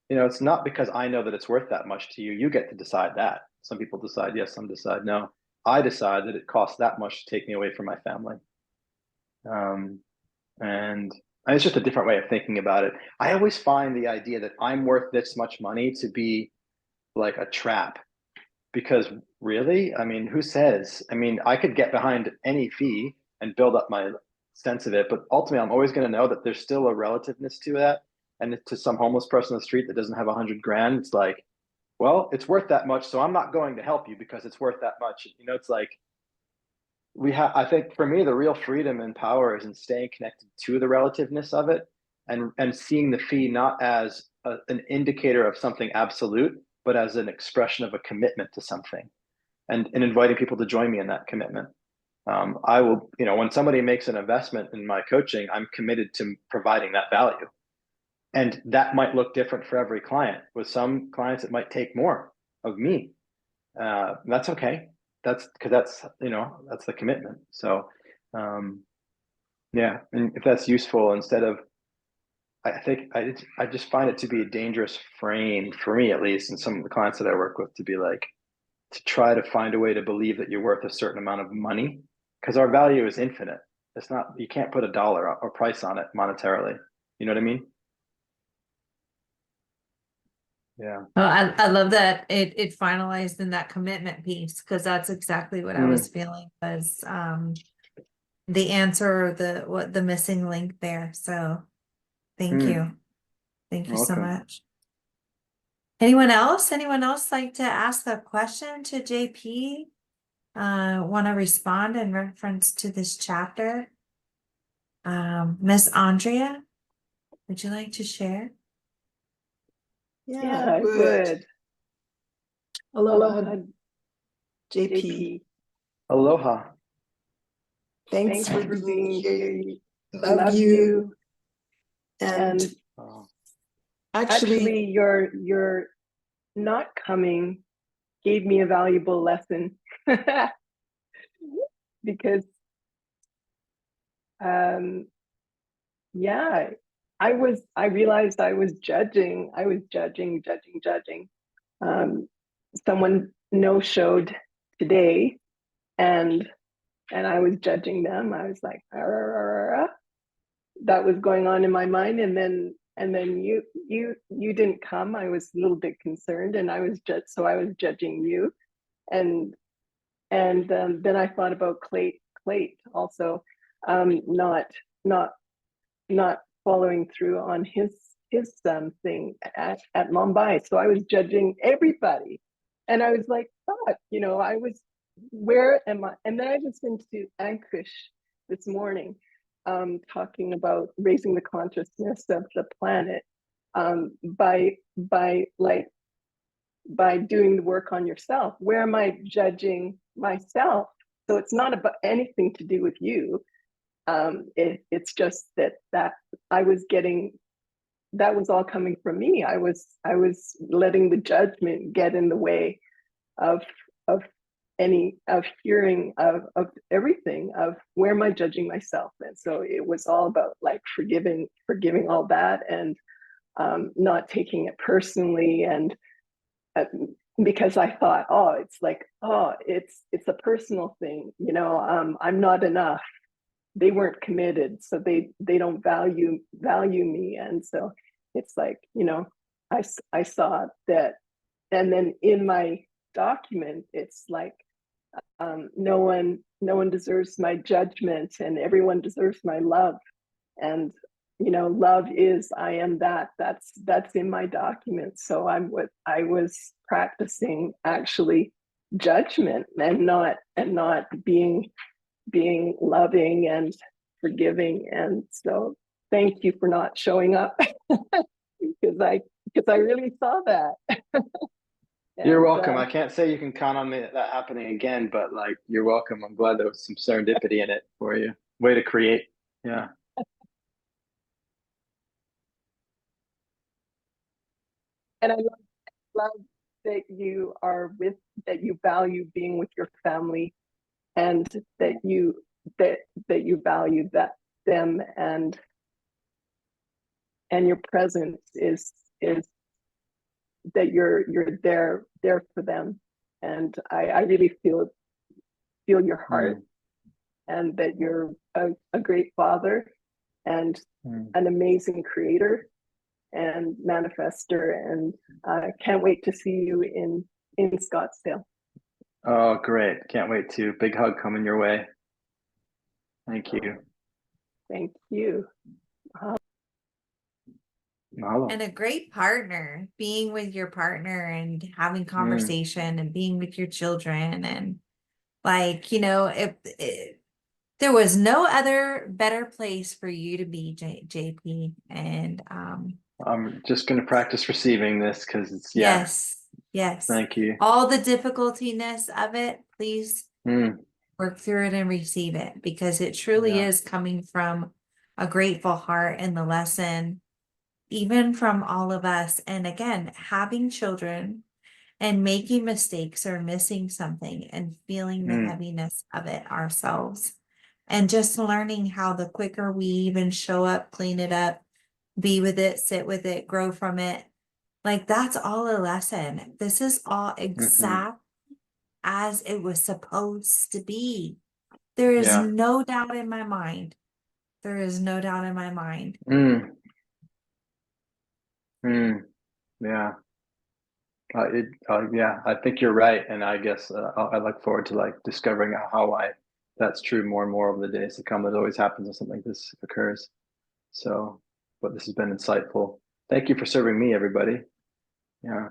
You know, it's not because I know that it's worth that much to you. You get to decide that. Some people decide yes, some decide no. I decide that it costs that much to take me away from my family. And it's just a different way of thinking about it. I always find the idea that I'm worth this much money to be like a trap, because really, I mean, who says? I mean, I could get behind any fee and build up my sense of it, but ultimately I'm always going to know that there's still a relativeness to that. And to some homeless person on the street that doesn't have 100 grand, it's like, well, it's worth that much, so I'm not going to help you because it's worth that much. You know, it's like, I think for me, the real freedom and power is in staying connected to the relativeness of it, and seeing the fee not as an indicator of something absolute, but as an expression of a commitment to something, and inviting people to join me in that commitment. I will, you know, when somebody makes an investment in my coaching, I'm committed to providing that value. And that might look different for every client. With some clients, it might take more of me. That's okay. That's because that's, you know, that's the commitment. So, yeah. And if that's useful, instead of, I think I just find it to be a dangerous frame for me, at least, and some of the clients that I work with, to be like, to try to find a way to believe that you're worth a certain amount of money, because our value is infinite. It's not, you can't put a dollar or price on it monetarily. You know what I mean? Yeah. oh, I love that it finalized in that commitment piece, because that's exactly what I was feeling was the answer, or the missing link there. So thank you. Thank you so much. Anyone else like to ask a question to JP? Want to respond in reference to this chapter? Miss Andrea, would you like to share? Yeah, I would. Aloha, JP. Aloha. Thanks for being here. Love you. And actually, your not coming gave me a valuable lesson, because yeah, I realized I was judging. Someone no-showed today, and I was judging them. I was like, that was going on in my mind. And then you didn't come. I was a little bit concerned, and I was judging you. And then I thought about Clayt also, not following through on his thing at Mumbai. So I was judging everybody, and I was like, fuck, you know, where am I? And then I listened to Ankush this morning, talking about raising the consciousness of the planet, by doing the work on yourself. Where am I judging myself? So it's not about anything to do with you. It's just that I was getting, that was all coming from me. I was letting the judgment get in the way of hearing of everything, of where am I judging myself. And so it was all about like forgiving all that, and not taking it personally. And because I thought, it's a personal thing, you know, I'm not enough. They weren't committed, so they don't value me. And so it's like, you know, I saw that. And then in my document, it's like, no one no one deserves my judgment, and everyone deserves my love. And love is, I am that. That's in my document. So I was practicing actually judgment and not being loving and forgiving. And so thank you for not showing up because I really saw that. You're welcome. I can't say you can count on that happening again, but like, you're welcome. I'm glad there was some serendipity in it for you. Way to create. Yeah. And I love that you value being with your family, and that you value them, and your presence is that you're there for them. And I really feel your heart, and that you're a great father and an amazing creator and manifester, and I can't wait to see you in Scottsdale. Oh, great. Can't wait to. Big hug coming your way. Thank you. Thank you. And a great partner, being with your partner and having conversation and being with your children. And like, if there was no other better place for you to be, JP. And I'm just going to practice receiving this because it's, yes. Thank you. All the difficultiness of it, please work through it and receive it, because it truly is coming from a grateful heart. And the lesson, even from all of us, and again, having children and making mistakes or missing something and feeling the heaviness of it ourselves, and just learning how the quicker we even show up, clean it up, be with it, sit with it, grow from it, like that's all a lesson. This is all exact as it was supposed to be. There is no doubt in my mind. There is no doubt in my mind. Yeah. I think you're right. And I guess I look forward to like discovering how that's true more and more over the days to come. It always happens when something like this occurs. So, but this has been insightful. Thank you for serving me, everybody. Yeah.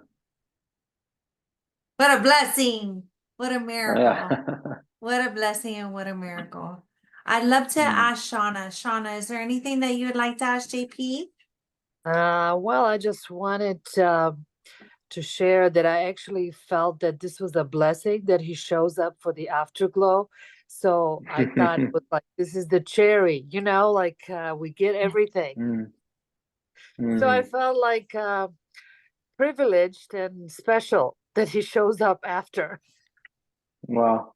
What a blessing. What a miracle. Yeah. What a blessing and what a miracle. I'd love to ask Shauna. Shauna, is there anything that you would like to ask JP? Well, I just wanted to share that I actually felt that this was a blessing that he shows up for the afterglow. So I thought it was like, this is the cherry, like we get everything. So I felt like privileged and special that he shows up after. Wow.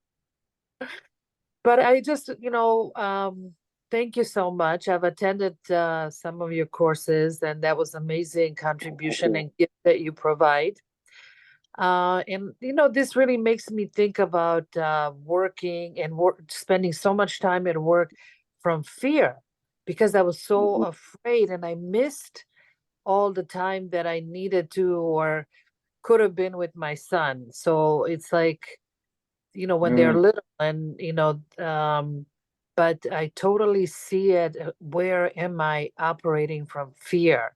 But I just, thank you so much. I've attended some of your courses, and that was amazing contribution and gift that you provide. And this really makes me think about working and spending so much time at work from fear, because I was so afraid, and I missed all the time that I needed to or could have been with my son. So it's like, when they're little, and but I totally see it. Where am I operating from fear,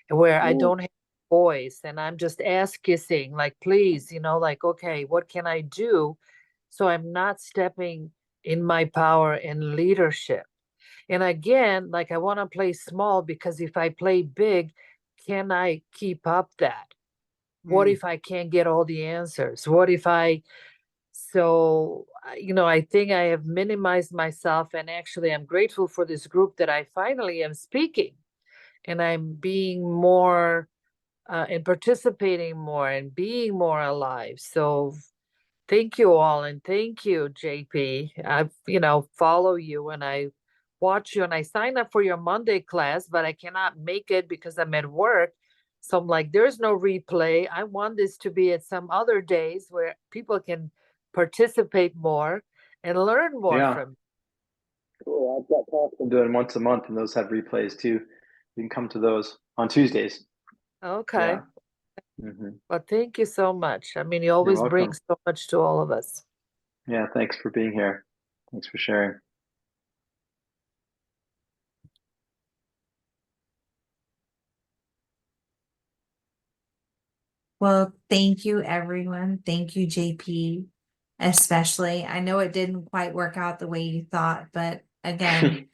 where I don't have a voice, and I'm just ass kissing, like, please, like, okay, what can I do so I'm not stepping in my power and leadership? And again, like, I want to play small, because if I play big, can I keep up that? What if I can't get all the answers? What if so, I think I have minimized myself, and actually I'm grateful for this group that I finally am speaking, and I'm being more and participating more and being more alive. So thank you all. And thank you, JP. I, follow you, and I watch you, and I sign up for your Monday class, but I cannot make it because I'm at work. So I'm like, there's no replay. I want this to be at some other days where people can participate more and learn more from. Cool. I've got talks I'm doing once a month, and those have replays too. You can come to those on Tuesdays. Okay. Well, thank you so much. I mean, you always bring so much to all of us. Yeah, thanks for being here. Thanks for sharing. Well, thank you, everyone. Thank you, JP, especially. I know it didn't quite work out the way you thought, but again,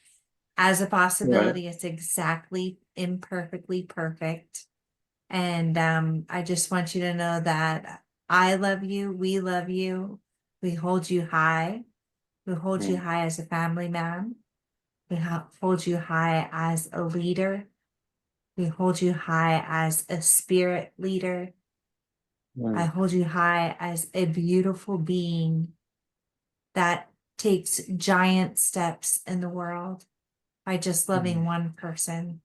as a possibility, it's exactly imperfectly perfect. And I just want you to know that I love you. We love you. We hold you high. We hold you high as a family man. We hold you high as a leader. We hold you high as a spirit leader. I hold you high as a beautiful being that takes giant steps in the world by just loving one person.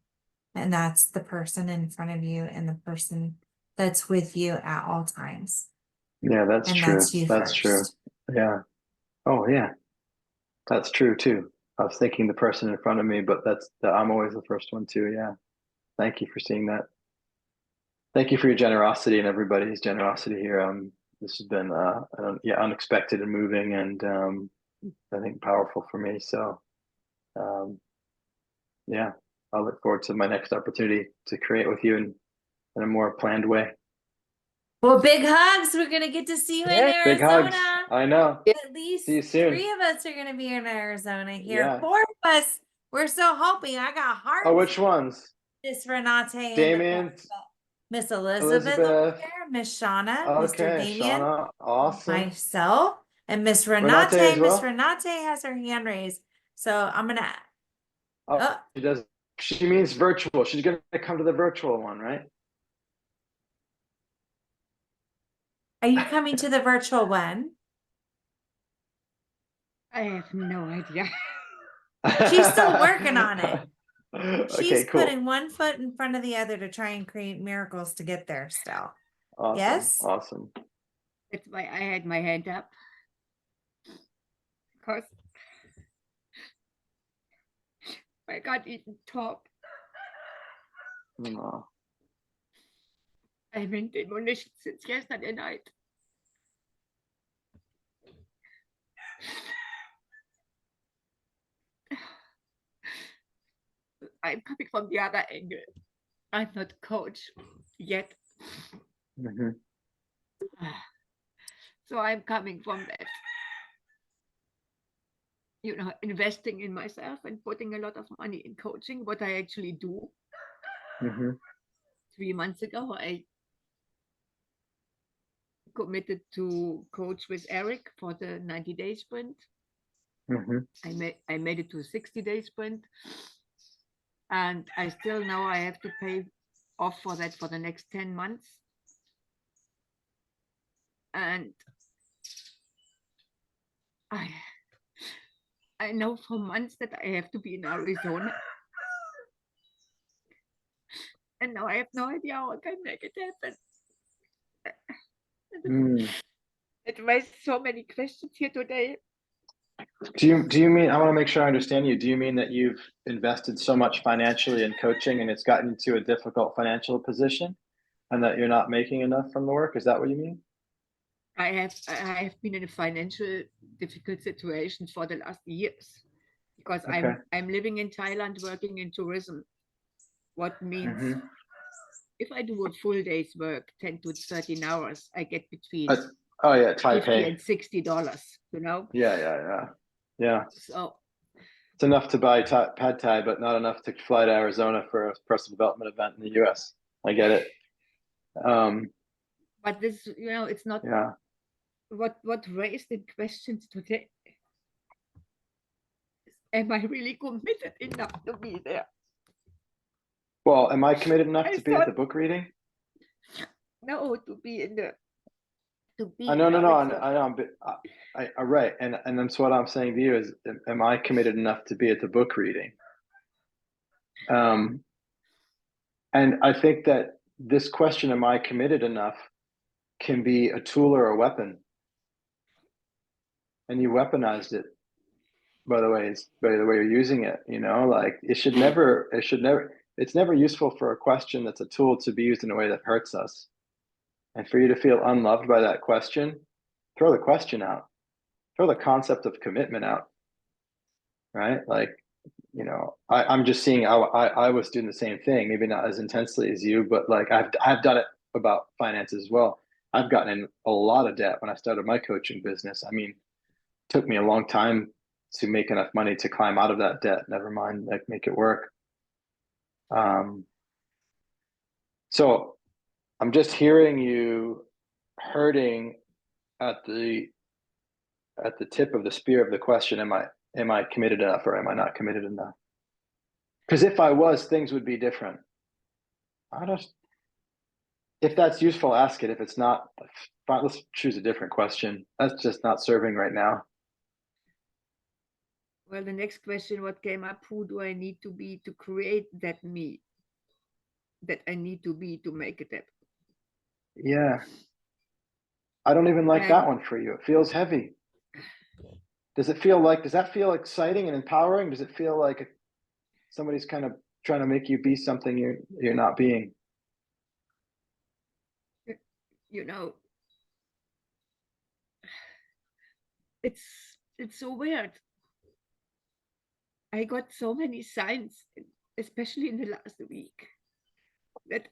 And that's the person in front of you and the person that's with you at all times. Yeah, that's And true. that's you That's first. true. Yeah. Oh, yeah. That's true too. I was thinking the person in front of me, but I'm always the first one too. Yeah. Thank you for seeing that. Thank you for your generosity and everybody's generosity here. This has been unexpected and moving, and I think powerful for me. So yeah, I look forward to my next opportunity to create with you in a more planned way. Well, big hugs. We're going to get to see you in Arizona. Big hugs. I know. At least See you soon. 3 of us are going to be in Arizona here. Yeah. 4 of us. We're so hoping. I got hearts. Oh, which ones? Miss Renate Damien, and Miss Elizabeth over there, Miss Shauna, Mr. Okay, Damien, Shauna, awesome. myself, and Miss Renate as Renate. Miss well? Renate has her hand raised. So I'm going to. Oh, she does. She means virtual. She's gonna come to the virtual one, right? Are you coming to the virtual one? I have no idea. She's still working on it. She's Okay, cool. putting one foot in front of the other to try and create miracles to get there still. Awesome. Yes? Awesome. That's why I had my hand up. Because I can't even talk. No. I've been demolished since yesterday night. I'm coming from the other angle. I'm not coach yet. So I'm coming from that. You know, investing in myself and putting a lot of money in coaching, what I actually do. 3 months ago, I committed to coach with Eric for the 90-day sprint. I made it to a 60-day sprint. And I still know I have to pay off for that for the next 10 months. And I know for months that I have to be in Arizona. And now I have no idea how I can make it happen. It raised so many questions here today. Do you mean, I want to make sure I understand you. Do you mean that you've invested so much financially in coaching and it's gotten you to a difficult financial position and that you're not making enough from the work? Is that what you mean? I have been in a financial difficult situation for the last years because I'm living in Thailand working in tourism. What means if I do a full day's work, 10 to 13 hours, I get between Thai $50 pay and $60, you know? Yeah. So it's enough to buy pad Thai, but not enough to fly to Arizona for a personal development event in the US. I get it. But this, you know, it's not what raised the questions today. Am I really committed enough to be there? Well, am I committed enough to be at the book reading? No, to be in the. I know, right, and that's what I'm saying to you is, am I committed enough to be at the book reading? And I think that this question, am I committed enough, can be a tool or a weapon. And you weaponized it, by the way you're using it, you know, like it's never useful for a question that's a tool to be used in a way that hurts us. And for you to feel unloved by that question, throw the question out, throw the concept of commitment out. right? Like, I'm just seeing how I was doing the same thing, maybe not as intensely as you, but like I've done it about finances as well. I've gotten in a lot of debt when I started my coaching business. I mean, it took me a long time to make enough money to climb out of that debt, never mind like make it work. So I'm just hearing you hurting at the tip of the spear of the question, am I committed enough or am I not committed enough? Because if I was, things would be different. If that's useful, ask it. If it's not, fine, let's choose a different question. That's just not serving right now. Well, the next question, what came up, who do I need to be to create that me that I need to be to make it happen? Yeah. I don't even like that one for you. It feels heavy. Does that feel exciting and empowering? Does it feel like somebody's kind of trying to make you be something you're not being? It's so weird. I got so many signs, especially in the last week, that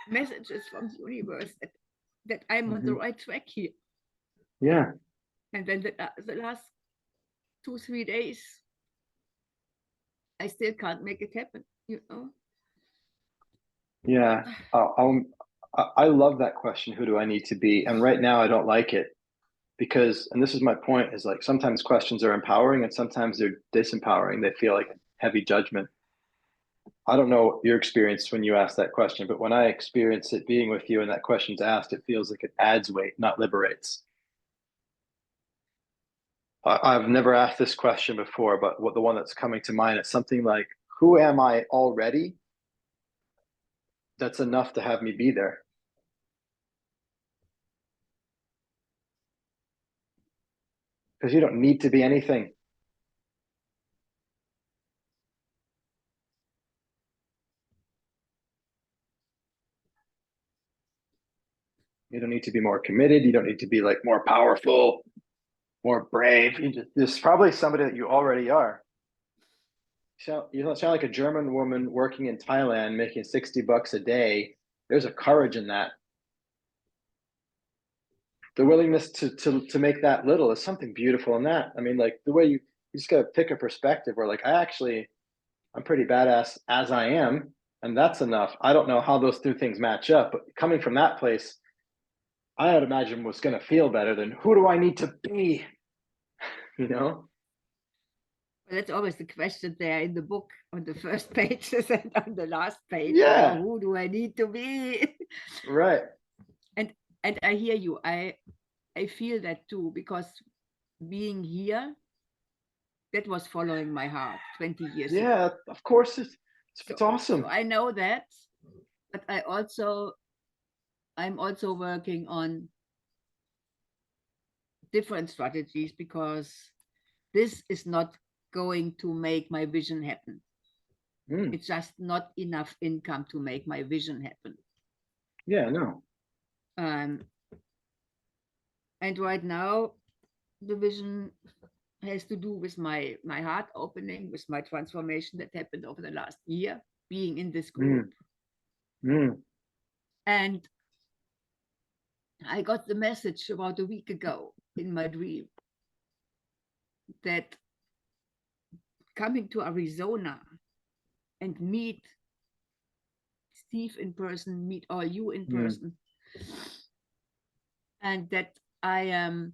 messages from the universe that I'm on the right track here. Yeah. And then the last 2-3 days, I still can't make it happen, Yeah. I love that question. Who do I need to be? And right now I don't like it because, and this is my point, is like sometimes questions are empowering and sometimes they're disempowering. They feel like heavy judgment. I don't know your experience when you ask that question, but when I experience it being with you and that question's asked, it feels like it adds weight, not liberates. I've never asked this question before, but the one that's coming to mind is something like, who am I already that's enough to have me be there? Because you don't need to be anything. You don't need to be more committed. You don't need to be like more powerful, more brave. There's probably somebody that you already are. You don't sound like a German woman working in Thailand making $60 a day. There's a courage in that. The willingness to make that little is something beautiful in that. I mean, like the way you just gotta pick a perspective where like I'm pretty badass as I am, and that's enough. I don't know how those two things match up, but coming from that place, I would imagine was gonna feel better than who do I need to be? Well, that's always the question there in the book on the first pages and on the last page. Yeah. Who do I need to be? Right. And I hear you. I feel that too, because being here, that was following my heart 20 years ago. Yeah, of course it's awesome. So I know that, but I'm also working on different strategies because this is not going to make my vision happen. It's just not enough income to make my vision happen. Yeah, no. And right now, the vision has to do with my heart opening, with my transformation that happened over the last year, being in this group. And I got the message about a week ago in my dream that coming to Arizona and meet Steve in person, meet all you in person, and that I am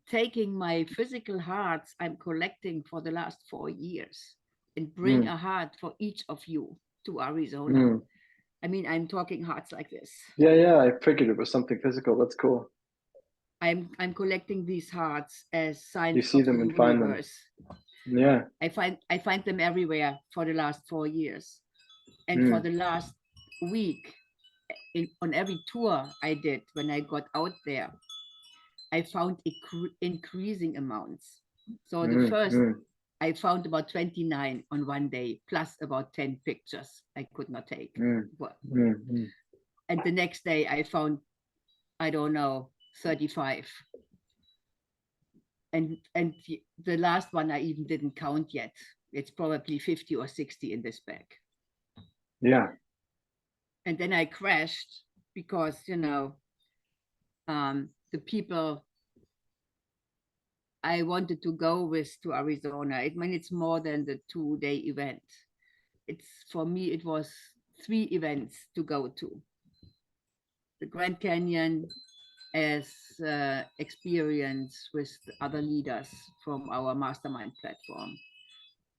taking my physical hearts I'm collecting for the last 4 years and bring a heart for each of you to Arizona. I mean, I'm talking hearts like this. Yeah, I figured it was something physical. That's cool. I'm collecting these hearts as signs You see of them the and find them. universe. Yeah. I find them everywhere for the last 4 years. And for the last week, on every tour I did when I got out there, I found increasing amounts. So the first, I found about 29 on one day, plus about 10 pictures I could not take. And the next day I found, I don't know, 35. and the last one I even didn't count yet. It's probably 50 or 60 in this bag. Yeah. And then I crashed because, you know, the people I wanted to go with to Arizona, I mean, it's more than the 2-day event. It's, for me, it was 3 events to go to. The Grand Canyon as experience with the other leaders from our mastermind platform,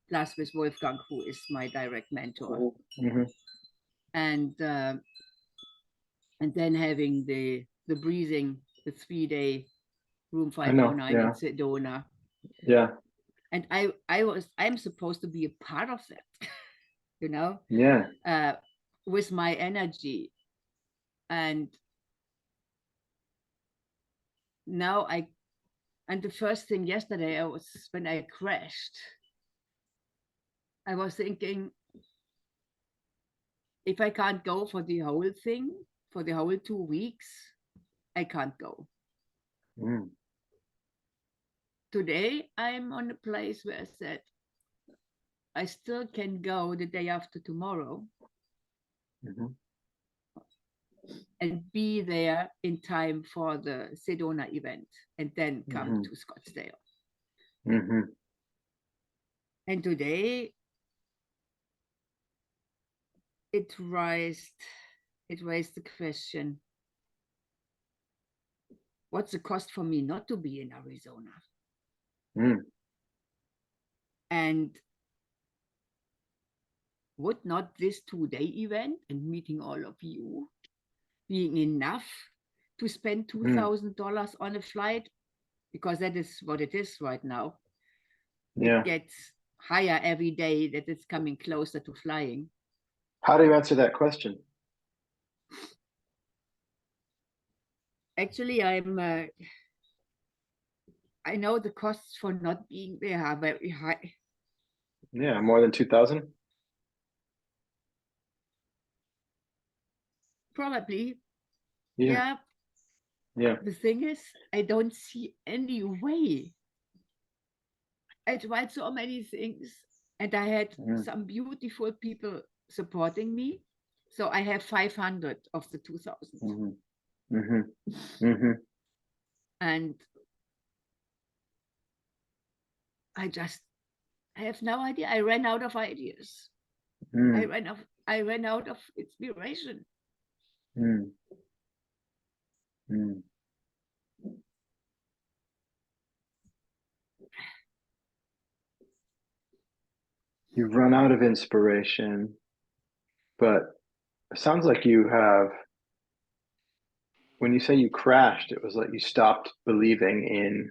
plus with Wolfgang, who is my direct mentor. Mm-hmm. And then having the breathing, the 3-day room 509 in Sedona. Yeah. And I'm supposed to be a part of that, you know? Yeah. With my energy. And now and the first thing yesterday when I crashed, I was thinking, if I can't go for the whole thing, for the whole 2 weeks, I can't go. Mm. Today, I'm on a place where I said, I still can go the day after tomorrow. Mm-hmm. And be there in time for the Sedona event and then come to Scottsdale. Mm-hmm. And today, it raised the question, what's the cost for me not to be in Arizona? Mm. And would not this 2-day event and meeting all of you being enough to spend $2,000 on a flight? Because that is what it is right now. Yeah. It gets higher every day that it's coming closer to flying. How do you answer that question? Actually, I know the costs for not being there are very high. Yeah, more than 2,000. Probably. Yeah. Yeah. The thing is, I don't see any way. I tried so many things, and I had some beautiful people supporting me. So I have 500 of the 2,000. Mm-hmm. Mm-hmm. Mm-hmm. And I have no idea. I ran out of ideas. Mm. I ran out of inspiration. Mm. Mm. You've run out of inspiration, but it sounds like you have, when you say you crashed, it was like you stopped believing in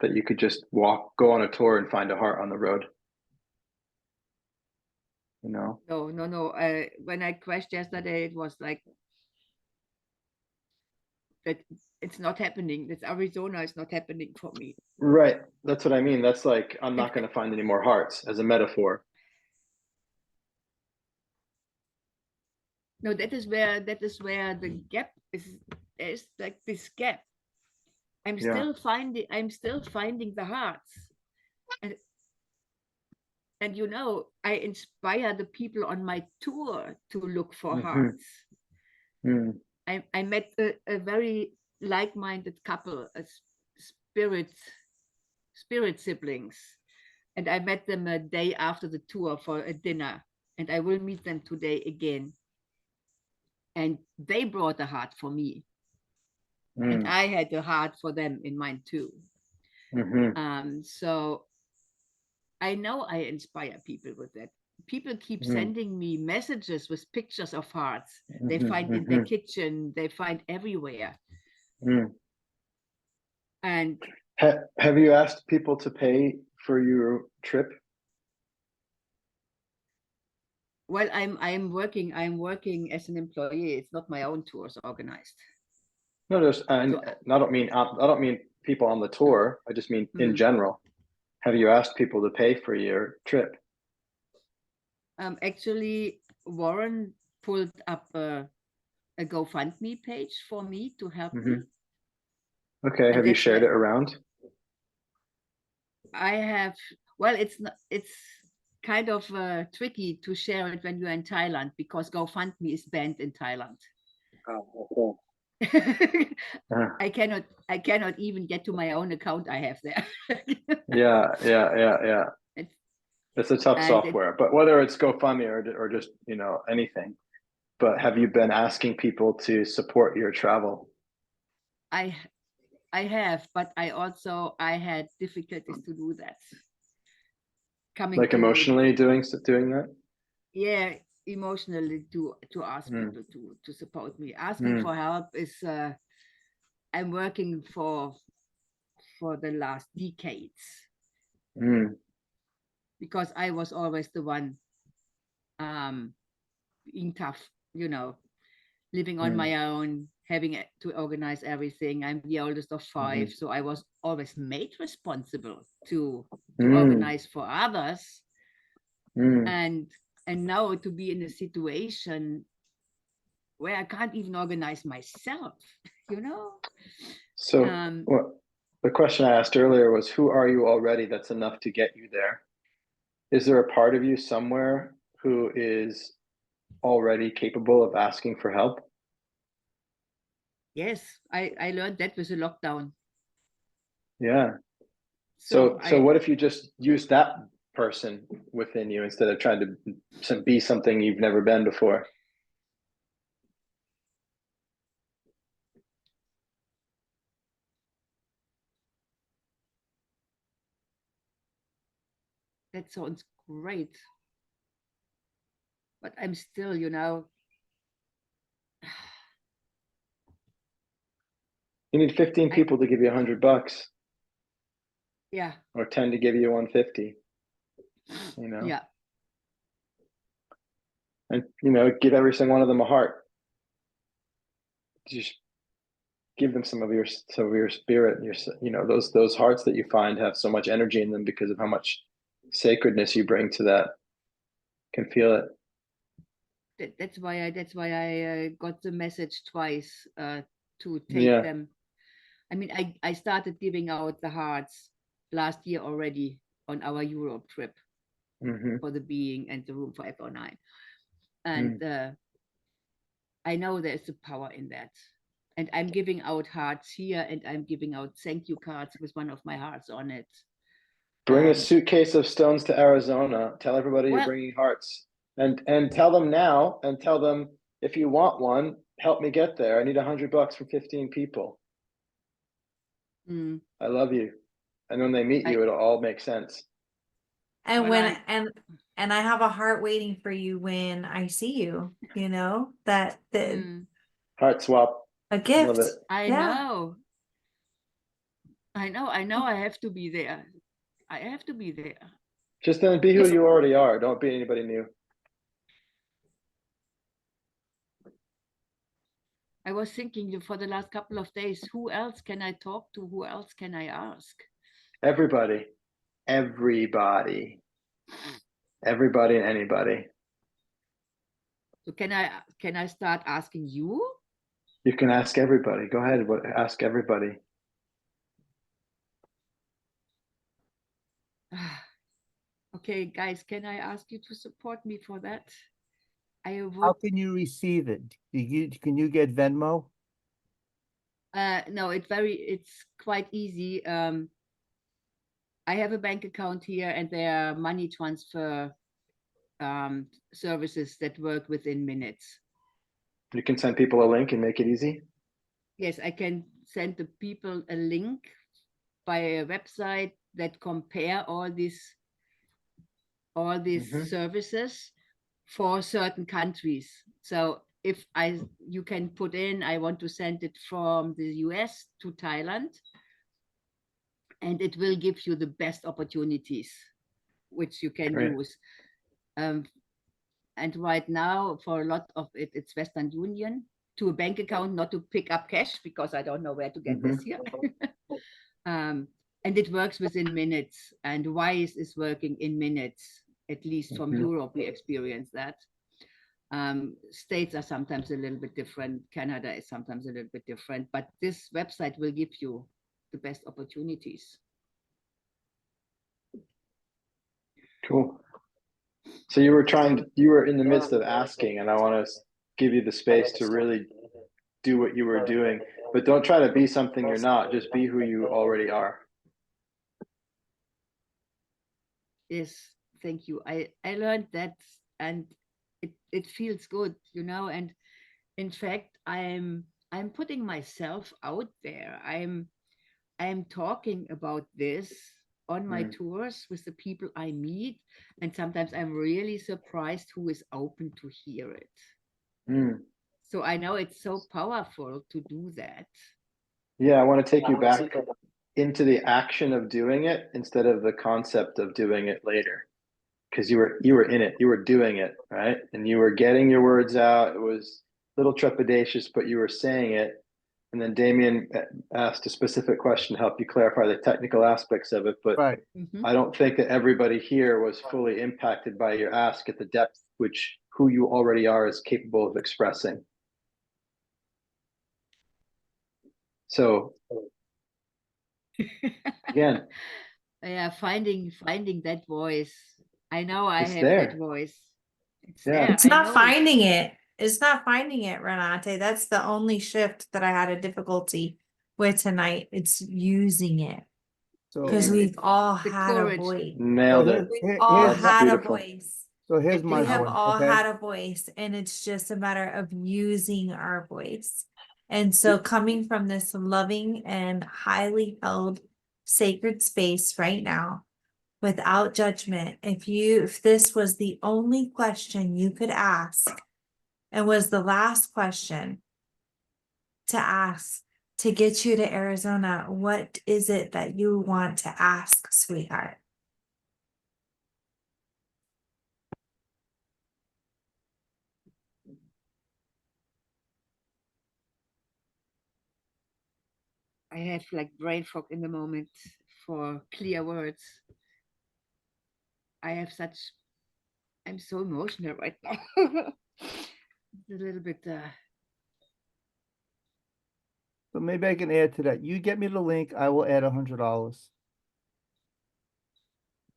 that you could just go on a tour and find a heart on the road. You know? No. When I crashed yesterday, it was like that it's not happening. This Arizona is not happening for me. Right. That's what I mean. That's like, I'm not going to find any more hearts as a metaphor. No, that is where the gap is. There's like this gap. I'm still finding the hearts. And you know, I inspire the people on my tour to look for hearts. Mm. I met a very like-minded couple, spirit siblings, and I met them a day after the tour for a dinner, and I will meet them today again. And they brought a heart for me, and I had a heart for them in mine too. Mm-hmm. So I know I inspire people with that. People keep sending me messages with pictures of hearts. They find in their kitchen, they find everywhere. And have you asked people to pay for your trip? Well, I'm working as an employee. It's not my own tours organized. No, I don't mean people on the tour. I just mean in general. Have you asked people to pay for your trip? Actually, Warren pulled up a GoFundMe page for me to help me. Okay, have you shared it around? I have, well, it's not, it's kind of tricky to share it when you're in Thailand because GoFundMe is banned in Thailand. Oh, I cannot even get to my own account I have there. Yeah. It's a tough And software, but whether it's GoFundMe or just, you know, anything. But have you been asking people to support your travel? I have, but I had difficulties to do that. Like emotionally doing that? Yeah, emotionally to ask people to support me. Asking for help is I'm working for the last decades because I was always the one being tough, you know, living on my own, having to organize everything. I'm the oldest of 5, so I was always made responsible to organize for others. And now to be in a situation where I can't even organize myself, you know? So the question I asked earlier was, who are you already that's enough to get you there? Is there a part of you somewhere who is already capable of asking for help? Yes, I learned that with the lockdown. Yeah. So what if you just use that person within you instead of trying to be something you've never been before? That sounds great. But I'm still, you know. You need 15 people to give you $100. Yeah. Or 10 to give you 150. You know. Yeah. And you know, give every single one of them a heart. Just give them some of your spirit. You know, those hearts that you find have so much energy in them because of how much sacredness you bring to that. Can feel it. That's why I got the message twice to take them. I mean, I started giving out the hearts last year already on our Europe trip for the being and the room 509. And I know there's a power in that. And I'm giving out hearts here, and I'm giving out thank you cards with one of my hearts on it. Bring a suitcase of stones to Arizona. Tell everybody you're bringing hearts, and tell them now, and tell them if you want one, help me get there. I need $100 for 15 people. I love you, and when they meet you, it'll all make sense. And and I have a heart waiting for you when I see you. You know that heart swap. A gift. I know. I have to be there. I have to be there. Just then be who you already are. Don't be anybody new. I was thinking for the last couple of days, who else can I talk to? Who else can I ask? Everybody and anybody. So can I start asking you? You can ask everybody. Go ahead, ask everybody. Okay, guys, can I ask you to support me for that? How can you receive it? Can you get Venmo? No, it's quite easy. I have a bank account here, and there are money transfer services that work within minutes. You can send people a link and make it easy? Yes, I can send the people a link by a website that compare all these services for certain countries. So if you can put in, I want to send it from the US to Thailand, and it will give you the best opportunities which you can use. And right now, for a lot of it, it's Western Union to a bank account, not to pick up cash, because I don't know where to get this here. And it works within minutes, and Wise is working in minutes, at least from Europe, we experience that. States are sometimes a little bit different. Canada is sometimes a little bit different, but this website will give you the best opportunities. Cool. So you were in the midst of asking, and I want to give you the space to really do what you were doing, but don't try to be something you're not. Just be who you already are. Yes, thank you. I learned that, and it feels good, you know. And in fact, I'm putting myself out there. I'm talking about this on my tours with the people I meet, and sometimes I'm really surprised who is open to hear it. So I know it's so powerful to do that. Yeah, I want to take you back into the action of doing it instead of the concept of doing it later. Because you were in it, you were doing it, right? And you were getting your words out. It was a little trepidatious, but you were saying it. And then Damien asked a specific question to help you clarify the technical aspects of it. But Right. I don't think that everybody here was fully impacted by your ask at the depth which who you already are is capable of expressing. So again, yeah, finding that voice. I know I it's have there. that voice. It's Yeah. there. It's I not know it. finding it. It's not finding it, Renate. That's the only shift that I had a difficulty with tonight. It's using it. So, Because we've all The had a courage. voice. Nailed it. We've all That's had a beautiful. voice. so here's my We have point, all okay? had a voice, and it's just a matter of using our voice. And so, coming from this loving and highly held sacred space right now, without judgment, if this was the only question you could ask, and was the last question to ask to get you to Arizona, what is it that you want to ask, sweetheart? I have like brain fog in the moment for clear words. I'm so emotional right now. It's a little bit So maybe I can add to that. You get me the link, I will add $100.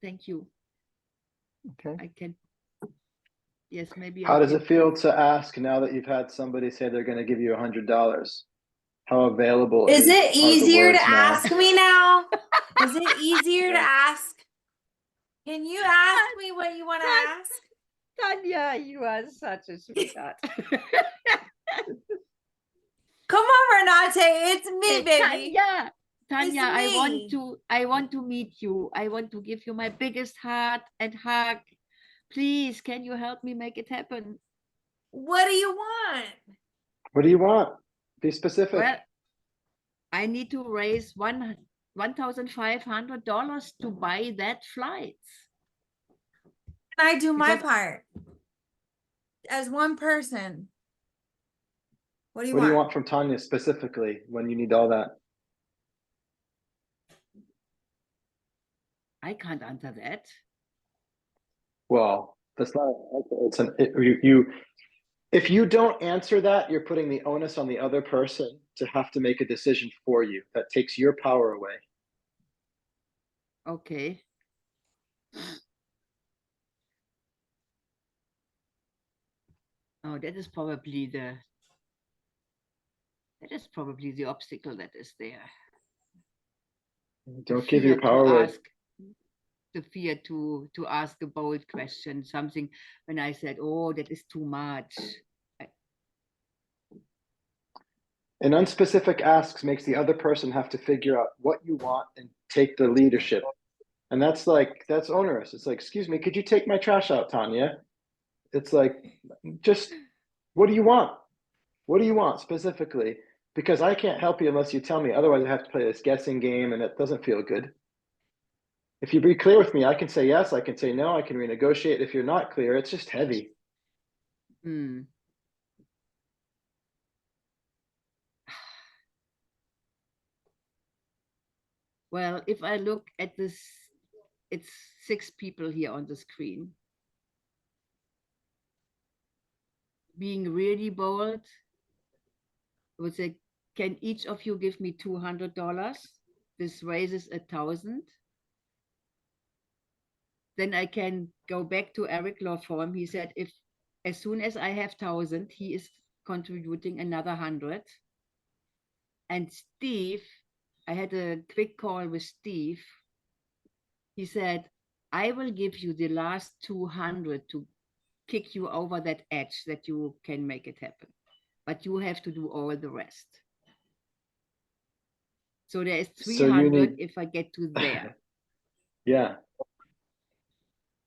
thank you. Okay. I can. Yes, maybe How I does can. it feel to ask now that you've had somebody say they're going to give you $100? How available Is it are the easier to words now? ask me now? Is it easier to ask? Can you ask me what you want to ask? Tanya, you are such a sweetheart. Come on, Renate. It's me, Hey, baby. Tanya, It's I want to meet you. I want to give you my biggest heart and hug. Please, can you help me make it happen? What do you want? What do you want? Be specific. Well, I need to raise $1,500 to buy that flight. Can I do my Because- part? As one person. What do you What do you want? want from Tanya specifically when you need all that? I can't answer that. Well, that's not. It's if you don't answer that, you're putting the onus on the other person to have to make a decision for you. That takes your power away. Okay. Oh, that is probably the obstacle that is there. Don't give your power away. The fear to ask a bold question, something when I said, oh, that is too much. An unspecific asks makes the other person have to figure out what you want and take the leadership. And that's onerous. It's like, excuse me, could you take my trash out, Tanya? It's like, just, what do you want? What do you want specifically? Because I can't help you unless you tell me. Otherwise, I have to play this guessing game, and it doesn't feel good. If you be clear with me, I can say yes, I can say no, I can renegotiate. If you're not clear, it's just heavy. Well, if I look at this, it's 6 people here on the screen. Being really bold, I would say, can each of you give me $200? This raises 1,000. then I can go back to Eric Law Firm. He said, if as soon as I have 1,000, he is contributing another 100. And Steve, I had a quick call with Steve. He said, I will give you the last 200 to kick you over that edge that you can make it happen. But you have to do all the rest. So there is 300 if I get to there. Yeah.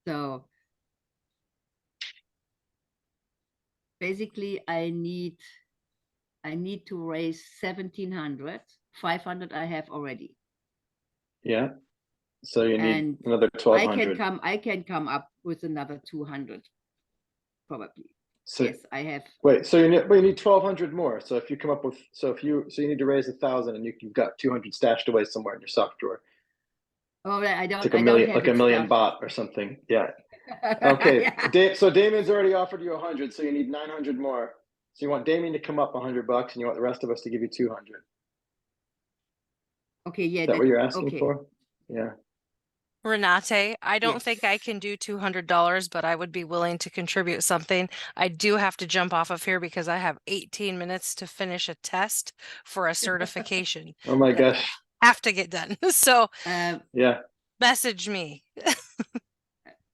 So basically I need to raise 1,700. 500 I have already. Yeah. So you need And another 1,200. I can come up with another 200 probably. So yes, I have. Wait, so you need 1,200 more. So if you come up with, so you need to raise 1,000 and you've got 200 stashed away somewhere in your sock drawer. Oh, I don't. It's like a million baht or something. Yeah. Okay. Yeah. So Damien's already offered you 100, so you need 900 more. So you want Damien to come up $100, and you want the rest of us to give you 200. Okay. Yeah. Is that what you're asking for? Yeah. Renate, I don't Yes. think I can do $200, but I would be willing to contribute something. I do have to jump off of here because I have 18 minutes to finish a test for a certification. Oh my that gosh. I have to get done. So Yeah. message me.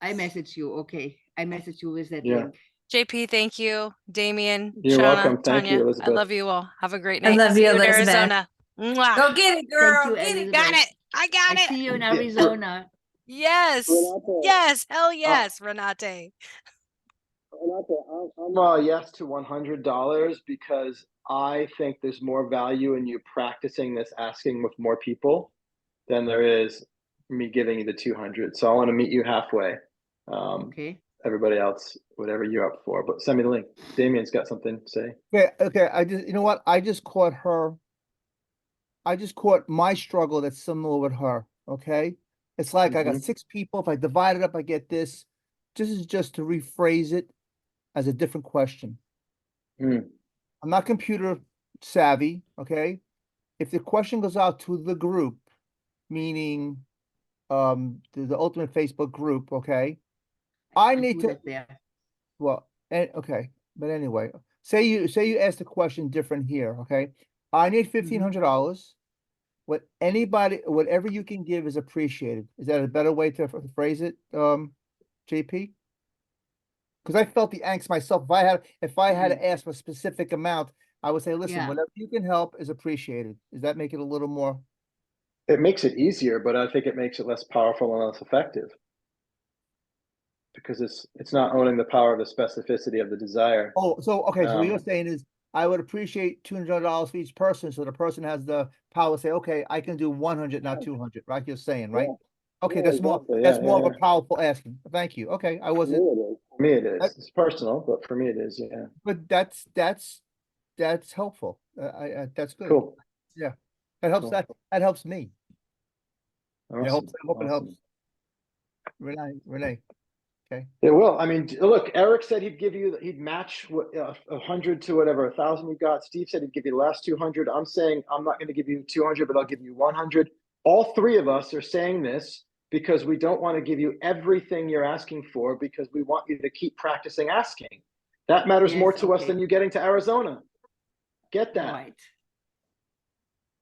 I message you. Okay. I message you with that Yeah. link. JP, thank you. Damien, You're Shauna, welcome. Thank Tanya, you, I Elizabeth. love you all. Have a great I night. love See you, in Elizabeth. Arizona. Mwah. Go get it, girl. Thank you, Get it. Elizabeth. Got it. I got I it. see you in Arizona. Yes. Yes. Hell yes, Renate. I'm yes to $100 because I think there's more value in you practicing this asking with more people than there is me giving you the 200. So I want to meet you halfway. Okay. Everybody else, whatever you're up for, but send me the link. Damien's got something to say. Okay. You know what? I just caught my struggle that's similar with her. Okay. It's like I got 6 people. If I divide it up, I get this. This is just to rephrase it as a different question. I'm not computer savvy. Okay. If the question goes out to the group, meaning the ultimate Facebook group, okay, I need to well, okay, but anyway, say you ask the question different here, okay. I need $1,500. Whatever you can give is appreciated. Is that a better way to phrase it, JP? Because I felt the angst myself. If I had to ask for a specific amount, I would say, listen, Yeah. whatever you can help is appreciated. Does that make it a little more? It makes it easier, but I think it makes it less powerful and less effective because it's not owning the power of the specificity of the desire. Oh, so okay. So what you're saying is I would appreciate $200 for each person, so the person has the power to say, okay, I can do 100, not 200, right? You're saying, right? Okay, that's more of a powerful asking. Thank you. Okay, I wasn't. For me, it is. It's personal, but for me, it is. Yeah. But that's helpful. That's good. Cool. Yeah, that helps. Cool. That helps me. Awesome. I hope it helps. Awesome. Renee. Okay. It will. I mean, look, Eric said he'd match 100 to whatever 1,000 you got. Steve said he'd give you the last 200. I'm saying I'm not going to give you 200, but I'll give you 100. All 3 of us are saying this because we don't want to give you everything you're asking for because we want you to keep practicing asking. That matters more to us than you getting to Arizona. Get that. Right.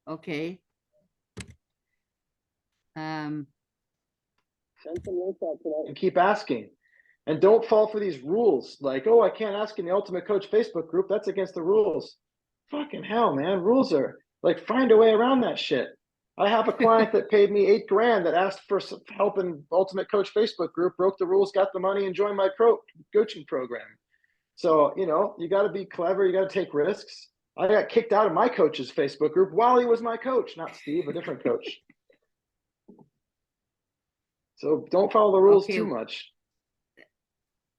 Okay. Send some links out tonight and keep asking. And don't fall for these rules like, oh, I can't ask in the Ultimate Coach Facebook group. That's against the rules. Fucking hell, man. Rules are like, find a way around that shit. I have a client that paid me $8,000 that asked for some help in Ultimate Coach Facebook group, broke the rules, got the money, and joined my coaching program. So, you got to be clever. You got to take risks. I got kicked out of my coach's Facebook group while he was my coach, not Steve, a different coach. So don't follow the rules too much.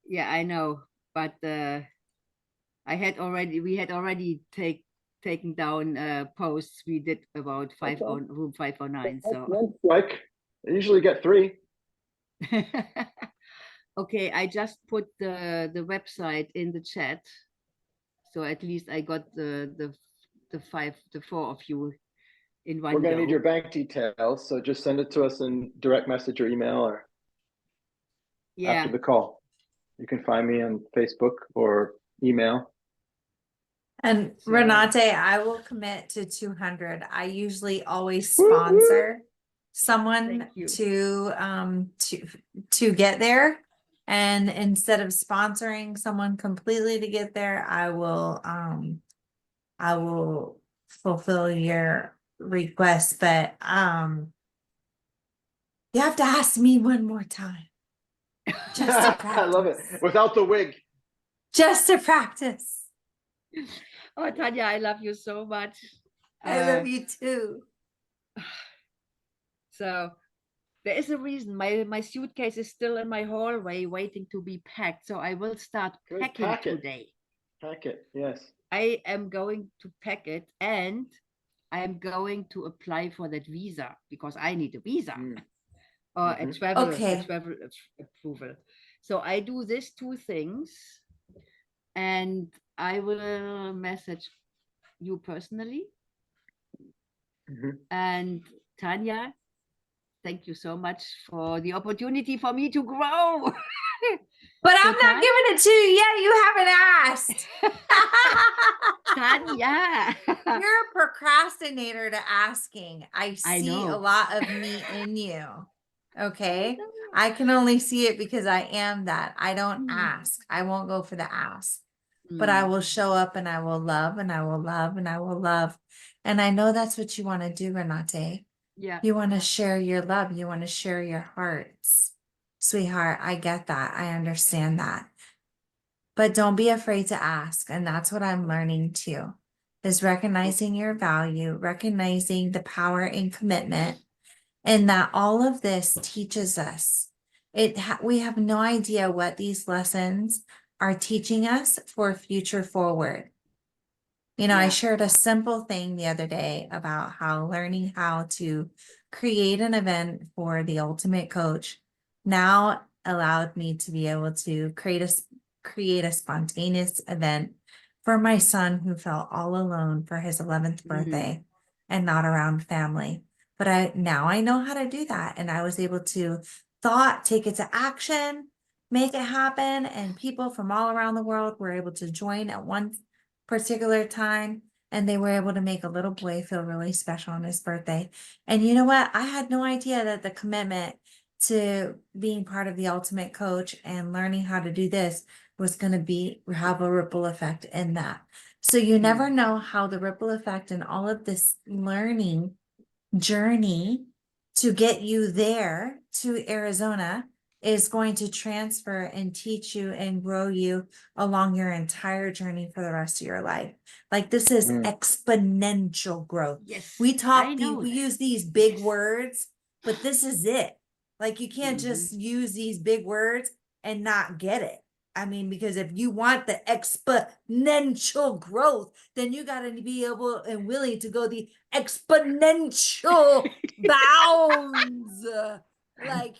Yeah, I know, but we had already taken down posts we did about room 509. So like I usually get 3. Okay, I just put the website in the chat, so at least I got the 4 of you in one. We're gonna go. need your bank details, so just send it to us in direct message or email or. Yeah. after the call. You can find me on Facebook or email. And So- Renate, I will commit to 200. I usually always sponsor someone Thank you. to get there. And instead of sponsoring someone completely to get there, I will fulfill your request, but you have to ask me one more time. Just to practice. I love it. Without the wig. Just to practice. Oh, Tanya, I love you so much. I love you too. So there is a reason my suitcase is still in my hallway waiting to be packed. So I will start Good, packing pack it. today. Pack it. Yes. I am going to pack it and I am going to apply for that visa because I need a visa or a Mhm. travel Okay. approval. So I do these two things and I will message you personally. Mhm. And Tanya, thank you so much for the opportunity for me to grow. But So I'm not giving it to you yet. You haven't asked. Tanya. You're a procrastinator to asking. I I see a know. lot of me in you. Okay. I can only see it because I am that. I don't ask. I won't go for the ask. But I will show up and I will love and I will love and I will love. And I know that's what you want to do, Renate. Yeah. You want to share your love. You want to share your hearts. Sweetheart, I get that. I understand that. But don't be afraid to ask. And that's what I'm learning too, is recognizing your value, recognizing the power and commitment, and that all of this teaches us. We have no idea what these lessons are teaching us for future forward. You know, I Yeah. shared a simple thing the other day about how learning how to create an event for the Ultimate Coach now allowed me to be able to create a spontaneous event for my son who felt all alone for his 11th birthday and not around family. But now I know how to do that. And I was able to take it to action, make it happen. And people from all around the world were able to join at one particular time. And they were able to make a little boy feel really special on his birthday. And you know what? I had no idea that the commitment to being part of the Ultimate Coach and learning how to do this was going to have a ripple effect in that. So you never know how the ripple effect and all of this learning journey to get you there to Arizona is going to transfer and teach you and grow you along your entire journey for the rest of your life. Like this is exponential growth. Yes. We know use these big words, but this is it. Like you can't just use these big words and not get it. I mean, because if you want the exponential growth, then you got to be able and willing to go the exponential bounds. Like,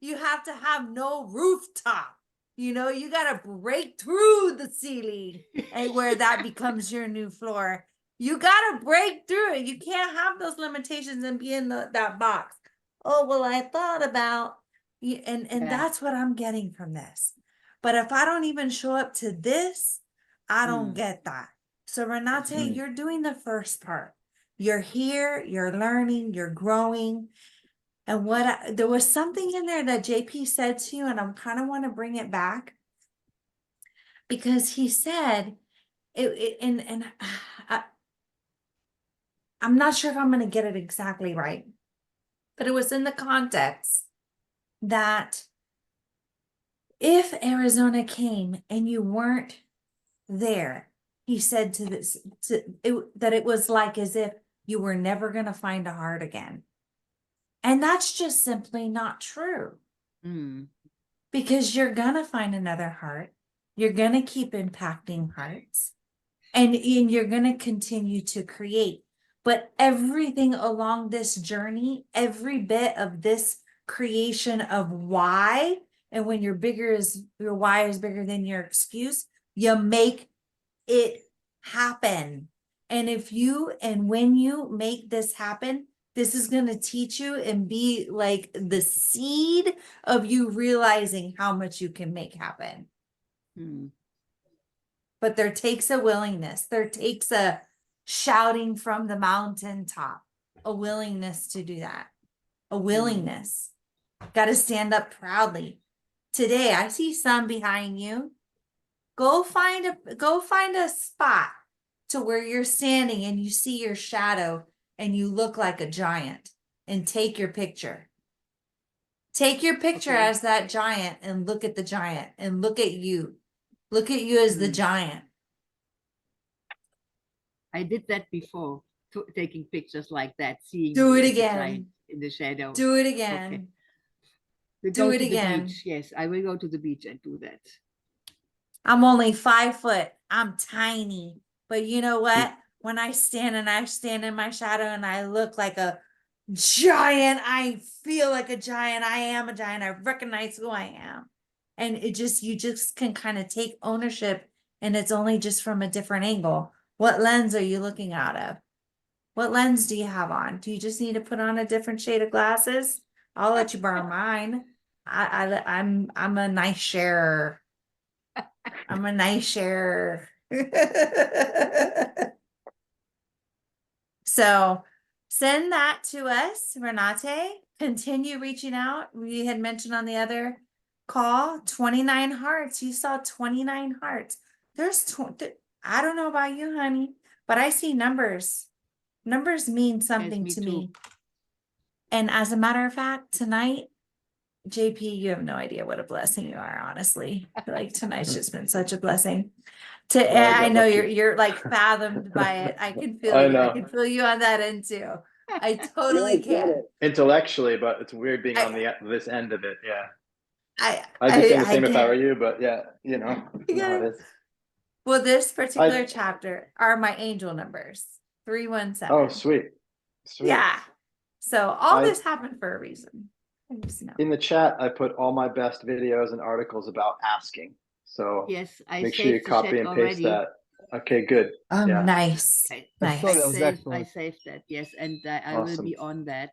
you have to have no rooftop. You got to break through the ceiling and where that becomes your new floor. You got to break through it. You can't have those limitations and be in that box. Oh, well, I thought about, and that's what I'm getting from this. But if I don't even show up to this, I don't get that. So Renate, you're doing the first part. You're here, you're learning, you're growing. And there was something in there that JP said to you, and I kind of want to bring it back because he said I'm not sure if I'm going to get it exactly right, but it was in the context that if Arizona came and you weren't there, he said that it was like as if you were never going to find a heart again. And that's just simply not true. Because you're going to find another heart. You're going to keep impacting hearts. And you're going to continue to create. But everything along this journey, every bit of this creation of why, and when your why is bigger than your excuse, you make it happen. And when you make this happen, This is going to teach you and be like the seed of you realizing how much you can make happen. But there takes a willingness. There takes a shouting from the mountaintop, a willingness to do that, a willingness. Got to stand up proudly. Today, I see some behind you. Go find a spot to where you're standing and you see your shadow and you look like a giant, and take your picture. Take your picture Okay. as that giant and look at the giant and look at you. Look at you as the giant. I did that before, taking pictures like that, seeing Do me it as a again. giant in the shadow. Do it Okay. again. We Do go it to the again. beach. Yes, I will go to the beach and do that. I'm only 5 foot. I'm tiny. But you know what? When I stand in my shadow and I look like a giant, I feel like a giant. I am a giant. I recognize who I am. And you just can kind of take ownership, and it's only just from a different angle. What lens are you looking out of? What lens do you have on? Do you just need to put on a different shade of glasses? I'll let you borrow mine. I'm a nice sharer. I'm a nice sharer. So send that to us, Renate. Continue reaching out. We had mentioned on the other call 29 hearts. You saw 29 hearts. I don't know about you, honey, but I see numbers. Numbers mean something me to too. me. And as a matter of fact, tonight, JP, you have no idea what a blessing you are, honestly. Like tonight's just been such a blessing. I got know lucky. you're like fathomed by it. I can feel I you. I know. can feel you on that end too. I You totally don't get can. it intellectually, but it's weird being on this end of it. Yeah, I'd be saying the same if I were you, but yeah, you know how it is. Well, this particular chapter are my angel numbers. 317. Oh, sweet. Yeah. So all this happened for a reason. I just know. In the chat, I put all my best videos and articles about asking. So Yes, I make sure you saved the copy chat and paste already. that. Okay, good. Yeah. Nice. Nice. I saved that. Yes, and I will Awesome. be on that.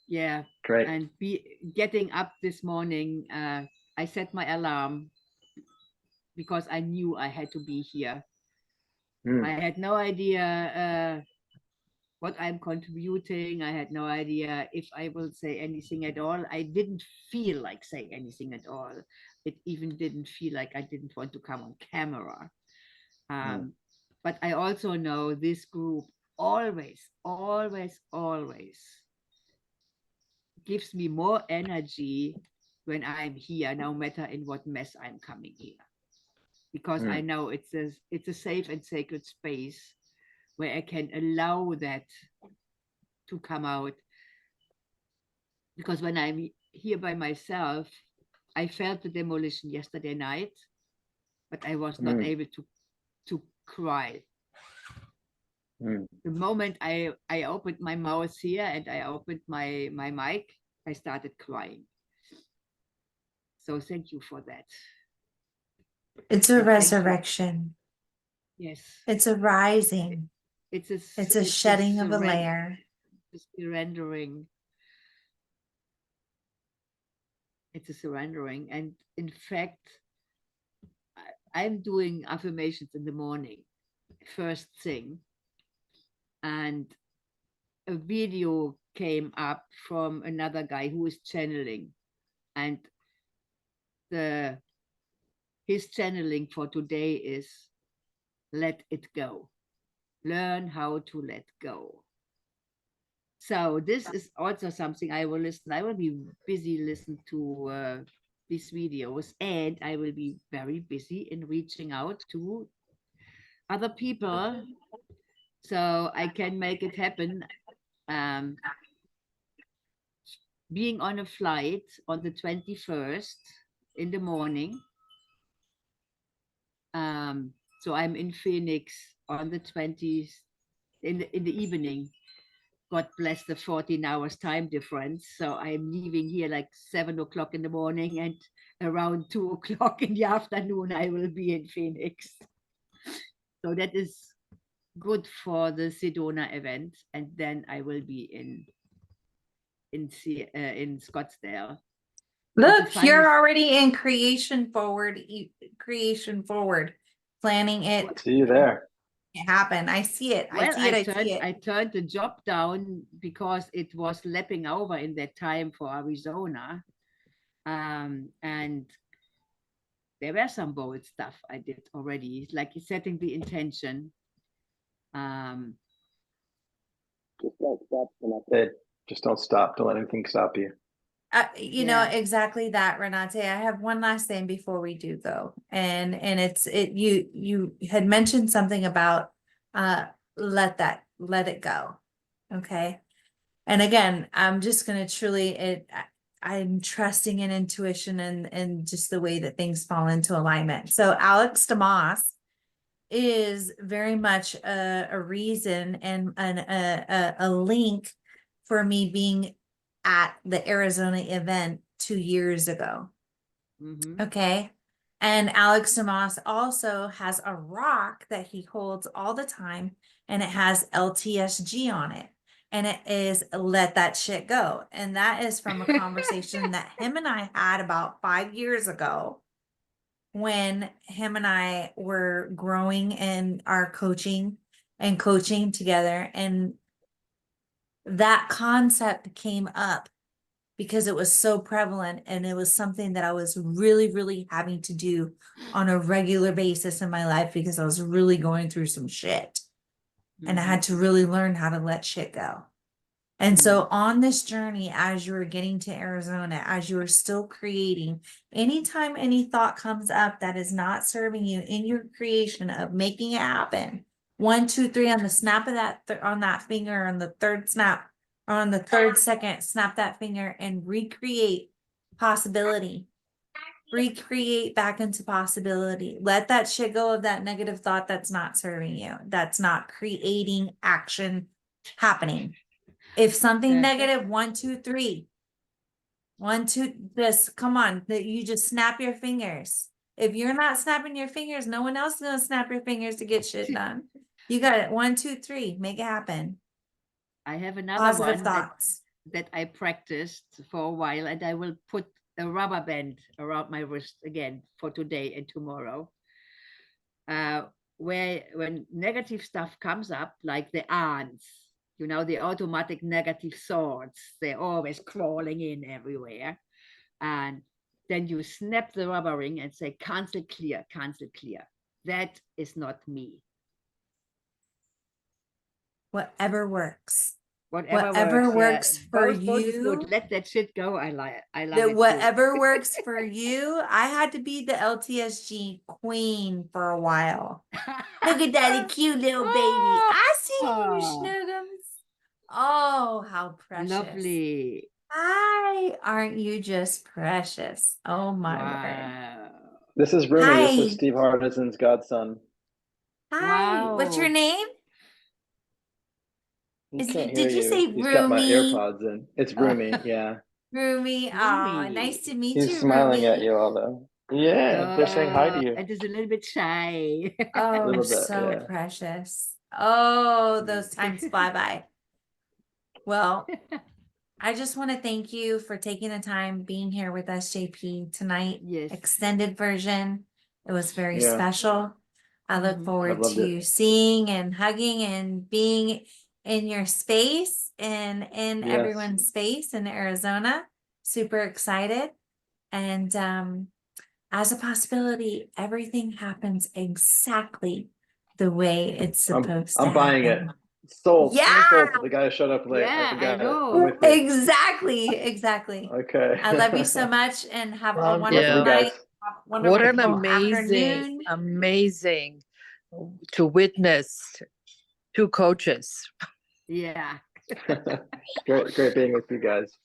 Yeah. Great. And getting up this morning. I set my alarm because I knew I had to be here. I had no idea what I'm contributing. I had no idea if I will say anything at all. I didn't feel like saying anything at all. It even didn't feel like I didn't want to come on camera. But I also know this group always gives me more energy when I'm here, no matter in what mess I'm coming here. Because I know it's a safe and sacred space where I can allow that to come out. Because when I'm here by myself, I felt the demolition yesterday night, but I was not able to cry. The moment I opened my mouth here and I opened my mic, I started crying. So thank you for that. It's a resurrection. Yes. It's a rising. It's a shedding of a layer. It's surrendering. It's a surrendering. And in fact, I'm doing affirmations in the morning, first thing. And a video came up from another guy who is channeling. And his channeling for today is let it go. Learn how to let go. So this is also something I will listen. I will be busy listening to these videos, and I will be very busy in reaching out to other people so I can make it happen. Being on a flight on the 21st in the morning. So I'm in Phoenix on the 20th in the evening. God bless the 14 hours time difference. So I'm leaving here like 7 o'clock in the morning, and around 2 o'clock in the afternoon, I will be in Phoenix. So that is good for the Sedona event, and then I will be in Scottsdale. Look, final- you're already in creation forward, planning it. See you there. Happen. I see it. Well, I see it. I turned the job down because it was lapping over in that time for Arizona. And there were some bold stuff I did already, like setting the intention. Just don't stop. Just don't stop. Don't let anything stop you. You know exactly that, Renate. I have one last thing before we do go, and you had mentioned something about let it go, okay? And again, I'm just gonna truly I'm trusting in intuition and just the way that things fall into alignment. So Alex DeMoss is very much a reason and a link for me being at the Arizona event 2 years ago. Okay. And Alex DeMoss also has a rock that he holds all the time, and it has LTSG on it. And it is let that shit go. And that is from a conversation that him and I had about 5 years ago, when him and I were growing in our coaching together. And that concept came up because it was so prevalent, and it was something that I was really, really having to do on a regular basis in my life because I was really going through some shit. And I had to really learn how to let shit go. And so on this journey, as you were getting to Arizona, as you are still creating, anytime any thought comes up that is not serving you in your creation of making it happen, 1, 2, 3 on the snap of that, on that finger, on the third snap, or on the third second, snap that finger and recreate possibility. Recreate back into possibility. Let that shit go of that negative thought that's not serving you, that's not creating action happening. If something negative, 1, 2, 3. 1, 2, just come on. That you just snap your fingers. If you're not snapping your fingers, no one else is gonna snap your fingers to get shit done. You got it. 1, 2, 3. Make it happen. I have another Positive one thoughts. that I practiced for a while, and I will put a rubber band around my wrist again for today and tomorrow. Where when negative stuff comes up, like the ants, you know, the automatic negative thoughts, they're always crawling in everywhere. And then you snap the rubber ring and say, cancel, clear, cancel, clear. That is not me. Whatever works. Whatever works for both is good. you. Let that shit go. I love That it. whatever works for you. I had to be the LTSG queen for a while. Look at that cute little baby. I see you, Snoogums. Oh, how precious. Lovely. Hi, aren't you just precious? Oh my word. This is Rumi. Hi. This is Steve Hardison's godson. Hi. What's your name? He Is can't it- hear did you you. say He's got my Rumi? AirPods in. It's Rumi, yeah. Rumi. Oh, nice to meet He's you, smiling at Rumi. you, although. Yeah, they're saying hi to you. And is a little bit shy. Oh, Little bit, so yeah. precious. Oh, those times fly by. Well, I just want to thank you for taking the time being here with us, JP, tonight. Yes. Extended version. It was very Yeah. special. I look forward loved to it. seeing and hugging and being in your space and in Yes. everyone's space in Arizona. Super excited. And as a possibility, everything happens exactly the way it's supposed to I'm buying it. happen. Sold. Yeah. Sold to the guy who showed up late. Yeah, I got I know. it. I'm with you. Exactly. Okay. I love you so much and have a Love wonderful you guys. night. Have a What wonderful an amazing, afternoon. to witness 2 coaches. Yeah. Great being with you guys.